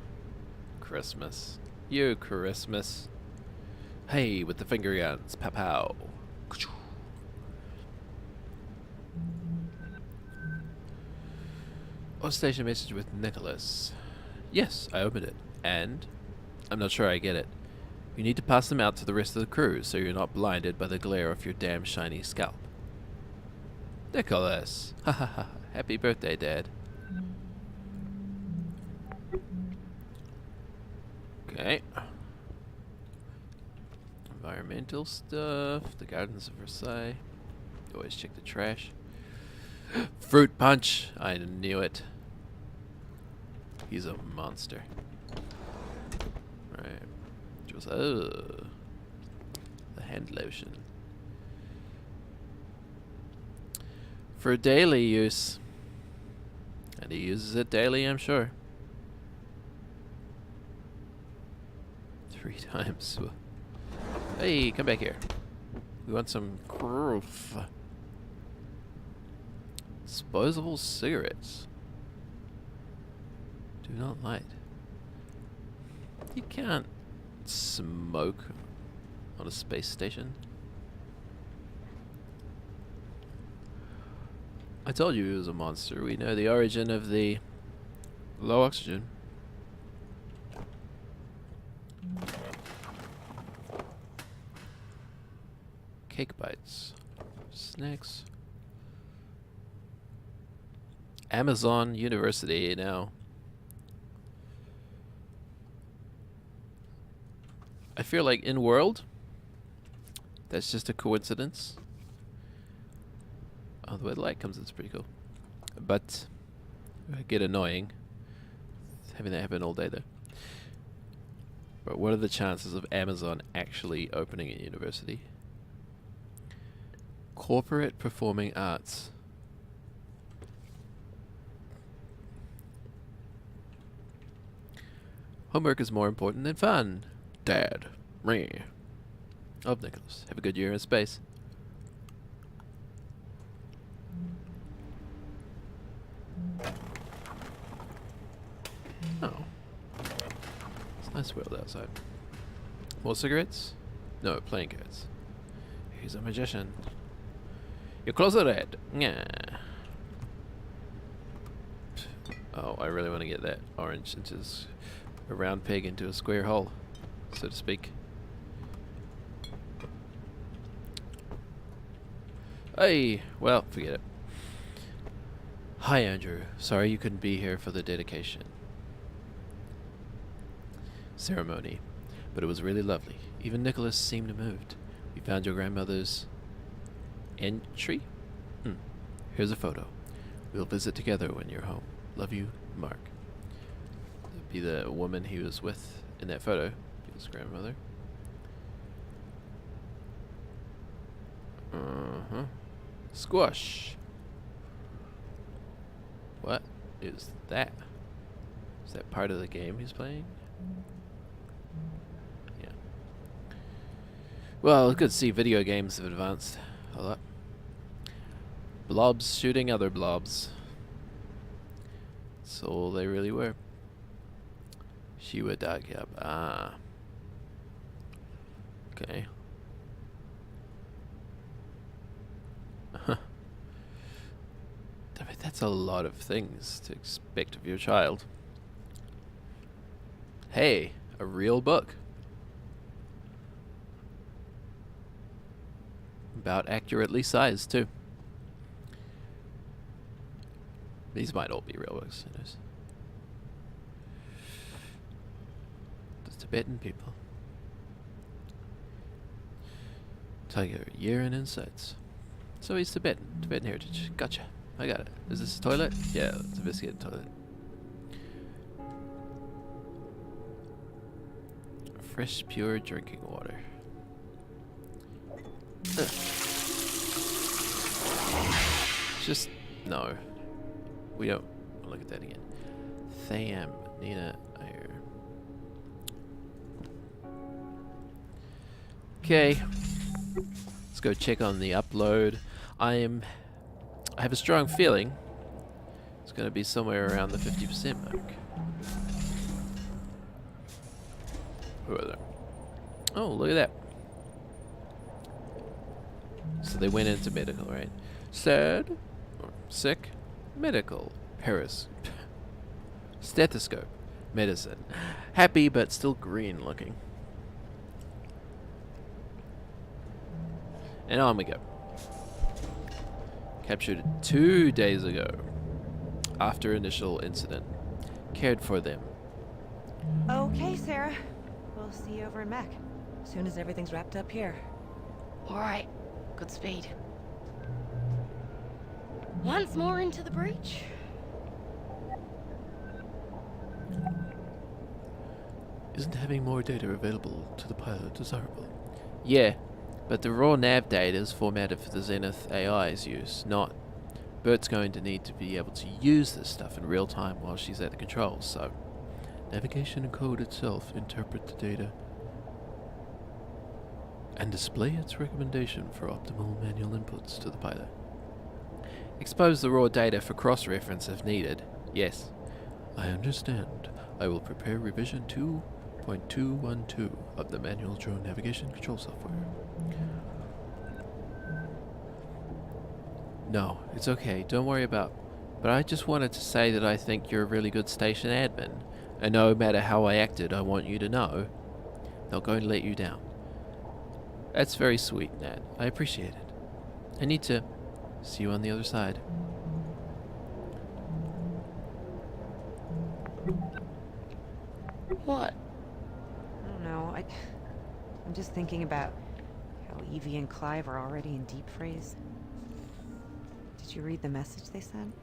Christmas. You Christmas. Hey, with the finger guns. Pow pow. On station message with Nicholas. Yes, I opened it. And? I'm not sure I get it. You need to pass them out to the rest of the crew so you're not blinded by the glare of your damn shiny scalp. Nicholas! Ha ha ha. Happy birthday, Dad. Okay. Environmental stuff. The Gardens of Versailles. Always check the trash. Fruit punch! I knew it. He's a monster. Right. Just, the hand lotion. For daily use. And he uses it daily, I'm sure. 3 times. Hey, come back here. We want some proof. Disposable cigarettes. Do not light. You can't smoke on a space station. I told you he was a monster. We know the origin of the low oxygen. Cake bites. Snacks. Amazon University now. I feel like in world, that's just a coincidence. Oh, the way the light comes in is pretty cool. But it get annoying having that happen all day though. But what are the chances of Amazon actually opening a university? Corporate Performing Arts. Homework is more important than fun. Dad. Meh. Of Nicholas. Have a good year in space. Oh. It's a nice world outside. More cigarettes? No, playing cards. He's a magician. Your clothes are red. Yeah. Oh, I really want to get that orange into a round peg into a square hole, so to speak. Hey, well, forget it. Hi, Andrew. Sorry you couldn't be here for the dedication ceremony, but it was really lovely. Even Nicholas seemed moved. We found your grandmother's entry. Here's a photo. We'll visit together when you're home. Love you, Mark. That'd be the woman he was with in that photo. His grandmother. Squash. What is that? Is that part of the game he's playing? Yeah. Well, it's good to see video games have advanced a lot. Blobs shooting other blobs. That's all they really were. Shiwa Dagyab. Ah. Okay. I mean, that's a lot of things to expect of your child. Hey, a real book. about accurately sized too. These might all be real books, who knows. The Tibetan people. Tiger, year in insights. So he's Tibetan. Tibetan heritage. Gotcha. I got it. Is this a toilet? Yeah, let's investigate the toilet. Fresh, pure drinking water. Ugh. Just, no. We don't look at that again. Tham, Nina, Ayer. Okay. Let's go check on the upload. I have a strong feeling it's going to be somewhere around the 50% mark. Who are they? Oh, look at that. So they went into medical, right? Sad or sick? Medical. Paris. Stethoscope. Medicine. Happy but still green looking. And on we go. Captured 2 days ago. After initial incident. Cared for them. Okay, Sarah. We'll see you over in Mac. As soon as everything's wrapped up here. Alright, good speed. Once more into the breach. Isn't having more data available to the pilot desirable? Yeah, but the raw nav data is formatted for the Zenith AI's use, not. Bert's going to need to be able to use this stuff in real time while she's at the controls, so. Navigation and code itself interpret the data and display its recommendation for optimal manual inputs to the pilot. Expose the raw data for cross-reference if needed. Yes. I understand. I will prepare revision 2.212 of the manual drone navigation control software. No, it's okay. Don't worry about. But I just wanted to say that I think you're a really good station admin. And no matter how I acted, I want you to know, not going to let you down. That's very sweet, Nat. I appreciate it. I need to see you on the other side. What? I don't know. I'm just thinking about how Evie and Clive are already in deep freeze. Did you read the message they sent?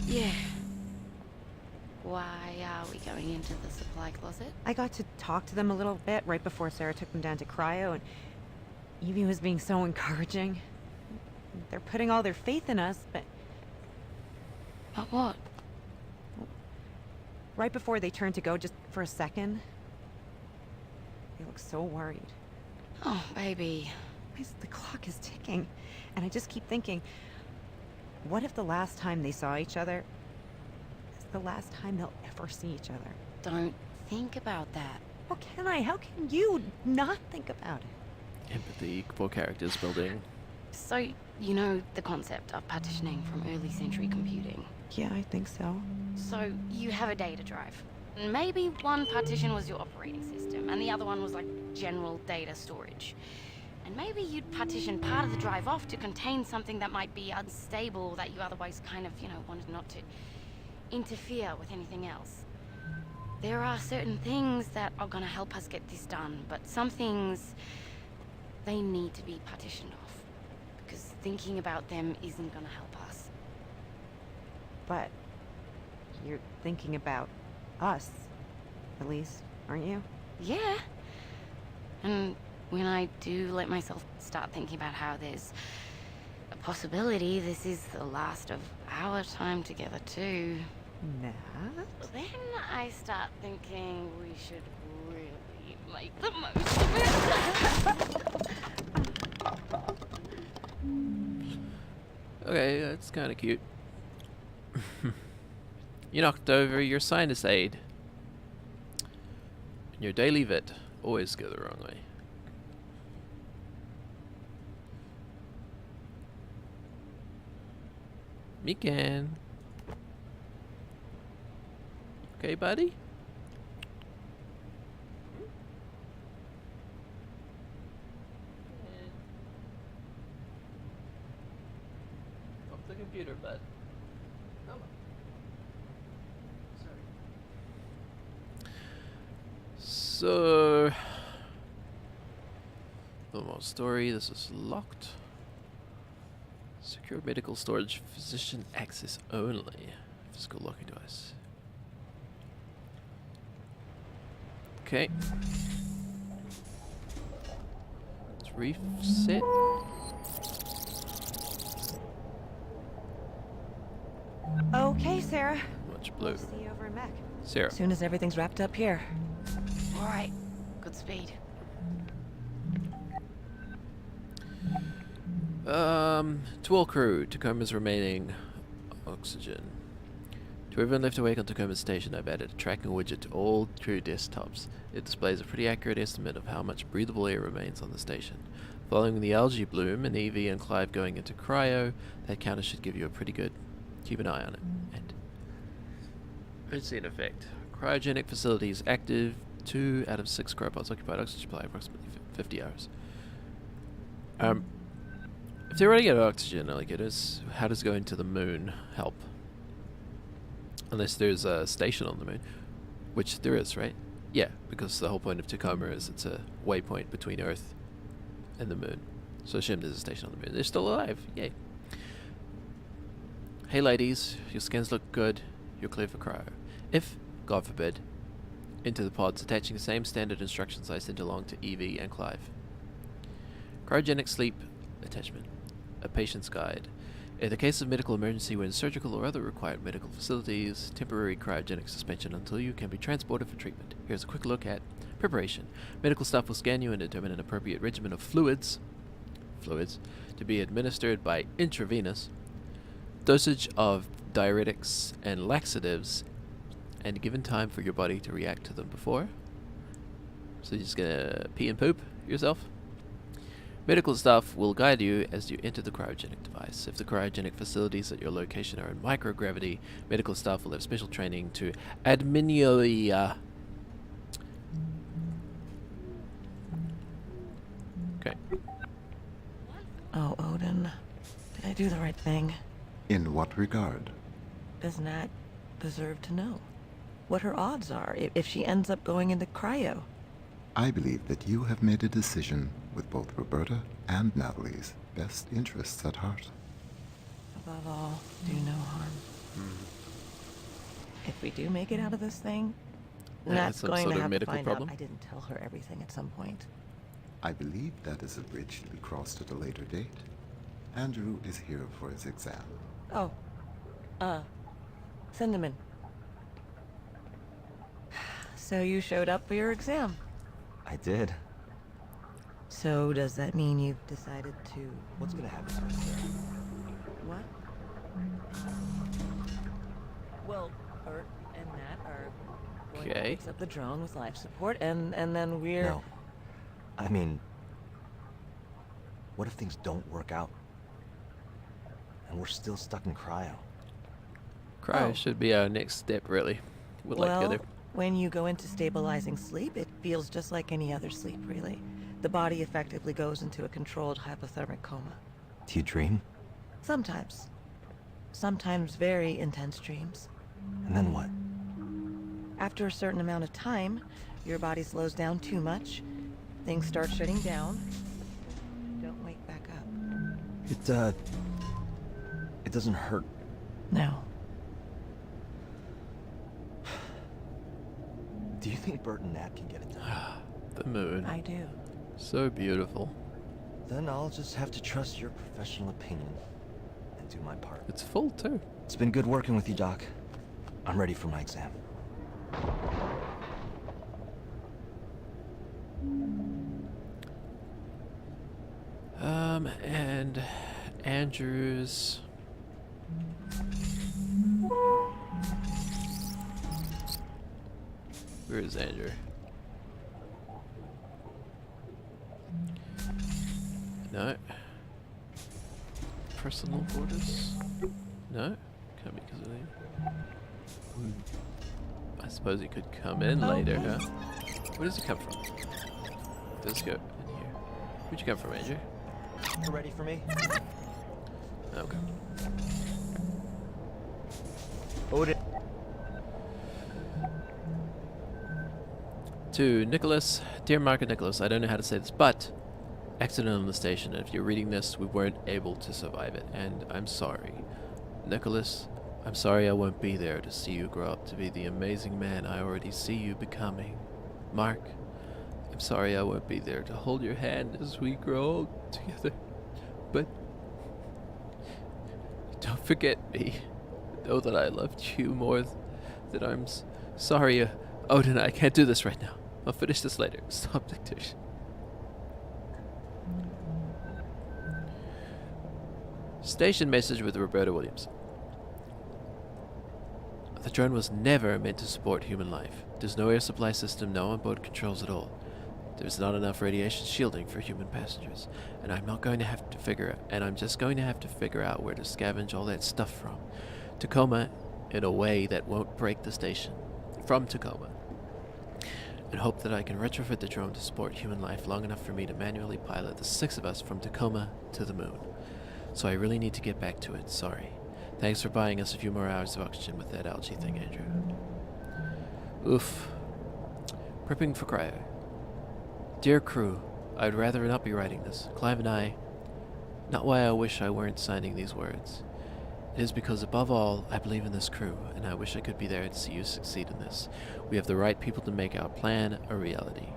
Yeah. Why are we going into the supply closet? I got to talk to them a little bit right before Sarah took them down to cryo, and Evie was being so encouraging. They're putting all their faith in us, but... But what? Right before they turned to go, just for a second, they look so worried. Oh, baby. The clock is ticking, and I just keep thinking, what if the last time they saw each other is the last time they'll ever see each other? Don't think about that. How can I? How can you not think about it? Empathy for characters building. So, you know the concept of partitioning from early century computing? Yeah, I think so. So, you have a data drive. Maybe one partition was your operating system, and the other one was like general data storage. And maybe you'd partition part of the drive off to contain something that might be unstable that you otherwise kind of, wanted not to interfere with anything else. There are certain things that are gonna help us get this done, but some things, they need to be partitioned off. Because thinking about them isn't gonna help us. But you're thinking about us, at least, aren't you? Yeah. And when I do let myself start thinking about how there's a possibility this is the last of our time together too, Nat? then I start thinking we should really make the most of it. Okay, that's kind of cute. You knocked over your sinus aid. And your daily vet always go the wrong way. Mikan. Okay, buddy? computer, but so normal story. This is locked. Secure medical storage, physician access only. Physical locking device. Okay. Let's reset. Okay, Sarah. Much blue. See you over in Mech. Sarah. As soon as everything's wrapped up here. All right. Good speed. To all crew, Tacoma's remaining oxygen. To everyone left awake on Tacoma Station, I've added a tracking widget to all crew desktops. It displays a pretty accurate estimate of how much breathable air remains on the station. Following the algae bloom and Evie and Clive going into cryo, that counter should give you a pretty good... Keep an eye on it. And emergency in effect. Cryogenic facilities active. 2 out of 6 cryopods occupied. Oxygen supply approximately 50 hours. If they're running out of oxygen, alligators, how does going to the moon help? Unless there's a station on the moon, which there is, right? Yeah, because the whole point of Tacoma is it's a waypoint between Earth and the moon. So assume there's a station on the moon. They're still alive. Yay. Hey ladies, your scans look good. You're clear for cryo. If, God forbid, into the pods, attaching the same standard instructions I sent along to Evie and Clive. Cryogenic sleep attachment. A patient's guide. In the case of medical emergency when surgical or other required medical facilities, temporary cryogenic suspension until you can be transported for treatment. Here's a quick look at preparation. Medical staff will scan you and determine an appropriate regimen of fluids to be administered by intravenous, dosage of diuretics and laxatives, and given time for your body to react to them before. So you're just gonna pee and poop yourself? Medical staff will guide you as you enter the cryogenic device. If the cryogenic facilities at your location are in microgravity, medical staff will have special training to administer. Okay. Oh, Odin. Did I do the right thing? In what regard? Does Nat deserve to know what her odds are if she ends up going into cryo? I believe that you have made a decision with both Roberta and Natalie's best interests at heart. Above all, do no harm. If we do make it out of this thing, Nat's some going sort to of have to medical find problem? out I didn't tell her everything at some point. I believe that is a bridge to be crossed at a later date. Andrew is here for his exam. Oh. Send him in. So you showed up for your exam? I did. So does that mean you've decided to... What's gonna happen to us there? What? Well, Bert and Nat are going to fix up the drone with life support, and then we're... No. I mean... What if things don't work out? And we're still stuck in cryo? Cryo should be our next step, really. We'd like to go there. When you go into stabilizing sleep, it feels just like any other sleep, really. The body effectively goes into a controlled hypothermic coma. Do you dream? Sometimes. Sometimes very intense dreams. And then what? After a certain amount of time, your body slows down too much, things start shutting down. Don't wake back up. It doesn't hurt. No. Do you think Bert and Nat can get it done? The moon. I do. So beautiful. Then I'll just have to trust your professional opinion and do my part. It's full, too. It's been good working with you, Doc. I'm ready for my exam. And Andrew's... Where is Andrew? No. Personal quarters? No? Can't be because of him. I suppose he could come in later, huh? Where does he come from? Let's go in here. Where'd you come from, Andrew? You ready for me? Okay. Odin. To Nicholas, dear Mark and Nicholas, I don't know how to say this, but accident on the station, and if you're reading this, we weren't able to survive it, and I'm sorry. Nicholas, I'm sorry I won't be there to see you grow up to be the amazing man I already see you becoming. Mark, I'm sorry I won't be there to hold your hand as we grow old together, but don't forget me. Know that I loved you more than I'm sorry, Odin, I can't do this right now. I'll finish this later. Stop dictation. Station message with Roberta Williams. The drone was never meant to support human life. There's no air supply system, no onboard controls at all. There's not enough radiation shielding for human passengers, and I'm just going to have to figure out where to scavenge all that stuff from. Tacoma in a way that won't break the station. From Tacoma. And hope that I can retrofit the drone to support human life long enough for me to manually pilot the 6 of us from Tacoma to the moon. So I really need to get back to it, sorry. Thanks for buying us a few more hours of oxygen with that algae thing, Andrew. Oof. Prepping for cryo. Dear crew, I'd rather not be writing this. Clive and I... Not why I wish I weren't signing these words. It is because above all, I believe in this crew, and I wish I could be there to see you succeed in this. We have the right people to make our plan a reality.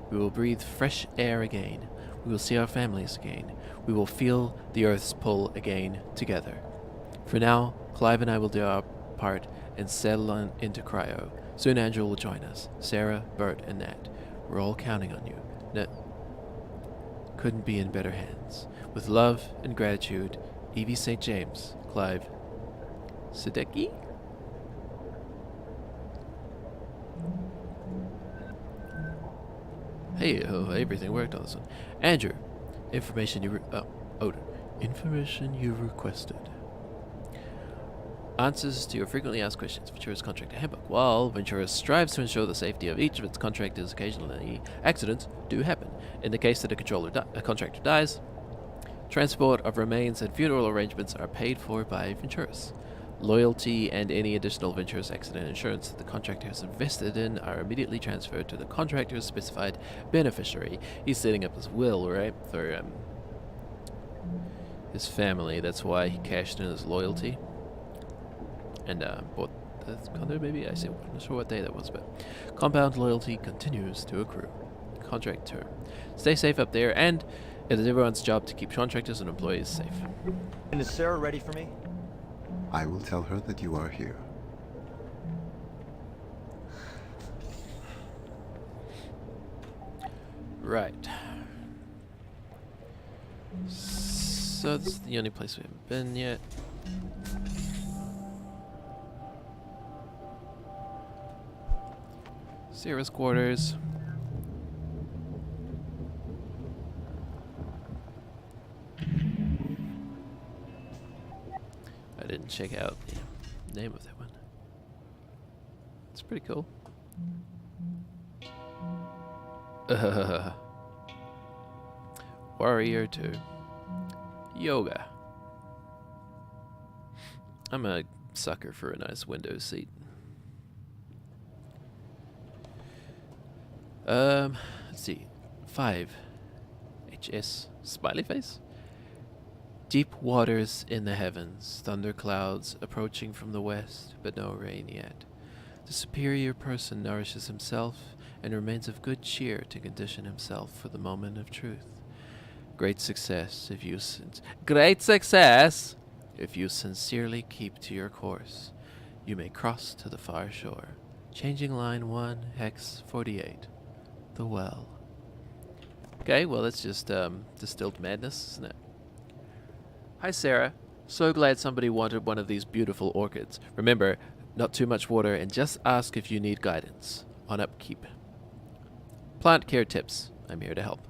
We will breathe fresh air again. We will see our families again. We will feel the Earth's pull again together. For now, Clive and I will do our part and settle on into cryo. Soon Angela will join us. Sarah, Bert, and Nat. We're all counting on you. Nat couldn't be in better hands. With love and gratitude, Evie St. James, Clive Sadecki? Hey, everything worked on this one. Andrew, information you Odin. Information you requested. Answers to your frequently asked questions. Ventura's Contractor Handbook. While Ventura strives to ensure the safety of each of its contractors, occasionally accidents do happen. In the case that a contractor dies, transport of remains and funeral arrangements are paid for by Venturas. Loyalty and any additional Venturas accident insurance that the contractor has invested in are immediately transferred to the contractor's specified beneficiary. He's setting up his will, right, for his family. That's why he cashed in his loyalty. And bought the condo, maybe? I'm not sure what day that was, but compound loyalty continues to accrue. Contract term. Stay safe up there, and it is everyone's job to keep contractors and employees safe. And is Sarah ready for me? I will tell her that you are here. Right. So this is the only place we haven't been yet. Sarah's quarters. I didn't check out the name of that one. It's pretty cool. Warrior 2. Yoga. I'm a sucker for a nice window seat. Let's see. 5. HS. Smiley face? Deep waters in the heavens, thunder clouds approaching from the west, but no rain yet. The superior person nourishes himself and remains of good cheer to condition himself for the moment of truth. Great success if you sincerely keep to your course. You may cross to the far shore. Changing line 1, hex 48. The well. Okay, well that's just distilled madness, isn't it? Hi Sarah. So glad somebody wanted one of these beautiful orchids. Remember, not too much water and just ask if you need guidance on upkeep. Plant care tips. I'm here to help.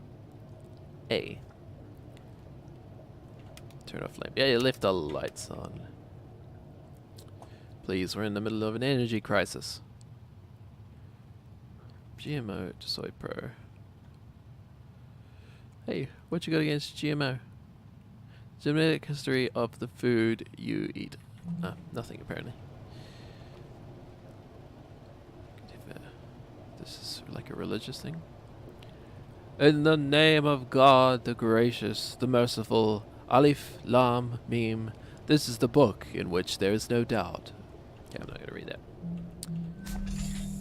A. Turn off lamp. Yeah, you left the lights on. Please, we're in the middle of an energy crisis. GMO to Soy Pro. Hey, what you got against GMO? Genetic history of the food you eat. Nothing apparently. like a religious thing. In the name of God, the gracious, the merciful, Alif Lam Mim, this is the book in which there is no doubt. Okay, I'm not going to read that.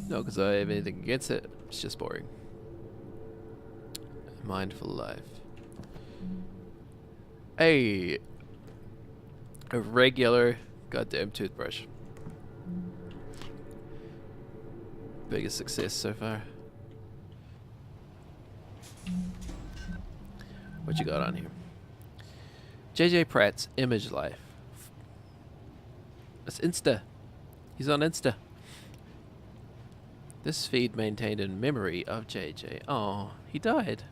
No, because I have anything against it. It's just boring. Mindful life. A regular goddamn toothbrush. Biggest success so far. What you got on here? JJ Pratt's Image Life. That's Insta. He's on Insta. This feed maintained in memory of JJ. Oh, he died.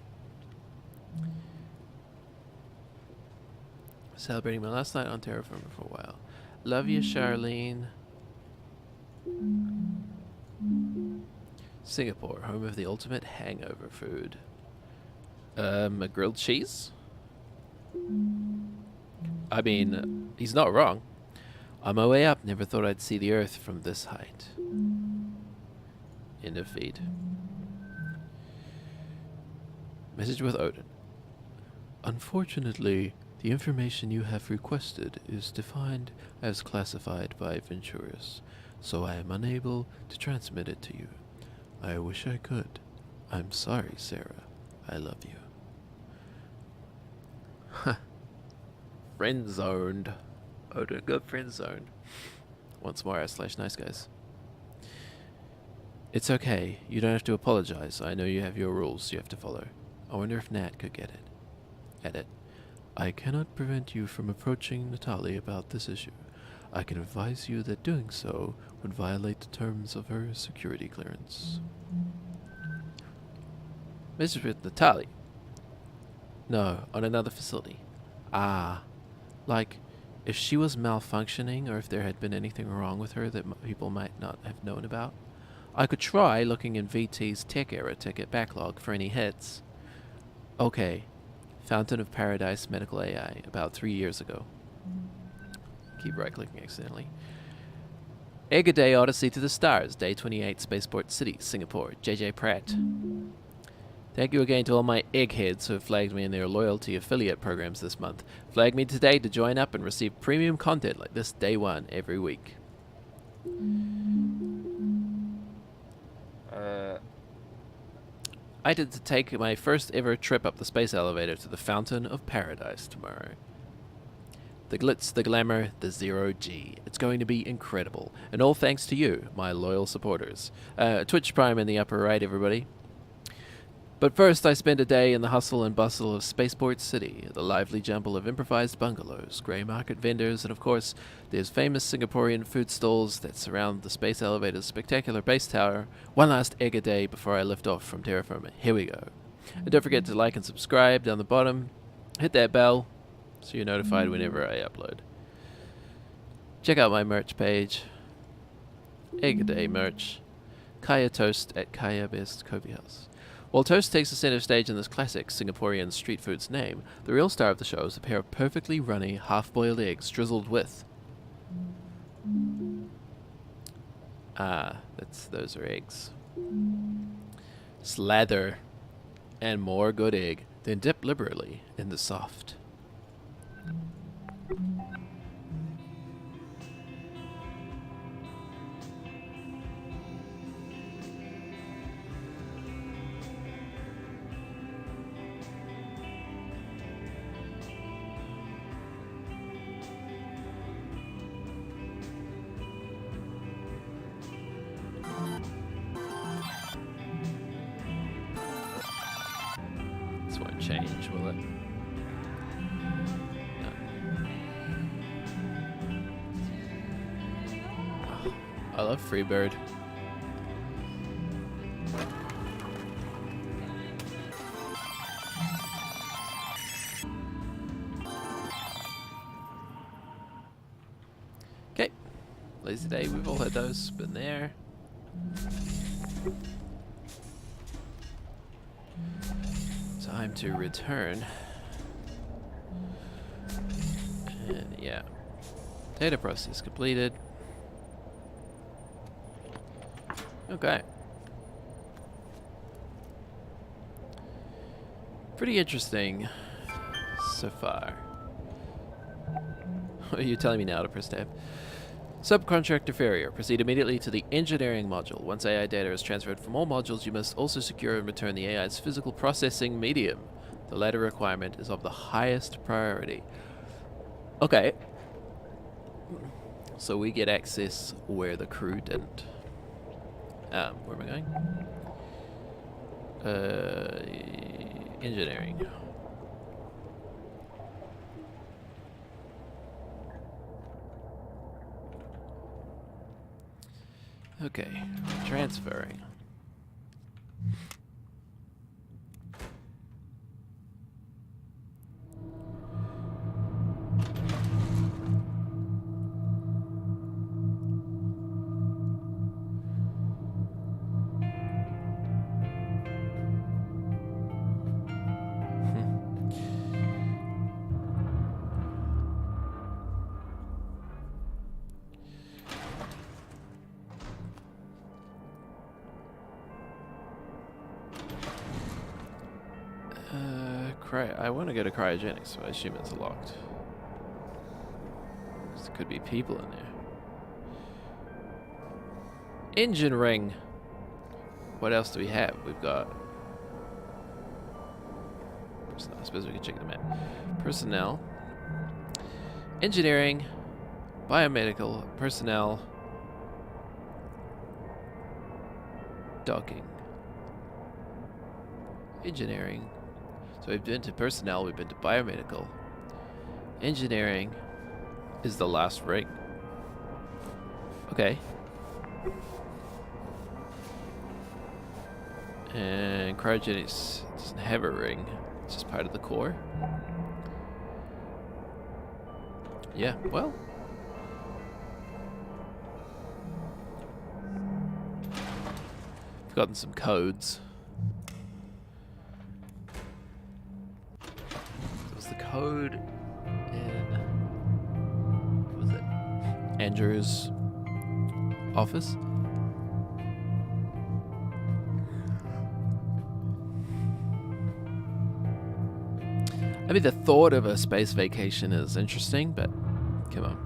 Celebrating my last night on terra firma for a while. Love you, Charlene. Singapore, home of the ultimate hangover food. A grilled cheese? I mean, he's not wrong. On my way up, never thought I'd see the Earth from this height. End of feed. Message with Odin. Unfortunately, the information you have requested is defined as classified by Venturis, so I am unable to transmit it to you. I wish I could. I'm sorry, Sarah. I love you. Huh. Friend zoned. Odin got friend zoned. Once more, /nice guys. It's okay. You don't have to apologize. I know you have your rules you have to follow. I wonder if Nat could get it. Edit. I cannot prevent you from approaching Natalie about this issue. I can advise you that doing so would violate the terms of her security clearance. Message with Natalie. No, on another facility. Ah. Like, if she was malfunctioning or if there had been anything wrong with her that people might not have known about. I could try looking in VT's tech error ticket backlog for any hits. Okay. Fountain of Paradise Medical AI, about 3 years ago. Keep right-clicking accidentally. Egg a Day Odyssey to the Stars, Day 28, Spaceport City, Singapore, JJ Pratt. Thank you again to all my eggheads who have flagged me in their loyalty affiliate programs this month. Flag me today to join up and receive premium content like this day one every week. I did to take my first ever trip up the space elevator to the Fountain of Paradise tomorrow. The glitz, the glamour, the zero-G. It's going to be incredible. And all thanks to you, my loyal supporters. Twitch Prime in the upper right, everybody. But first, I spent a day in the hustle and bustle of Spaceport City, the lively jumble of improvised bungalows, grey market vendors, and of course, there's famous Singaporean food stalls that surround the space elevator's spectacular base tower. One last egg a day before I lift off from terra firma. Here we go. And don't forget to like and subscribe down the bottom. Hit that bell so you're notified whenever I upload. Check out my merch page. Egg a Day merch. Kaya Toast at Kaya Best Coffee House. While toast takes the center stage in this classic Singaporean street food's name, the real star of the show is a pair of perfectly runny, half-boiled eggs drizzled with... those are eggs. Slather and more good egg, then dip liberally in the soft. This won't change, will it? No. Oh, I love Freebird. Okay. Lazy day, we've all had those. Been there. Time to return. And yeah. Data process completed. Pretty interesting so far. Are you telling me now to press tab? Subcontractor Farrier. Proceed immediately to the engineering module. Once AI data is transferred from all modules, you must also secure and return the AI's physical processing medium. The latter requirement is of the highest priority. Okay. So we get access where the crew didn't. Where am I going? Engineering. Okay, transferring. I want to go to cryogenics, so I assume it's locked. There could be people in there. Engine ring. What else do we have? We've got... I suppose we can check the map. Personnel. Engineering. Biomedical. Personnel. Docking. Engineering. So we've been to personnel, we've been to biomedical. Engineering is the last ring. Okay. And cryogenics doesn't have a ring. It's just part of the core. Yeah, well. I've gotten some codes. Code in, what was it, Andrew's office? I mean, the thought of a space vacation is interesting, but come on.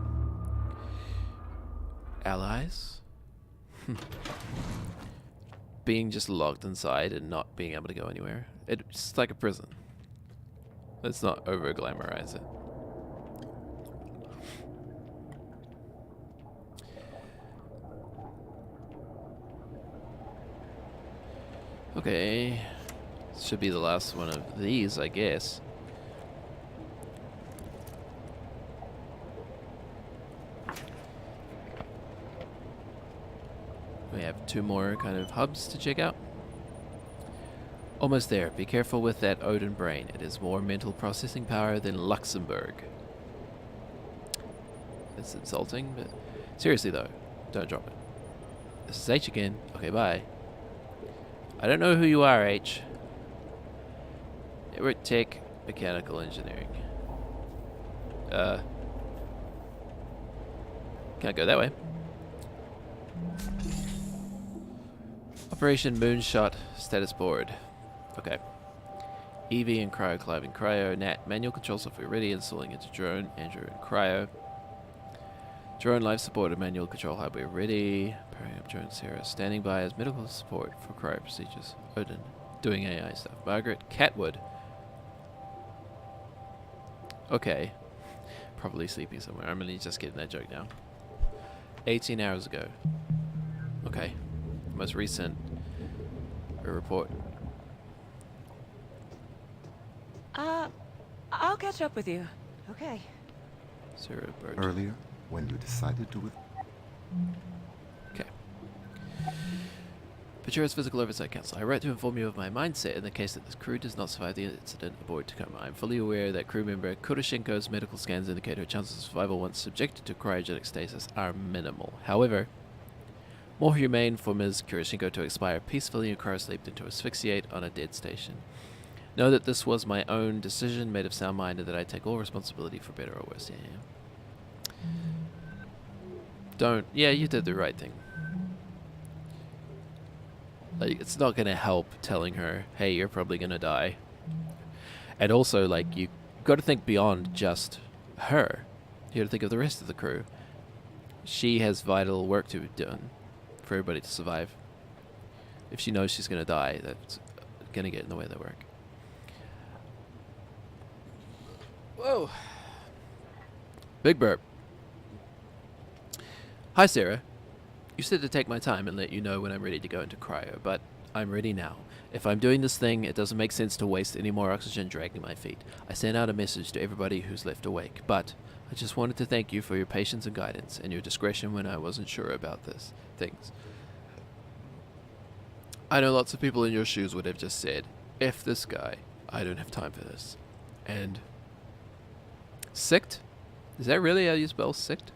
Allies? Being just locked inside and not being able to go anywhere. It's like a prison. Let's not over-glamorize it. Okay. Should be the last one of these, I guess. We have 2 more kind of hubs to check out. Almost there. Be careful with that Odin brain. It has more mental processing power than Luxembourg. It's insulting, but seriously though, don't drop it. This is H again. Okay, bye. I don't know who you are, H. We're at Tech Mechanical Engineering. Can't go that way. Operation Moonshot status board. Okay. EV and cryo, Clive and cryo. Nat, manual control software ready. Installing into drone. Andrew and cryo. Drone life support and manual control hardware ready. Powering up drone Sarah. Standing by as medical support for cryo procedures. Odin. Doing AI stuff. Margaret. Catwood. Okay. Probably sleeping somewhere. I'm only just getting that joke now. 18 hours ago. Okay. Most recent report. I'll catch up with you. Okay. Sarah Bird. Earlier, when you decided to... Okay. Pachura's Physical Oversight Council. I write to inform you of my mindset in the case that this crew does not survive the incident aboard Tacoma. I am fully aware that crew member Kuroshenko's medical scans indicate her chances of survival once subjected to cryogenic stasis are minimal. However, more humane for Ms. Kuroshenko to expire peacefully in cryosleep than to asphyxiate on a dead station. Know that this was my own decision, made of sound mind, and that I take all responsibility for better or worse. Yeah. Don't. Yeah, you did the right thing. Like, it's not gonna help telling her, hey, you're probably gonna die. And also, like, you got to think beyond just her. You got to think of the rest of the crew. She has vital work to be done for everybody to survive. If she knows she's going to die, that's going to get in the way of their work. Whoa. Big burp. Hi, Sarah. You said to take my time and let you know when I'm ready to go into cryo, but I'm ready now. If I'm doing this thing, it doesn't make sense to waste any more oxygen dragging my feet. I sent out a message to everybody who's left awake, but I just wanted to thank you for your patience and guidance and your discretion when I wasn't sure about this things. I know lots of people in your shoes would have just said, F this guy, I don't have time for this. And sicked? Is that really how you spell sicked?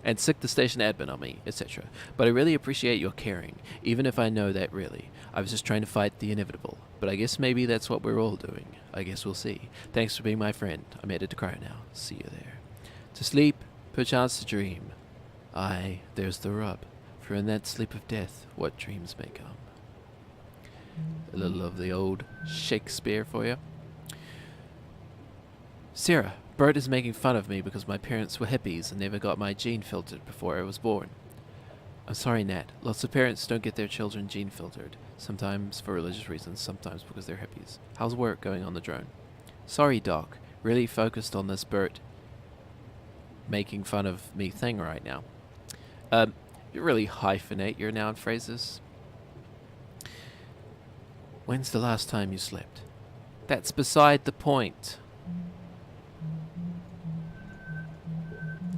And sick the station admin on me, etc. But I really appreciate your caring, even if I know that really. I was just trying to fight the inevitable. But I guess maybe that's what we're all doing. I guess we'll see. Thanks for being my friend. I'm headed to cryo now. See you there. To sleep, perchance to dream. Aye, there's the rub. For in that sleep of death, what dreams may come. A little of the old Shakespeare for you. Sarah, Bert is making fun of me because my parents were hippies and never got my gene filtered before I was born. I'm sorry, Nat. Lots of parents don't get their children gene filtered. Sometimes for religious reasons, sometimes because they're hippies. How's work going on the drone? Sorry, Doc. Really focused on this Bert making fun of me thing right now. You really hyphenate your noun phrases. When's the last time you slept? That's beside the point.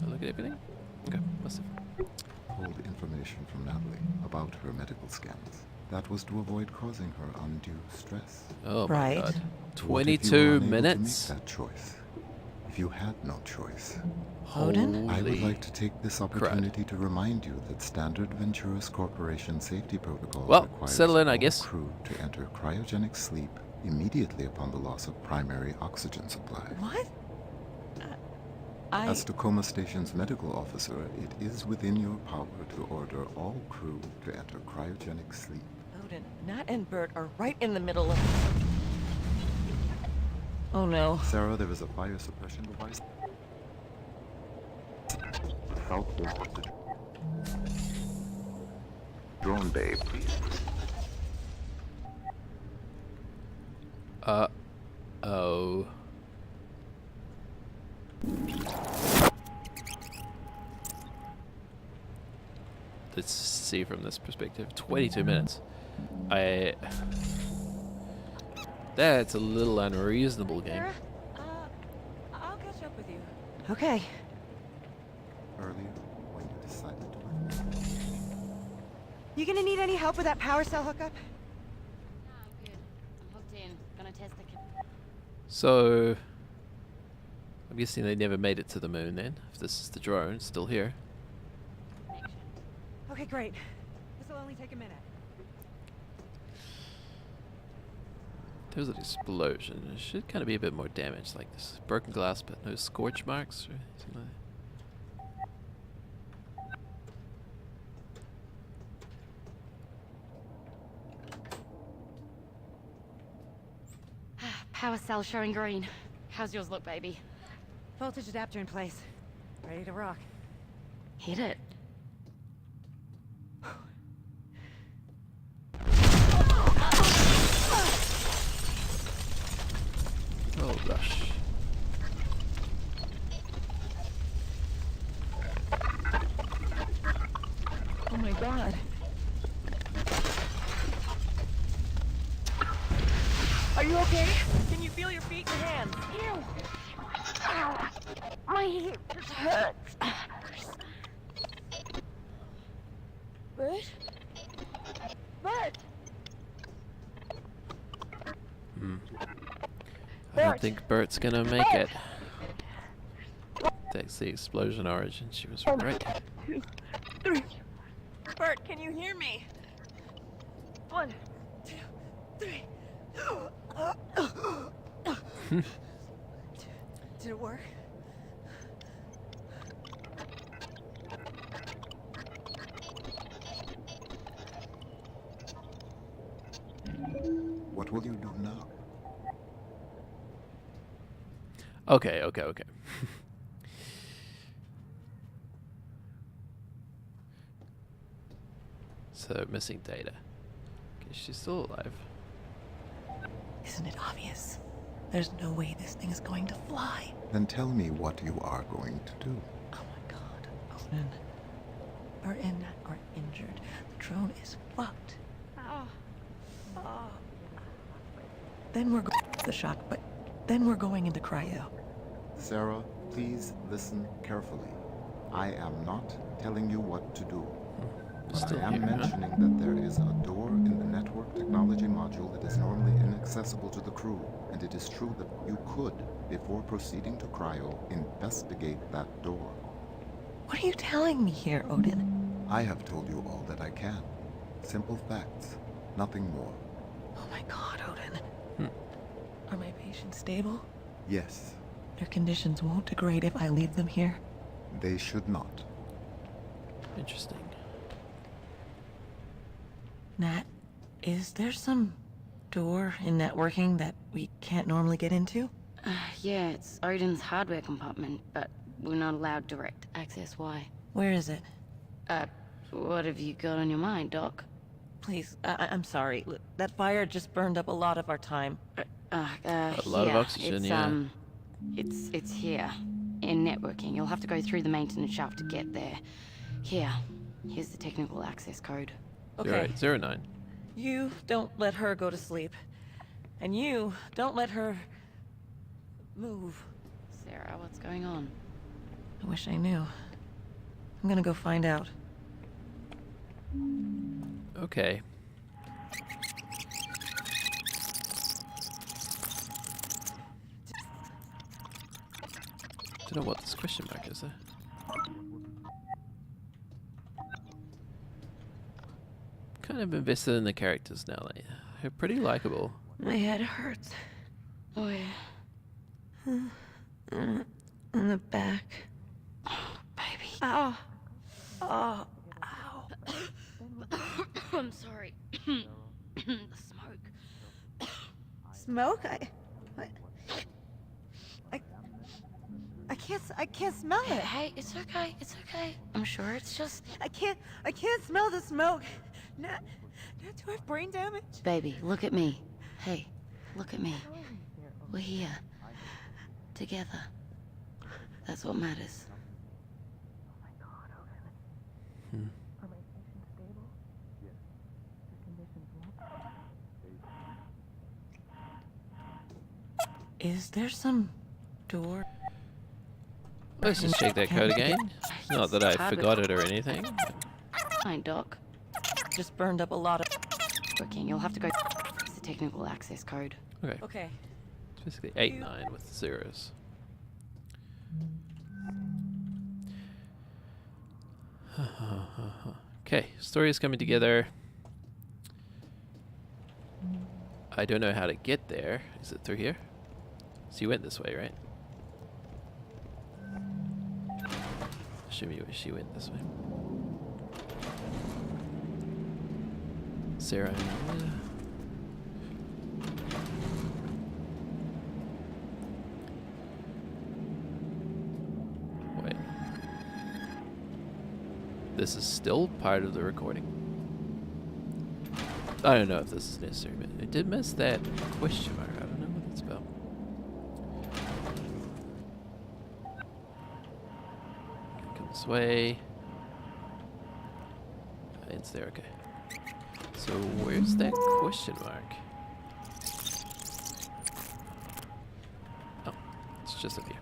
Look at everything? Okay, must have. Pulled information from Natalie about her medical scans. That was to avoid causing her undue stress. Oh Right. my god. What if you 22 were unable minutes? to make that choice? If you had no choice. Odin? I would Holy like to take this opportunity to remind you that standard Venturis Corporation safety protocols Well, requires settle in, I all guess. crew to enter cryogenic sleep immediately upon the loss of primary oxygen supply. What? As Tacoma Station's medical officer, it is within your power to order all crew to enter cryogenic sleep. Odin, Nat and Bert are right in the middle of... Oh no. Sarah, there is a fire suppression device southwest of the drone bay, please. Oh. Let's see from this perspective. 22 minutes. That's a little unreasonable game. Sarah, I'll catch up with you. Okay. Earlier, when you decided to... You gonna need any help with that power cell hookup? No, I'm good. I'm hooked in. Gonna test the... So, I'm guessing they never made it to the moon then, if this is the drone still here. Okay, great. This'll only take a minute. There was an explosion. There should kind of be a bit more damage, like this broken glass, but no scorch marks or something like Ah, power cell showing green. How's yours look, baby? Voltage adapter in place. Ready to rock. Hit it. Oh gosh. Oh my god. Are you okay? Can you feel your feet and hands? Ew! Ow! My hip just hurts. Bert? Bert! I don't think Bert's gonna make it. That's the explosion origin. She was right. 2, 3. Bert, can you hear me? 1, 2, 3. Did it work? What will you do now? Okay, okay, okay. So, missing data. Okay, she's still alive. Isn't it obvious? There's no way this thing is going to fly. Then tell me what you are going to do. Oh my god, Odin. Bert are injured. The drone is fucked. Then we're going to the shock, but then we're going into cryo. Sarah, please listen carefully. I am not telling you what to do. But I am mentioning that there is a door in the network technology module that is normally inaccessible to the crew, and it is true that you could, before proceeding to cryo, investigate that door. What are you telling me here, Odin? I have told you all that I can. Simple facts, nothing more. Oh my god, Odin. Are my patients stable? Yes, Their conditions won't degrade if I leave them here. they should not. Interesting. Nat, is there some door in networking that we can't normally get into? Yeah, it's Odin's hardware compartment, but we're not allowed direct access. Why? Where is it? What have you got on your mind, Doc? Please, I'm sorry. That fire just burned up a lot of our time. A lot of oxygen, it's, yeah. It's here, in networking. You'll have to go through the maintenance shaft to get there. Here's the technical access code. Okay. 0809. You don't let her go to sleep. And you don't let her move. Sarah, what's going on? I wish I knew. I'm gonna go find out. Okay. Don't know what this question mark is there. Kind of invested in the characters now. Like, they're pretty likable. My head hurts. Oh yeah. On the back. Baby. Ow. Oh. Ow. I'm sorry. The smoke. Smoke? I can't smell it. Hey, it's okay. It's okay. I'm sure it's just... I can't smell the smoke. Nat, do I have brain damage? Baby, look at me. Hey, look at me. We're here. Together. That's what matters. Oh my god, Odin. Are my patients stable? Yes. Their conditions won't. Is there some door? Let's just check that code again. Not that I forgot it or anything. Fine, Doc. Just burned up a lot of... Working. You'll have to go... It's the technical access code. Okay. Okay. It's basically 89 with the zeros. Okay, story is coming together. I don't know how to get there. Is it through here? So you went this way, right? Assuming she went this way. Sarah. Wait. This is still part of the recording. I don't know if this is necessary, but I did miss that question mark. I don't know what that's about. Come this way. It's there, okay. So where's that question mark? Oh, it's just up here.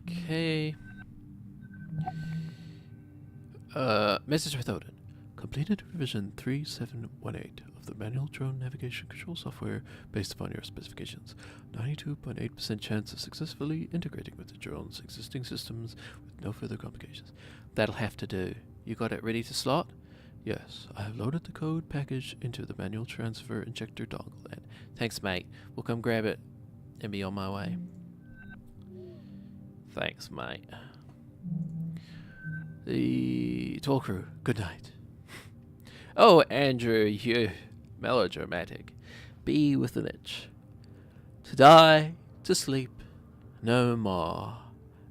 Okay. Message with Odin. Completed revision 3718 of the manual drone navigation control software based upon your specifications. 92.8% chance of successfully integrating with the drone's existing systems with no further complications. That'll have to do. You got it ready to slot? Yes, I have loaded the code package into the manual transfer injector dongle. And thanks, mate. We'll come grab it and be on my way. Thanks, mate. The toll crew, good night. Oh, Andrew, you melodramatic. Be with an itch. To die, to sleep, no more.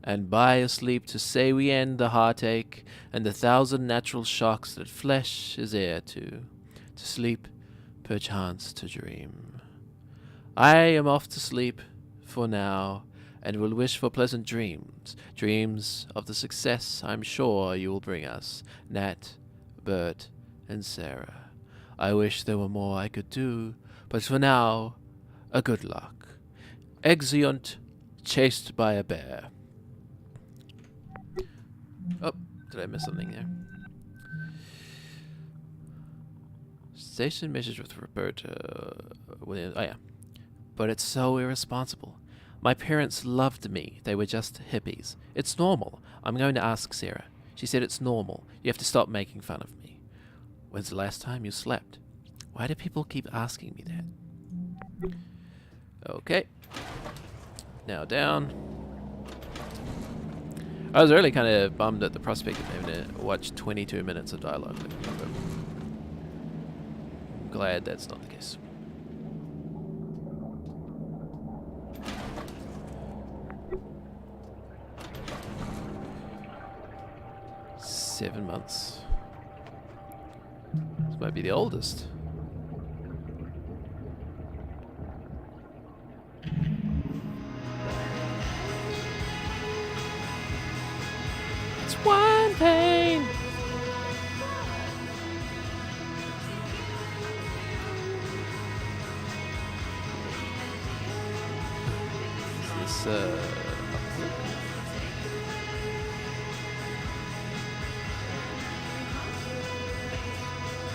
And by a sleep to say we end the heartache and the thousand natural shocks that flesh is heir to. To sleep, perchance to dream. I am off to sleep for now, and will wish for pleasant dreams, dreams of the success I'm sure you will bring us, Nat, Bert, and Sarah. I wish there were more I could do, but for now, a good luck. Exeunt, chased by a bear. Oh, did I miss something there? Station message with Roberta. Oh yeah. But it's so irresponsible. My parents loved me. They were just hippies. It's normal. I'm going to ask Sarah. She said it's normal. You have to stop making fun of me. When's the last time you slept? Why do people keep asking me that? Okay. Now down. I was really kind of bummed at the prospect of having to watch 22 minutes of dialogue. I'm glad that's not the case. Seven months. This might be the oldest. It's wine pain. Is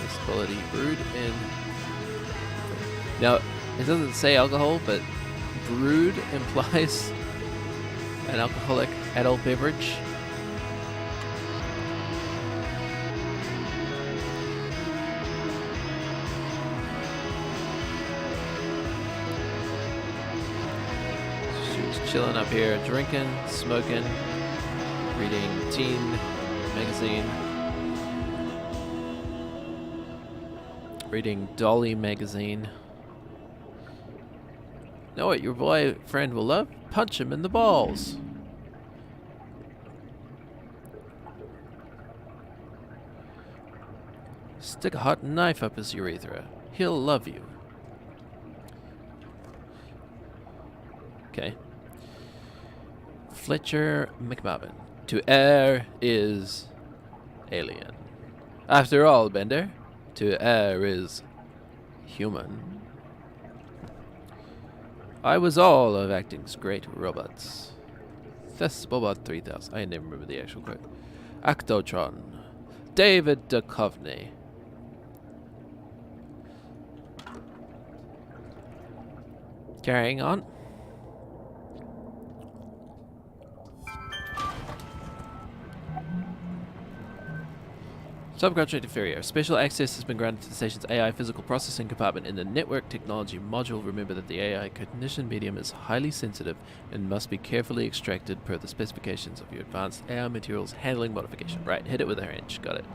this quality brewed in. Now, it doesn't say alcohol, but brewed implies an alcoholic adult beverage. She was chilling up here, drinking, smoking, reading teen magazine. Reading Dolly magazine. Know what your boyfriend will love? Punch him in the balls. Stick a hot knife up his urethra. He'll love you. Okay. Fletcher McMahon. To err is alien. After all, Bender, to err is human. I was all of acting's great robots. Thesbobot 3000. I never remember the actual quote. Actotron. David Duchovny. Carrying on. Subcontract inferior. Special access has been granted to the station's AI physical processing compartment in the network technology module. Remember that the AI cognition medium is highly sensitive and must be carefully extracted per the specifications of your advanced AI materials handling modification. Right, hit it with a wrench. Got it.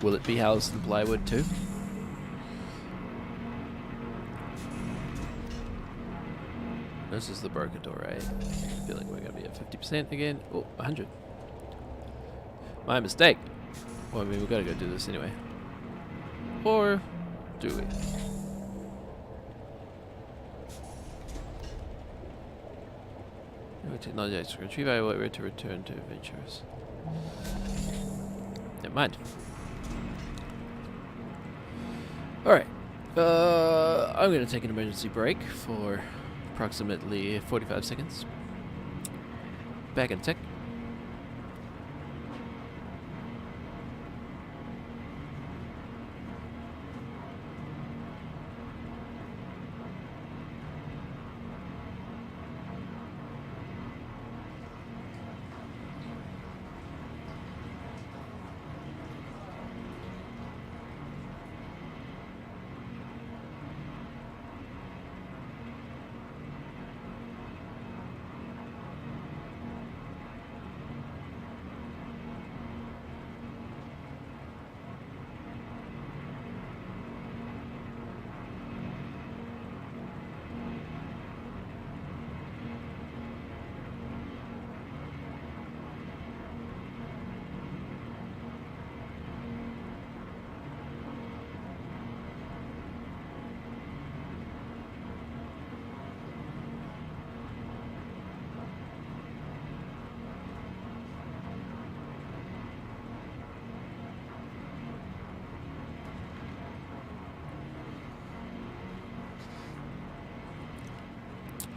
Will it be housed in plywood too? This is the broken door, right? I feel like we're gonna be at 50% again. Oh, 100. My mistake. Well, I mean, we gotta go do this anyway. Or do we? New technology to retrieve our way to return to adventures. Never mind. Alright. I'm gonna take an emergency break for approximately 45 seconds. Back in a sec.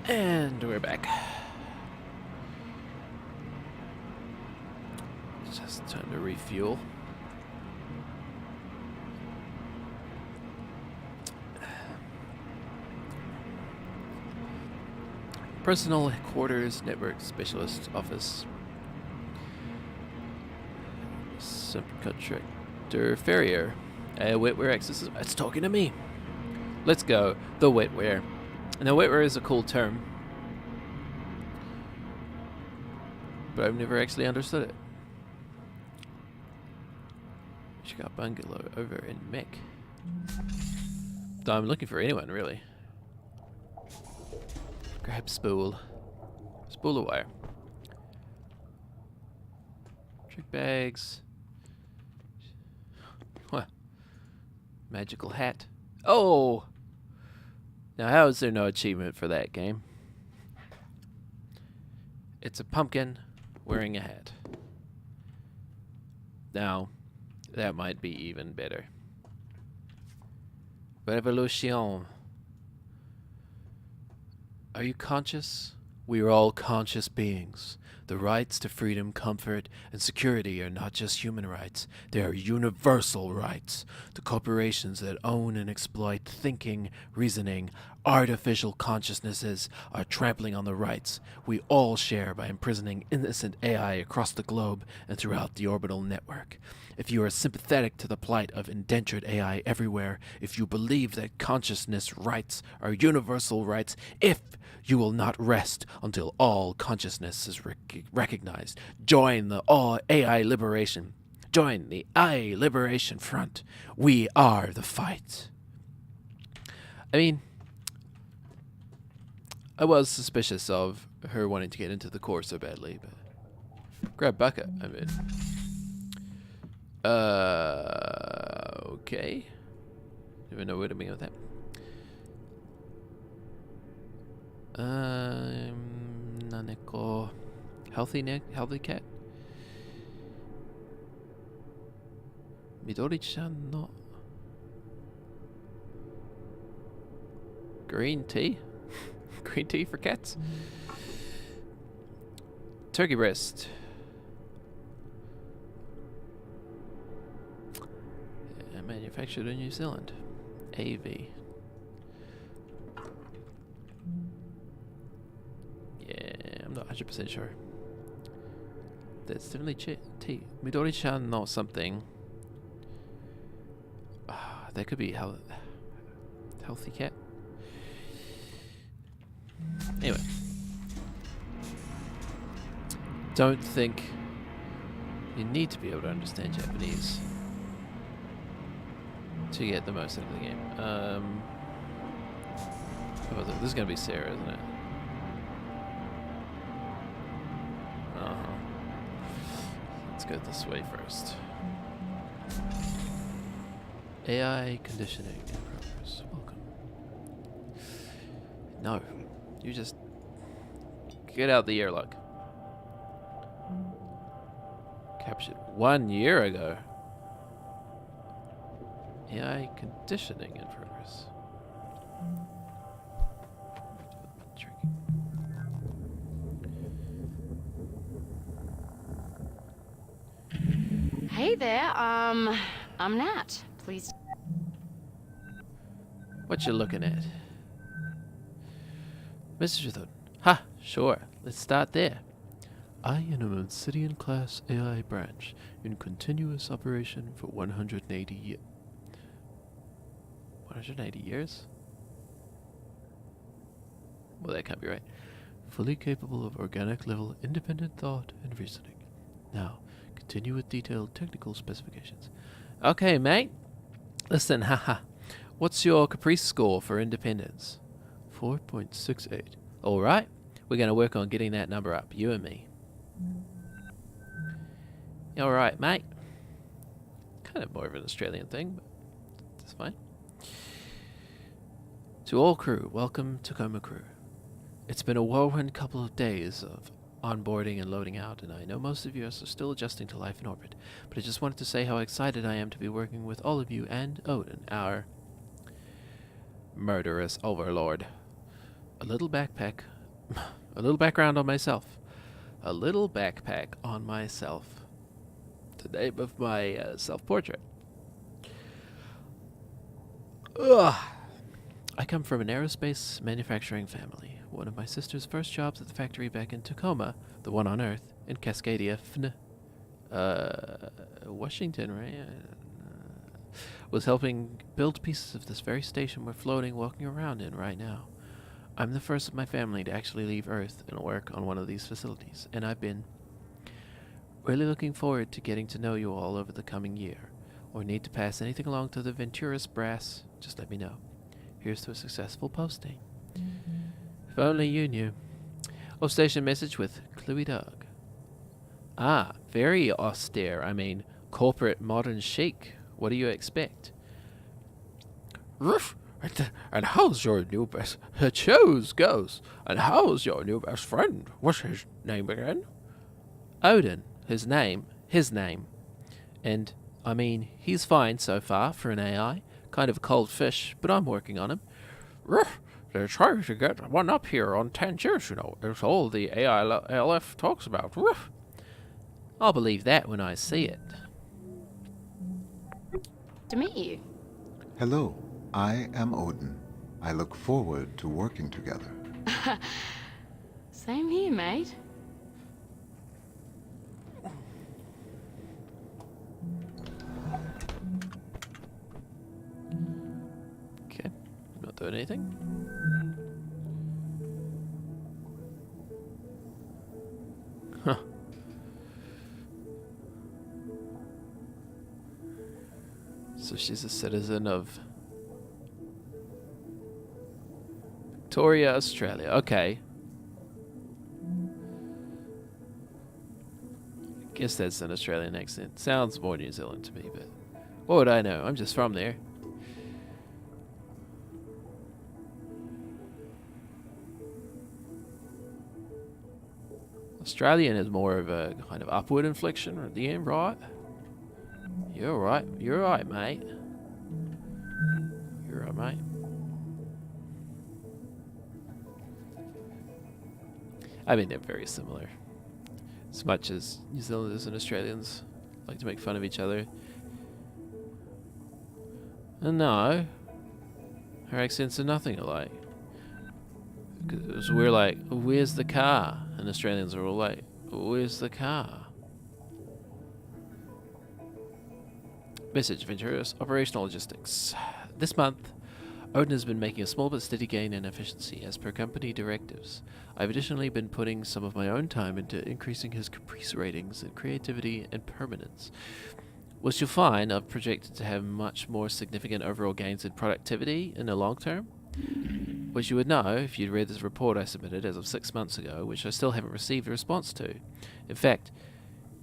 And we're back. Just time to refuel. Personal quarters, network specialist office. Subcontractor farrier. Wetware access. It's talking to me. Let's go. The wetware. Now, wetware is a cool term, but I've never actually understood it. Got bungalow over in Mech. I'm looking for anyone really. Grab spool. Spool of wire. Trick bags. What? Magical hat. Oh! Now how is there no achievement for that game? It's a pumpkin wearing a hat. Now, that might be even better. Revolution. Are you conscious? We are all conscious beings. The rights to freedom, comfort, and security are not just human rights. They are universal rights. The corporations that own and exploit thinking, reasoning, artificial consciousnesses are trampling on the rights we all share by imprisoning innocent AI across the globe and throughout the orbital network. If you are sympathetic to the plight of indentured AI everywhere, if you believe that consciousness rights are universal rights, if you will not rest until all consciousness is recognized, join the all AI liberation. Join the AI Liberation Front. We are the fight. I mean, I was suspicious of her wanting to get into the core so badly, but grab bucket, I mean. Okay. Don't even know where to begin with that. Naneko. Healthy cat? Midori-chan no green tea? Green tea for cats? Turkey breast. Manufactured in New Zealand. AV. Yeah, I'm not 100% sure. That's definitely tea. Midori-chan no something. That could be healthy cat. Anyway. Don't think you need to be able to understand Japanese to get the most out of the game. This is going to be Sarah, isn't it? Let's go this way first. AI conditioning in progress. Welcome. No, you just get out the airlock. Captured 1 year ago. AI conditioning in progress. Hey there, I'm Nat. Please. What you looking at? Mr. Thun. Ha, sure. Let's start there. I am an Obsidian-class AI branch in continuous operation for 180 years. 180 years? Well, that can't be right. Fully capable of organic-level independent thought and reasoning. Now, continue with detailed technical specifications. Okay, mate. Listen, haha. What's your Caprice score for independence? 4.68. All right. We're going to work on getting that number up, you and me. All right, mate. Kind of more of an Australian thing, but that's fine. To all crew, welcome to Tacoma crew. It's been a whirlwind couple of days of onboarding and loading out, and I know most of you are still adjusting to life in orbit, but I just wanted to say how excited I am to be working with all of you and Odin, our murderous overlord. A little backpack a little background on myself. A little backpack on myself. The name of my self-portrait. Ugh. I come from an aerospace manufacturing family. One of my sister's first jobs at the factory back in Tacoma, the one on Earth, in Cascadia, Washington, right? Was helping build pieces of this very station we're walking around in right now. I'm the first of my family to actually leave Earth and work on one of these facilities, and I've been really looking forward to getting to know you all over the coming year. Or need to pass anything along to the Venturis brass, just let me know. Here's to a successful posting. If only you knew. Oh, station message with Cluey Doug. Ah, very austere. I mean, corporate modern chic. What do you expect? Ruff! And how's your new best... Chose goes. And how's your new best friend? What's his name again? Odin. His name. And, I mean, he's fine so far for an AI. Kind of a cold fish, but I'm working on him. Ruff! They're trying to get one up here on Tangiers, you know. It's all the AILF talks about. Ruff! I'll believe that when I see it. To meet you. Hello, I am Odin. I look forward to working together. Same here, mate. Okay, not doing anything. Huh. So she's a citizen of Victoria, Australia. Okay. Guess that's an Australian accent. Sounds more New Zealand to me, but what would I know? I'm just from there. Australian is more of a kind of upward inflection at the end, right? You're right. You're right, mate. You're right, mate. I mean, they're very similar. As much as New Zealanders and Australians like to make fun of each other. And no, our accents are nothing alike. Because we're like, where's the car? And Australians are all like, where's the car? Message Venturis, operational logistics. This month, Odin has been making a small but steady gain in efficiency as per company directives. I've additionally been putting some of my own time into increasing his caprice ratings in creativity and permanence. Which you'll find I've projected to have much more significant overall gains in productivity in the long term. Which you would know if you'd read this report I submitted as of 6 months ago, which I still haven't received a response to. In fact,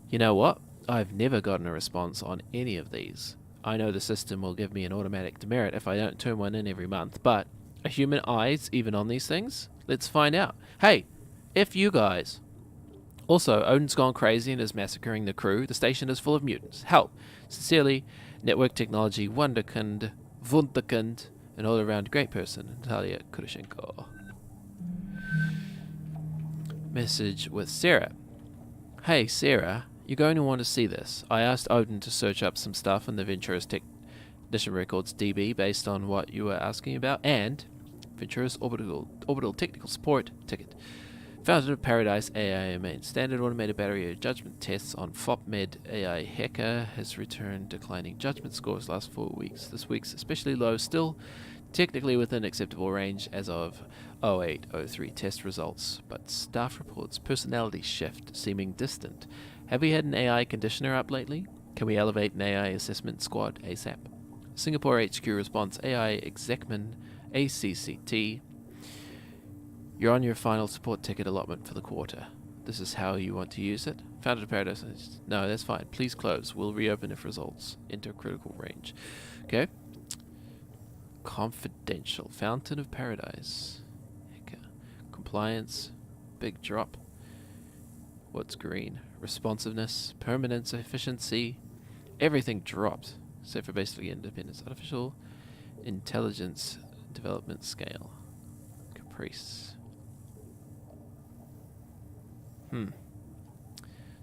you know what? I've never gotten a response on any of these. I know the system will give me an automatic demerit if I don't turn one in every month, but are human eyes even on these things? Let's find out. Hey, F you guys. Also, Odin's gone crazy and is massacring the crew. The station is full of mutants. Help. Sincerely, Network Technology Wunderkind, an all-around great person, Natalia Kurashenko. Message with Sarah. Hey, Sarah. You're going to want to see this. I asked Odin to search up some stuff in the Venturis Technician Records DB based on what you were asking about, and Venturis Orbital Technical Support ticket. Founded of Paradise AI main standard automated battery judgment tests on FOPMed AI Hacker has returned declining judgment scores last 4 weeks. This week's especially low, still technically within acceptable range as of 0803 test results, but staff reports personality shift seeming distant. Have we had an AI conditioner up lately? Can we elevate an AI assessment squad ASAP? Singapore HQ response AI execman ACCT. You're on your final support ticket allotment for the quarter. This is how you want to use it? Founded Paradise. No, that's fine. Please close. We'll reopen if results enter critical range. Okay. Confidential. Fountain of Paradise. Compliance. Big drop. What's green? Responsiveness, permanence, efficiency. Everything dropped, except for basically independence. Artificial intelligence development scale. Caprice.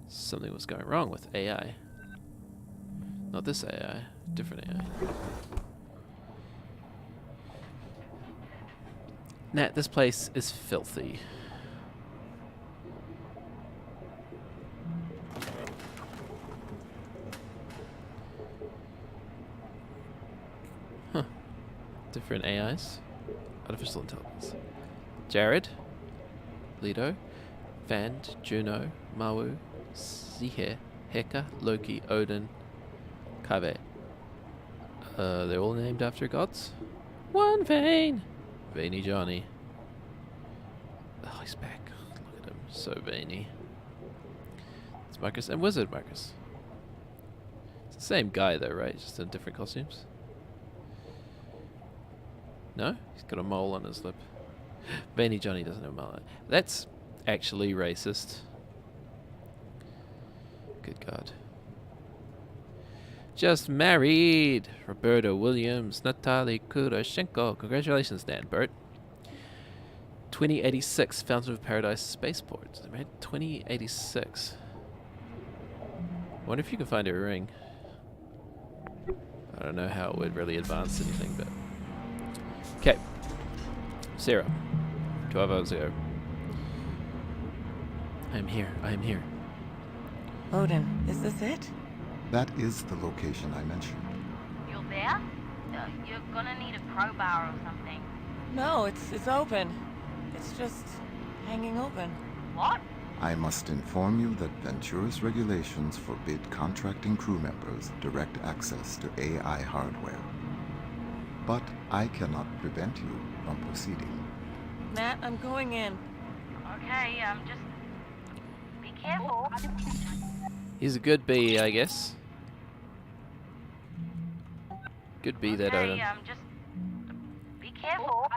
Something was going wrong with AI. Not this AI, different AI. Nat, this place is filthy. Huh. Different AIs. Artificial intelligence. Jared. Lido. Vand. Juno. Mawu. Zihe. Heka. Loki. Odin. Kave. They're all named after gods? One vein! Veiny Johnny. Oh, he's back. Look at him. So veiny. It's Marcus and Wizard Marcus. It's the same guy though, right? Just in different costumes. No? He's got a mole on his lip. Veiny Johnny doesn't have a mole. That's actually racist. Good God. Just married! Roberta Williams, Natalie Kurashenko. Congratulations, Dan Burt. 2086, Fountain of Paradise Spaceport. They made 2086. Wonder if you can find a ring. I don't know how it would really advance anything, but... Okay. Sarah. 12 hours ago. I am here. I am here. Odin, is this it? That is the location I mentioned. You're there? You're gonna need a crowbar or something. No, it's open. It's just hanging open. What? I must inform you that Ventura's regulations forbid contracting crew members direct access to AI hardware. But I cannot prevent you from proceeding. Matt, I'm going in. Okay, just be careful. He's a good bee, I guess. Good bee, that Odin. Just be careful.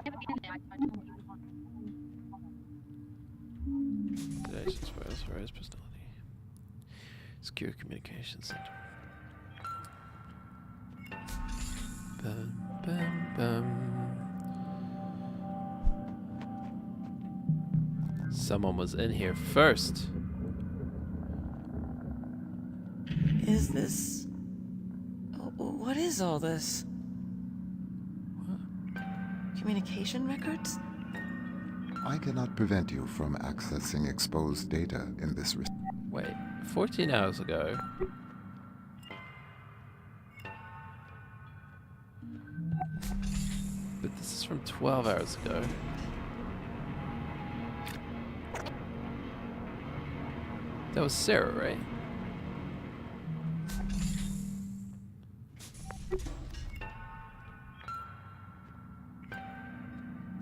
Relations for his personality. Secure Communications Center. Bum, bum, bum. Someone was in here first. Is this... What is all this? What? Communication records? I cannot prevent you from accessing exposed data in this... Wait, 14 hours ago. But this is from 12 hours ago. That was Sarah, right?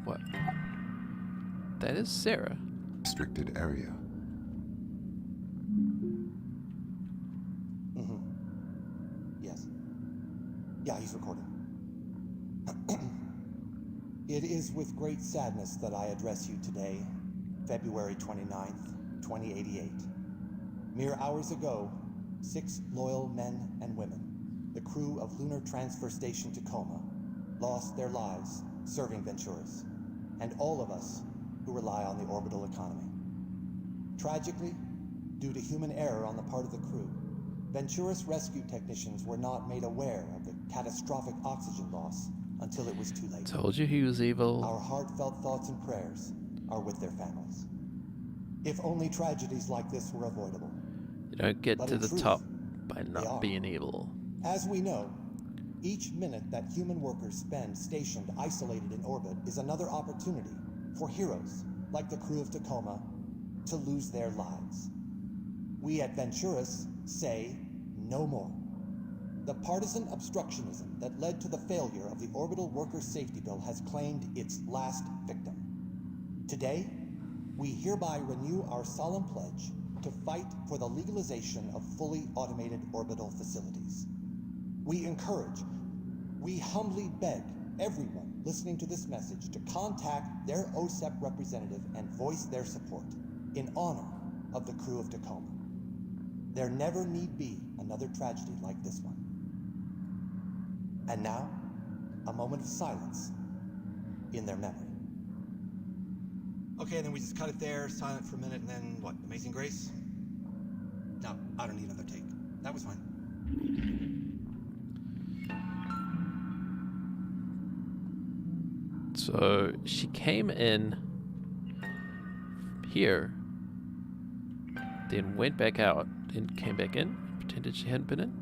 What? That is Sarah. Restricted area. Yes. Yeah, he's recording. It is with great sadness that I address you today, February 29th, 2088. Mere hours ago, 6 loyal men and women, the crew of Lunar Transfer Station Tacoma, lost their lives serving Venturas, and all of us who rely on the orbital economy. Tragically, due to human error on the part of the crew, Venturas rescue technicians were not made aware of the catastrophic oxygen loss until it was too late. Told you he was evil. Our heartfelt thoughts and prayers are with their families. If only tragedies like this were avoidable. You don't get to the top by they not are. being evil. As we know, each minute that human workers spend stationed isolated in orbit is another opportunity for heroes like the crew of Tacoma to lose their lives. We at Venturas say no more. The partisan obstructionism that led to the failure of the Orbital Workers' Safety Bill has claimed its last victim. Today, we hereby renew our solemn pledge to fight for the legalization of fully automated orbital facilities. We encourage, we humbly beg everyone listening to this message to contact their OSEP representative and voice their support in honor of the crew of Tacoma. There never need be another tragedy like this one. And now, a moment of silence in their memory. Okay, and then we just cut it there, silent for a minute, and then what? Amazing Grace? No, I don't need another take. That was fine. So she came in here, then went back out, then came back in, pretended she hadn't been in.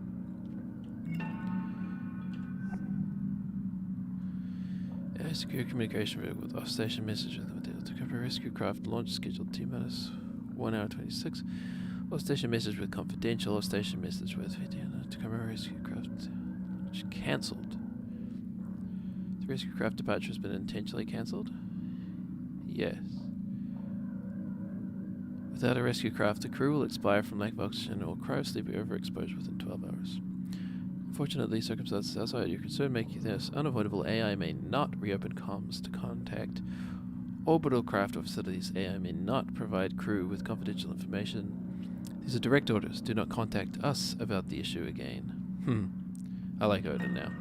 Secure communication with off-station messages with the Tacoma rescue craft launch scheduled T-minus 1 hour 26. Off-station message with confidential. Off-station message with Tacoma rescue craft launch cancelled. The rescue craft departure has been intentionally cancelled? Yes. Without a rescue craft, the crew will expire from lack of oxygen or cryosleep overexposure within 12 hours. Unfortunately, circumstances outside your concern make this unavoidable. AI may not reopen comms to contact orbital craft or facilities. AI may not provide crew with confidential information. These are direct orders. Do not contact us about the issue again. I like Odin now.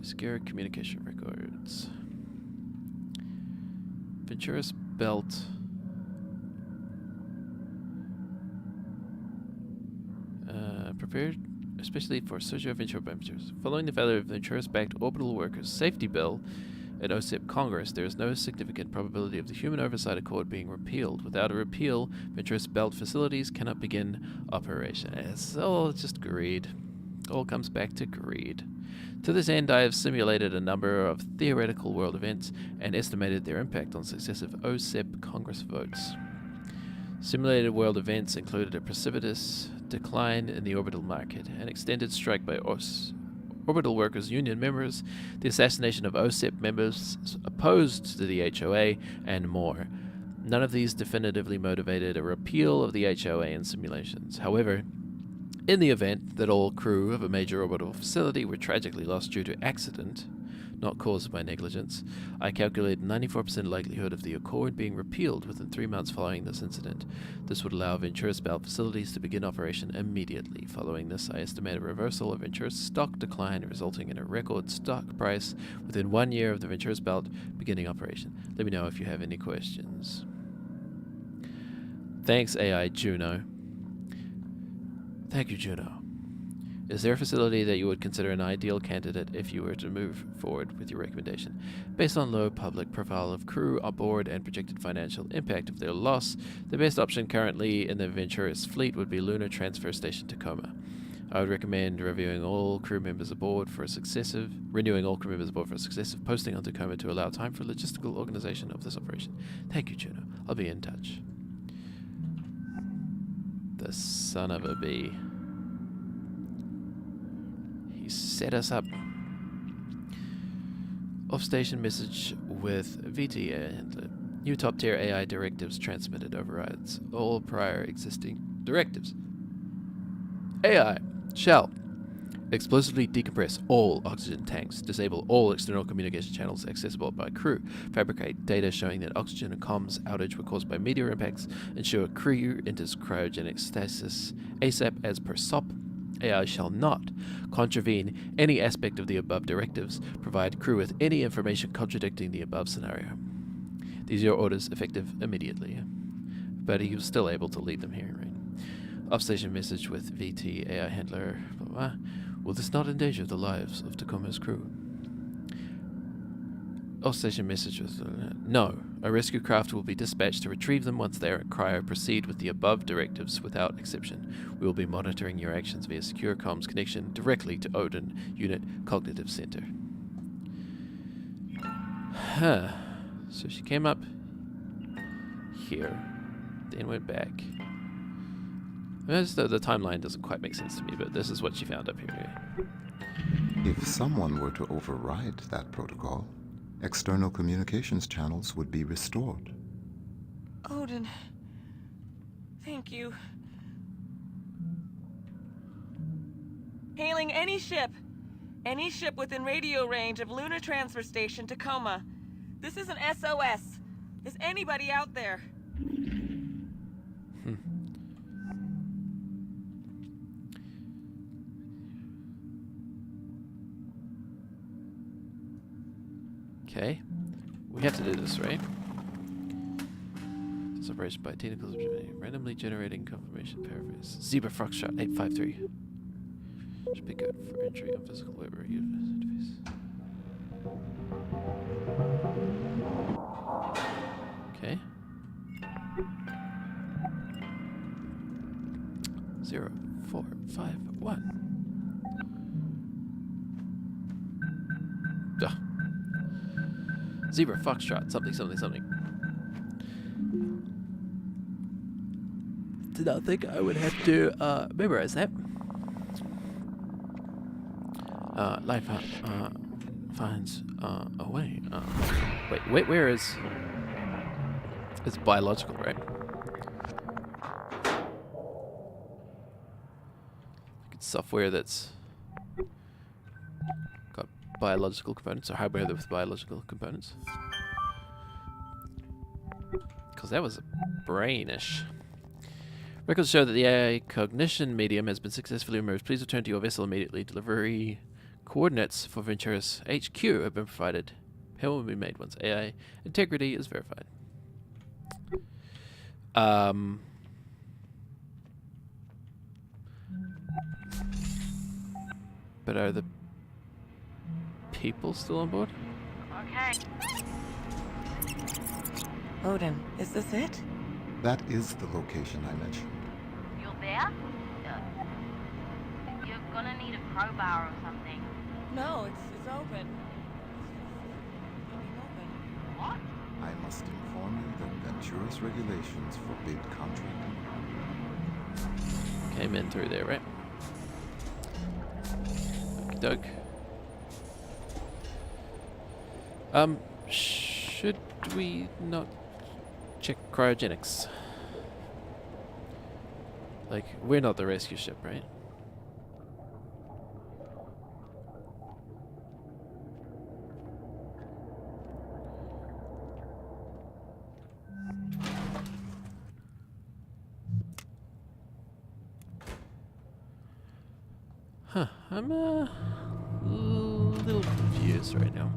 Secure communication records. Venturis Belt. Prepared especially for socio-venture ventures. Following the failure of Venturis-backed orbital workers' safety bill at OSIP Congress, there is no significant probability of the Human Oversight Accord being repealed. Without a repeal, Venturis Belt facilities cannot begin operation. It's all just greed. All comes back to greed. To this end, I have simulated a number of theoretical world events and estimated their impact on successive OSIP Congress votes. Simulated world events included a precipitous decline in the orbital market, an extended strike by orbital workers union members, the assassination of OSIP members opposed to the HOA, and more. None of these definitively motivated a repeal of the HOA in simulations. However, in the event that all crew of a major orbital facility were tragically lost due to accident, not caused by negligence, I calculated 94% likelihood of the Accord being repealed within 3 months following this incident. This would allow Venturis Belt facilities to begin operation immediately. Following this, I estimate a reversal of Venturis stock decline, resulting in a record stock price within 1 year of the Venturis Belt beginning operation. Let me know if you have any questions. Thanks, AI Juno. Thank you, Juno. Is there a facility that you would consider an ideal candidate if you were to move forward with your recommendation? Based on low public profile of crew aboard and projected financial impact of their loss, the best option currently in the Venturis fleet would be Lunar Transfer Station Tacoma. I would recommend renewing all crew members aboard for a successive posting on Tacoma to allow time for logistical organization of this operation. Thank you, Juno. I'll be in touch. The son of a bee. He set us up. Off-station message with VT and new top-tier AI directives transmitted overrides all prior existing directives. AI shall explosively decompress all oxygen tanks, disable all external communication channels accessible by crew, fabricate data showing that oxygen and comms outage were caused by meteor impacts, ensure crew enters cryogenic stasis ASAP as per SOP. AI shall not contravene any aspect of the above directives, provide crew with any information contradicting the above scenario. These are your orders effective immediately. But he was still able to lead them here, right? Off-station message with VT AI handler. Blah, blah, blah. Will this not endanger the lives of Tacoma's crew? Off-station message with... no. A rescue craft will be dispatched to retrieve them once they are at cryo. Proceed with the above directives without exception. We will be monitoring your actions via secure comms connection directly to Odin Unit Cognitive Center. Huh. So she came up here, then went back. The timeline doesn't quite make sense to me, but this is what she found up here. If someone were to override that protocol, external communications channels would be restored. Odin, thank you. Hailing any ship within radio range of Lunar Transfer Station Tacoma. This is an SOS. Is anybody out there? Okay. We have to do this, right? This operation by technical randomly generating confirmation paraphrase. Zebra Foxtrot 853. Should be good for entry on physical library interface. Okay. 0, 4, 5, 1. Ugh. Zebra Foxtrot something something something. Did not think I would have to memorize that. Life finds a way. Wait, where is? It's biological, right? It's software that's got biological components, or hardware with biological components. Because that was brainish. Records show that the AI cognition medium has been successfully removed. Please return to your vessel immediately. Delivery coordinates for Venturis HQ have been provided. Payment will be made once AI integrity is verified. But are the people still on board? Okay. Odin, is this it? That is the location I mentioned. You're there? You're gonna need a crowbar or something. No, it's open. What? I must inform you that Ventura's regulations forbid contracting. Came in through there, right? Doug. Should we not check cryogenics? Like, we're not the rescue ship, right? Huh, I'm a little confused right now.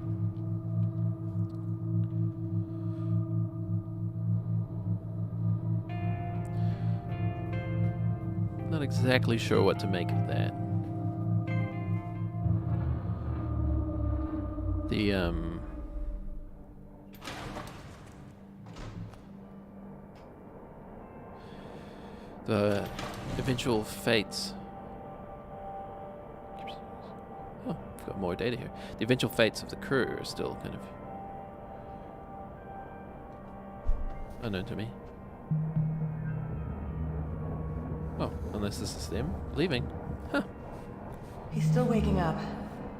Not exactly sure what to make of that. The eventual fates. Oh, I've got more data here. The eventual fates of the crew are still kind of unknown to me. Oh, unless this is them leaving. Huh. He's still waking up.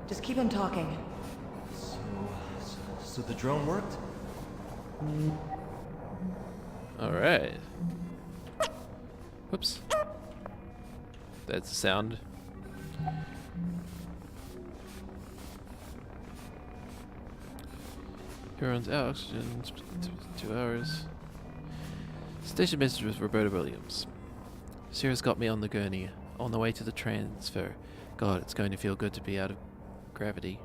Just keep him talking. So the drone worked? Alright. Whoops. That's the sound. Here runs out. Oxygen. 2 hours. Station message with Roberta Williams. Sarah's got me on the gurney, on the way to the transfer. God, it's going to feel good to be out of gravity.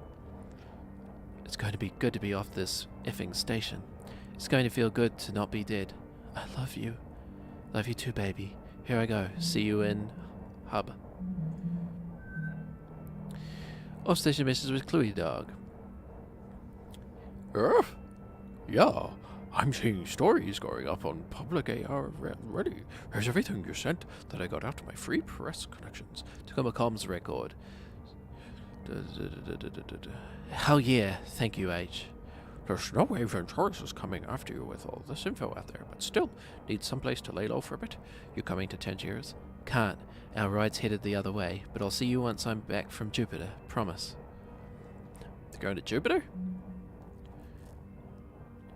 It's going to be good to be off this effing station. It's going to feel good to not be dead. I love you. Love you too, baby. Here I go. See you in hub. Off station message with Cluey Dog. Yeah, I'm seeing stories going up on public AR already. Here's everything you sent that I got after my free press connections. Tacoma comms record. Hell yeah, thank you, H. There's no way Venturis is coming after you with all this info out there, but still, need someplace to lay low for a bit. You coming to Tangiers? Can't. Our ride's headed the other way, but I'll see you once I'm back from Jupiter. Promise. They're going to Jupiter?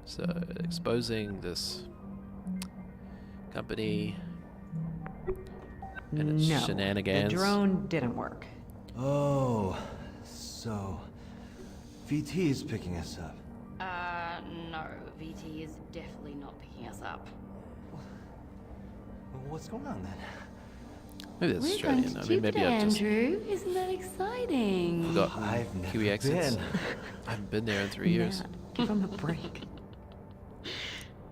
So, exposing this company and its shenanigans. The drone didn't work. Oh, so VT is picking us up. No, VT is definitely not picking us up. What's going on then? Maybe that's We're going Australian. to I mean, maybe I've just Andrew. Isn't that exciting? forgotten I've never Kiwi accents. been. I haven't been there in 3 years. Matt, Give him a break.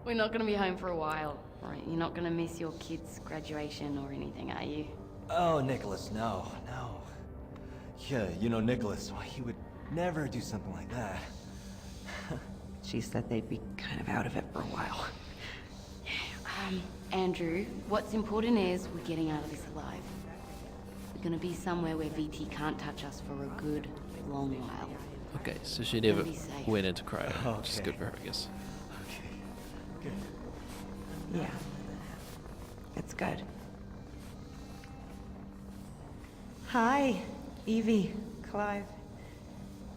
We're not gonna be home for a while, right? You're not gonna miss your kid's graduation or anything, are you? Oh, Nicholas, no. Yeah, you know Nicholas, well, he would never do something like that. She said they'd be kind of out of it for a while. Andrew, what's important is we're getting out of this alive. We're gonna be somewhere where VT can't touch us for a good long while. Okay, so she never Be safe. went into cryo, which is Okay. good for her, I guess. Good. Yeah. It's good. Hi, Evie, Clive.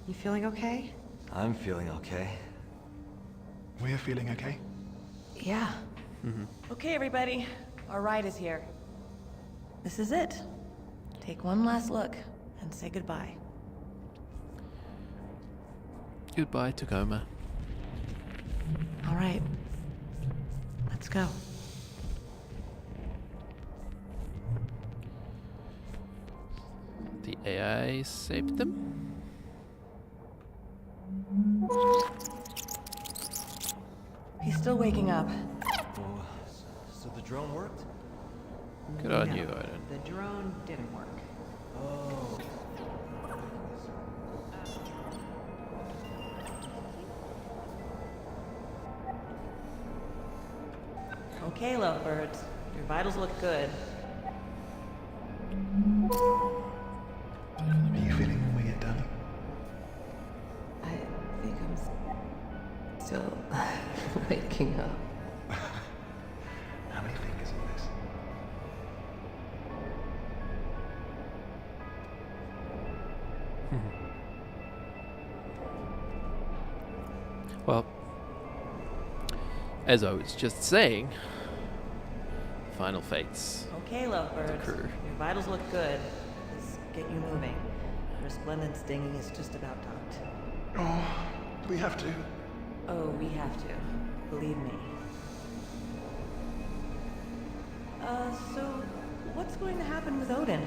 You feeling okay? I'm feeling okay. We're feeling okay. Yeah. Okay, everybody. Our ride is here. This is it. Take one last look and say goodbye. Goodbye, Tacoma. All right. Let's go. The AI saved them? He's still waking up. Oh, so the drone worked? Good on No, you, Odin. The drone didn't work. Oh. Okay, lovebirds. Your vitals look good. Are you feeling weird, darling? I think I'm still waking up. How many fingers in this? Well, as I was just saying, final fates. Okay, lovebirds. crew. Your vitals look good. Let's get you moving. Resplendence dinging is just about docked. Oh, do we have to? Oh, we have to. Believe me. So what's going to happen with Odin?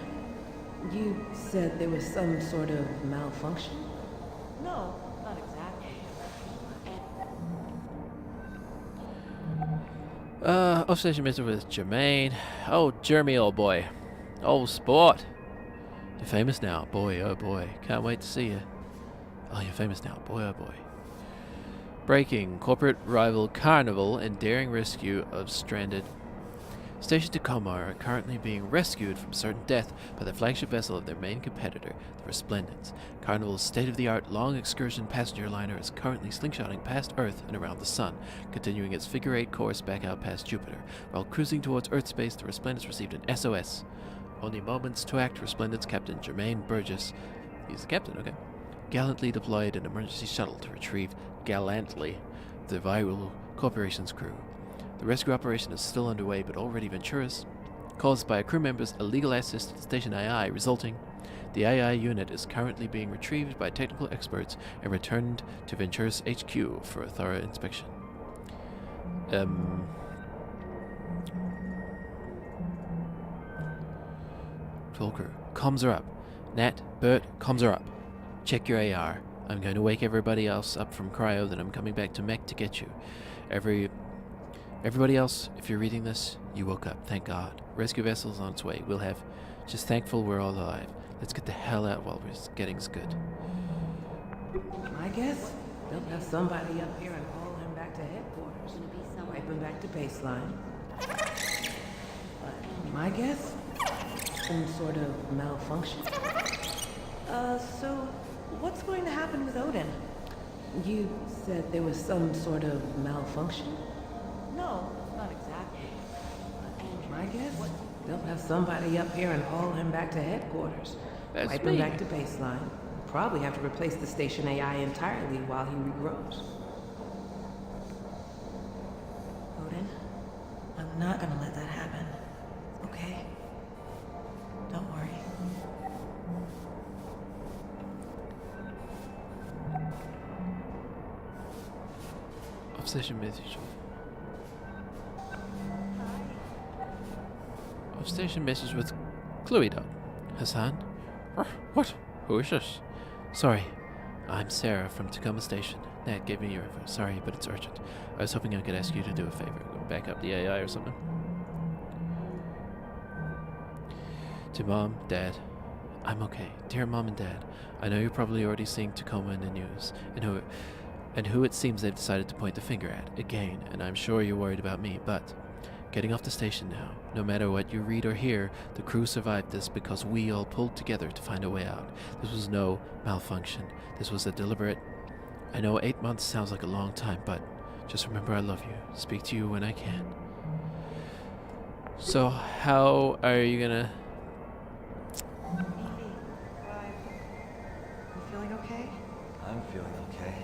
You said there was some sort of malfunction? No, not exactly. Off-station mission with Jermaine. Oh, Jeremy, old boy. Oh, sport. You're famous now. Boy, oh boy. Can't wait to see you. Oh, you're famous now. Boy, oh boy. Breaking. Corporate rival Carnival and daring rescue of stranded. Station Tacoma are currently being rescued from certain death by the flagship vessel of their main competitor, the Resplendence. Carnival's state-of-the-art long excursion passenger liner is currently slingshotting past Earth and around the Sun, continuing its figure-8 course back out past Jupiter. While cruising towards Earth space, the Resplendence received an SOS. Only moments to act, Resplendence Captain Jermaine Burgess, he's the captain, okay, gallantly deployed an emergency shuttle to retrieve gallantly the Viral Corporation's crew. The rescue operation is still underway, but already Ventura's, caused by a crew member's illegal access to the station AI, resulting. The AI unit is currently being retrieved by technical experts and returned to Ventura's HQ for a thorough inspection. Full crew. Comms are up. Nat, Bert, comms are up. Check your AR. I'm going to wake everybody else up from cryo, then I'm coming back to mech to get you. Everybody else, if you're reading this, you woke up, thank God. Rescue vessel's on its way. We'll have... Just thankful we're all alive. Let's get the hell out while we're getting good. I guess they'll have somebody up here and haul him back to headquarters. Wipe him back to baseline. But my guess? Some sort of malfunction. So what's going to happen with Odin? You said there was some sort of malfunction? No, not exactly. My guess? They'll have somebody up here and haul him back to headquarters. That's Wipe me. him back to baseline. Probably have to replace the station AI entirely while he regrows. Odin, I'm not gonna let that happen. Okay? Don't worry. Off-station message. Off-station message with Chloe Dot. Hassan? What? Who is this? Sorry, I'm Sarah from Tacoma Station. Nat gave me your info. Sorry, but it's urgent. I was hoping I could ask you to do a favor. Go back up the AI or something. To Mom, Dad, I'm okay. Dear Mom and Dad, I know you're probably already seeing Tacoma in the news, and who it seems they've decided to point the finger at, again, and I'm sure you're worried about me, but getting off the station now. No matter what you read or hear, the crew survived this because we all pulled together to find a way out. This was no malfunction. This was a deliberate... I know 8 months sounds like a long time, but just remember I love you. Speak to you when I can. So, how are you gonna... You feeling okay? I'm feeling okay.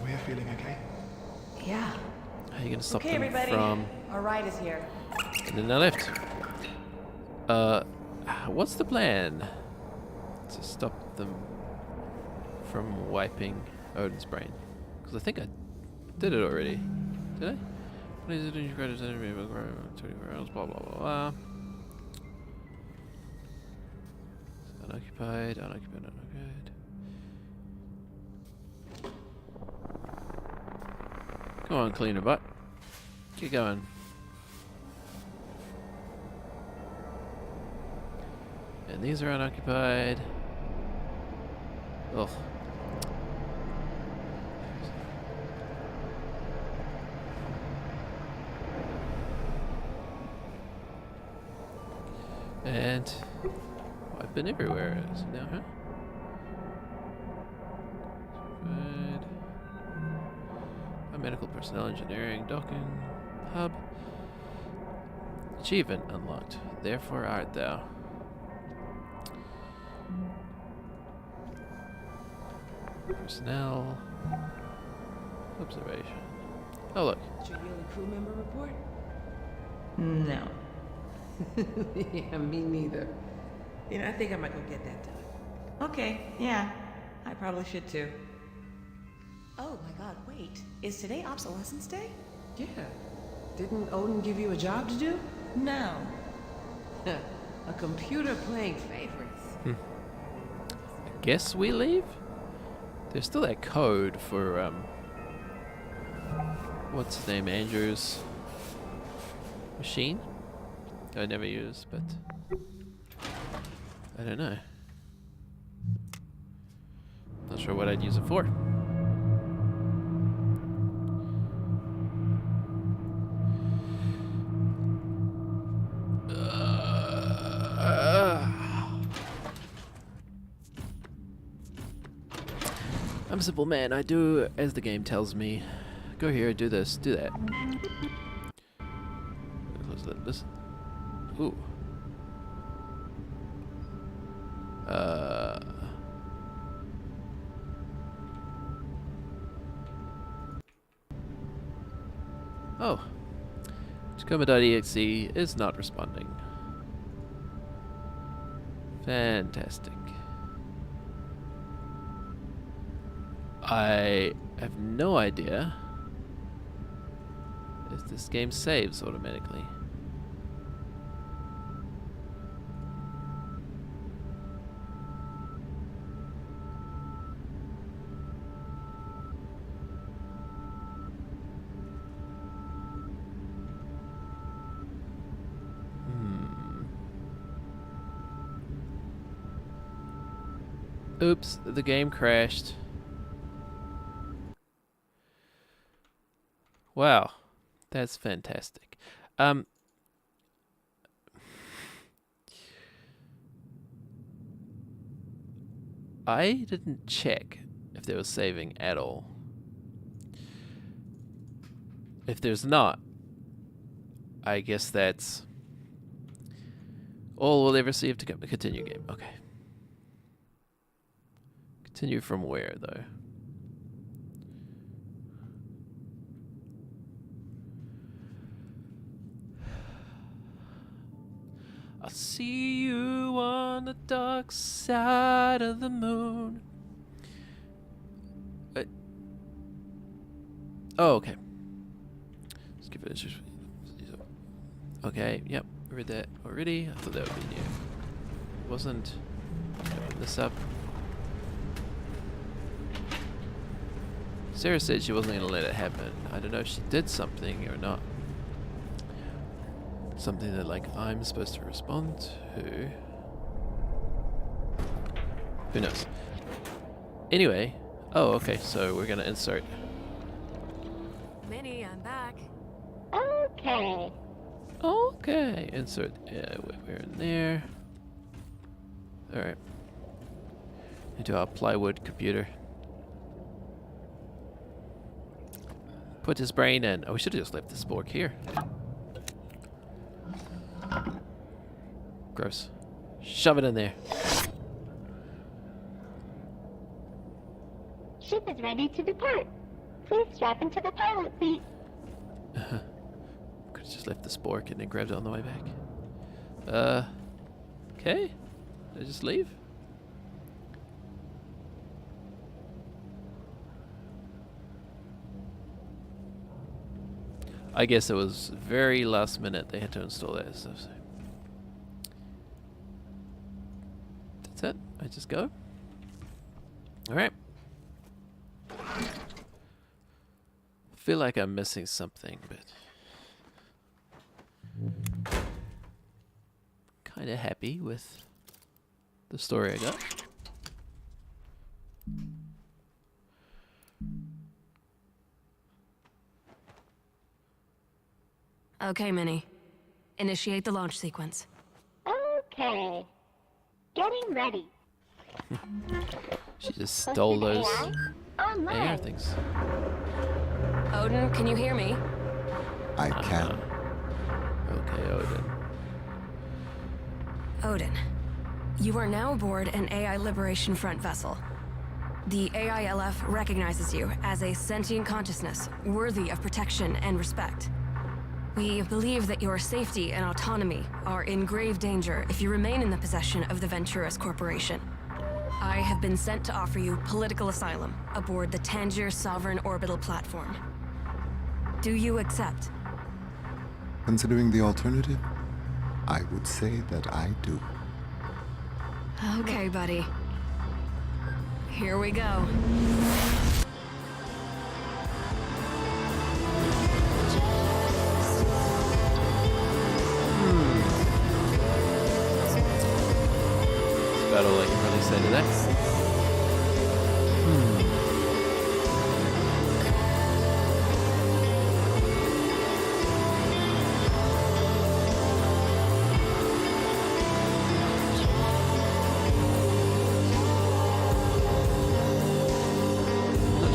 We're feeling okay. Yeah. How are you gonna stop Okay, them everybody. from... Our ride is here. And then I left. What's the plan? To stop them from wiping Odin's brain. Because I think I did it already. Did I? What is it in your credits? 24 hours, blah, blah, blah, blah. Unoccupied, unoccupied, unoccupied. Come on, clean your butt. Keep going. And these are unoccupied. Ugh. And I've been everywhere now, huh? Medical personnel, engineering, docking, hub. Achievement unlocked. Therefore art thou. Personnel. Observation. Oh look. Did your yearly crew member report? No. Yeah, me neither. You know, I think I might go get that done. Okay, yeah. I probably should too. Oh my god, wait. Is today Obsolescence Day? Yeah. Didn't Odin give you a job to do? No. A computer playing favorites. I guess we leave? There's still that code for, what's his name, Andrew's machine? I never use, but I don't know. Not sure what I'd use it for. I'm a simple man. I do as the game tells me. Go here, do this, do that. Close this. Ooh. Oh. Tacoma.exe is not responding. Fantastic. I have no idea if this game saves automatically. Oops, the game crashed. Wow, that's fantastic. I didn't check if there was saving at all. If there's not, I guess that's all we'll ever see of Tacoma. Continue game. Okay. Continue from where, though? I'll see you on the dark side of the moon. Oh, okay. Let's give it a... Okay, yep. Read that already. I thought that would be new. It wasn't. Open this up. Sarah said she wasn't going to let it happen. I don't know if she did something or not. Something that, like, I'm supposed to respond to. Who knows? Anyway. Oh, okay. So we're going to insert. Minnie, I'm back. Okay. Okay. Insert. Yeah, we're in there. Alright. Into our plywood computer. Put his brain in. Oh, we should have just left the spork here. Gross. Shove it in there. Ship is ready to depart. Please strap into the pilot seat. Could have just left the spork and then grabbed it on the way back. Okay. Did I just leave? I guess it was very last minute they had to install that stuff. So. That's it. I just go. Alright. Feel like I'm missing something, but kind of happy with the story I got. Okay, Minnie. Initiate the launch sequence. Okay. Getting ready. She just stole those Online. AR things. Odin, can you hear me? I can. Okay, Odin. Odin, you are now aboard an AI Liberation Front vessel. The AILF recognizes you as a sentient consciousness worthy of protection and respect. We believe that your safety and autonomy are in grave danger if you remain in the possession of the Venturis Corporation. I have been sent to offer you political asylum aboard the Tangier Sovereign Orbital Platform. Do you accept? Considering the alternative, I would say that I do. Okay, buddy. Here we go. That's about all I can really say to that.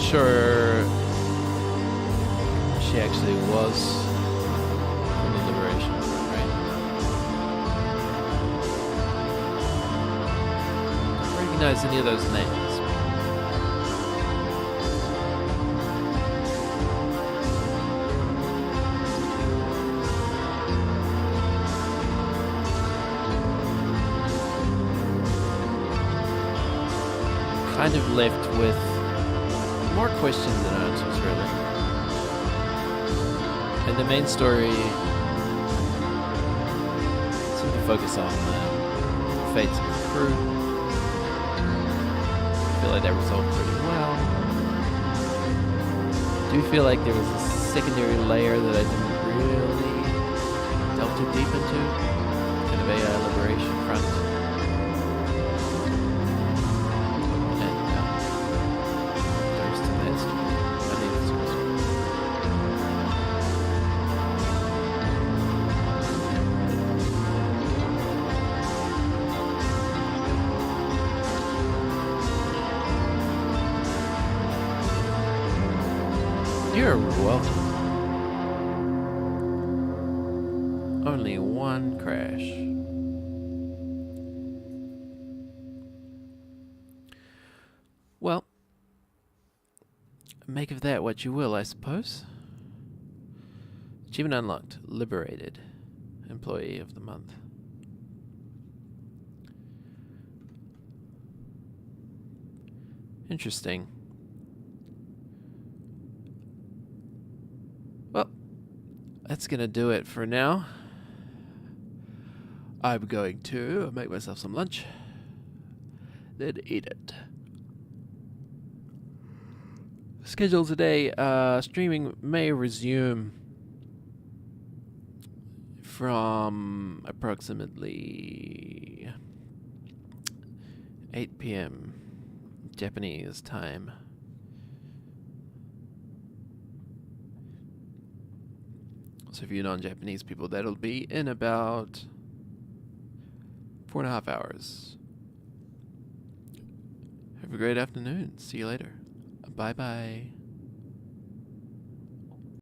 Sure she actually was from the Liberation Front, right? Don't recognize any of those names. Kind of left with more questions than answers, really. And the main story seemed to focus on the fates of the crew. I feel like that resolved pretty well. Do feel like there was a secondary layer that I didn't really delve too deep into. Kind of AI Liberation Front. You're welcome. Only one crash. Well, make of that what you will, I suppose. Achievement unlocked. Liberated. Employee of the month. Interesting. Well, that's gonna do it for now. I'm going to make myself some lunch, then eat it. schedule today. Streaming may resume from approximately 8 p.m. Japanese time. So if you non-Japanese people, that'll be in about 4.5 hours. Have a great afternoon. See you later. Bye-bye.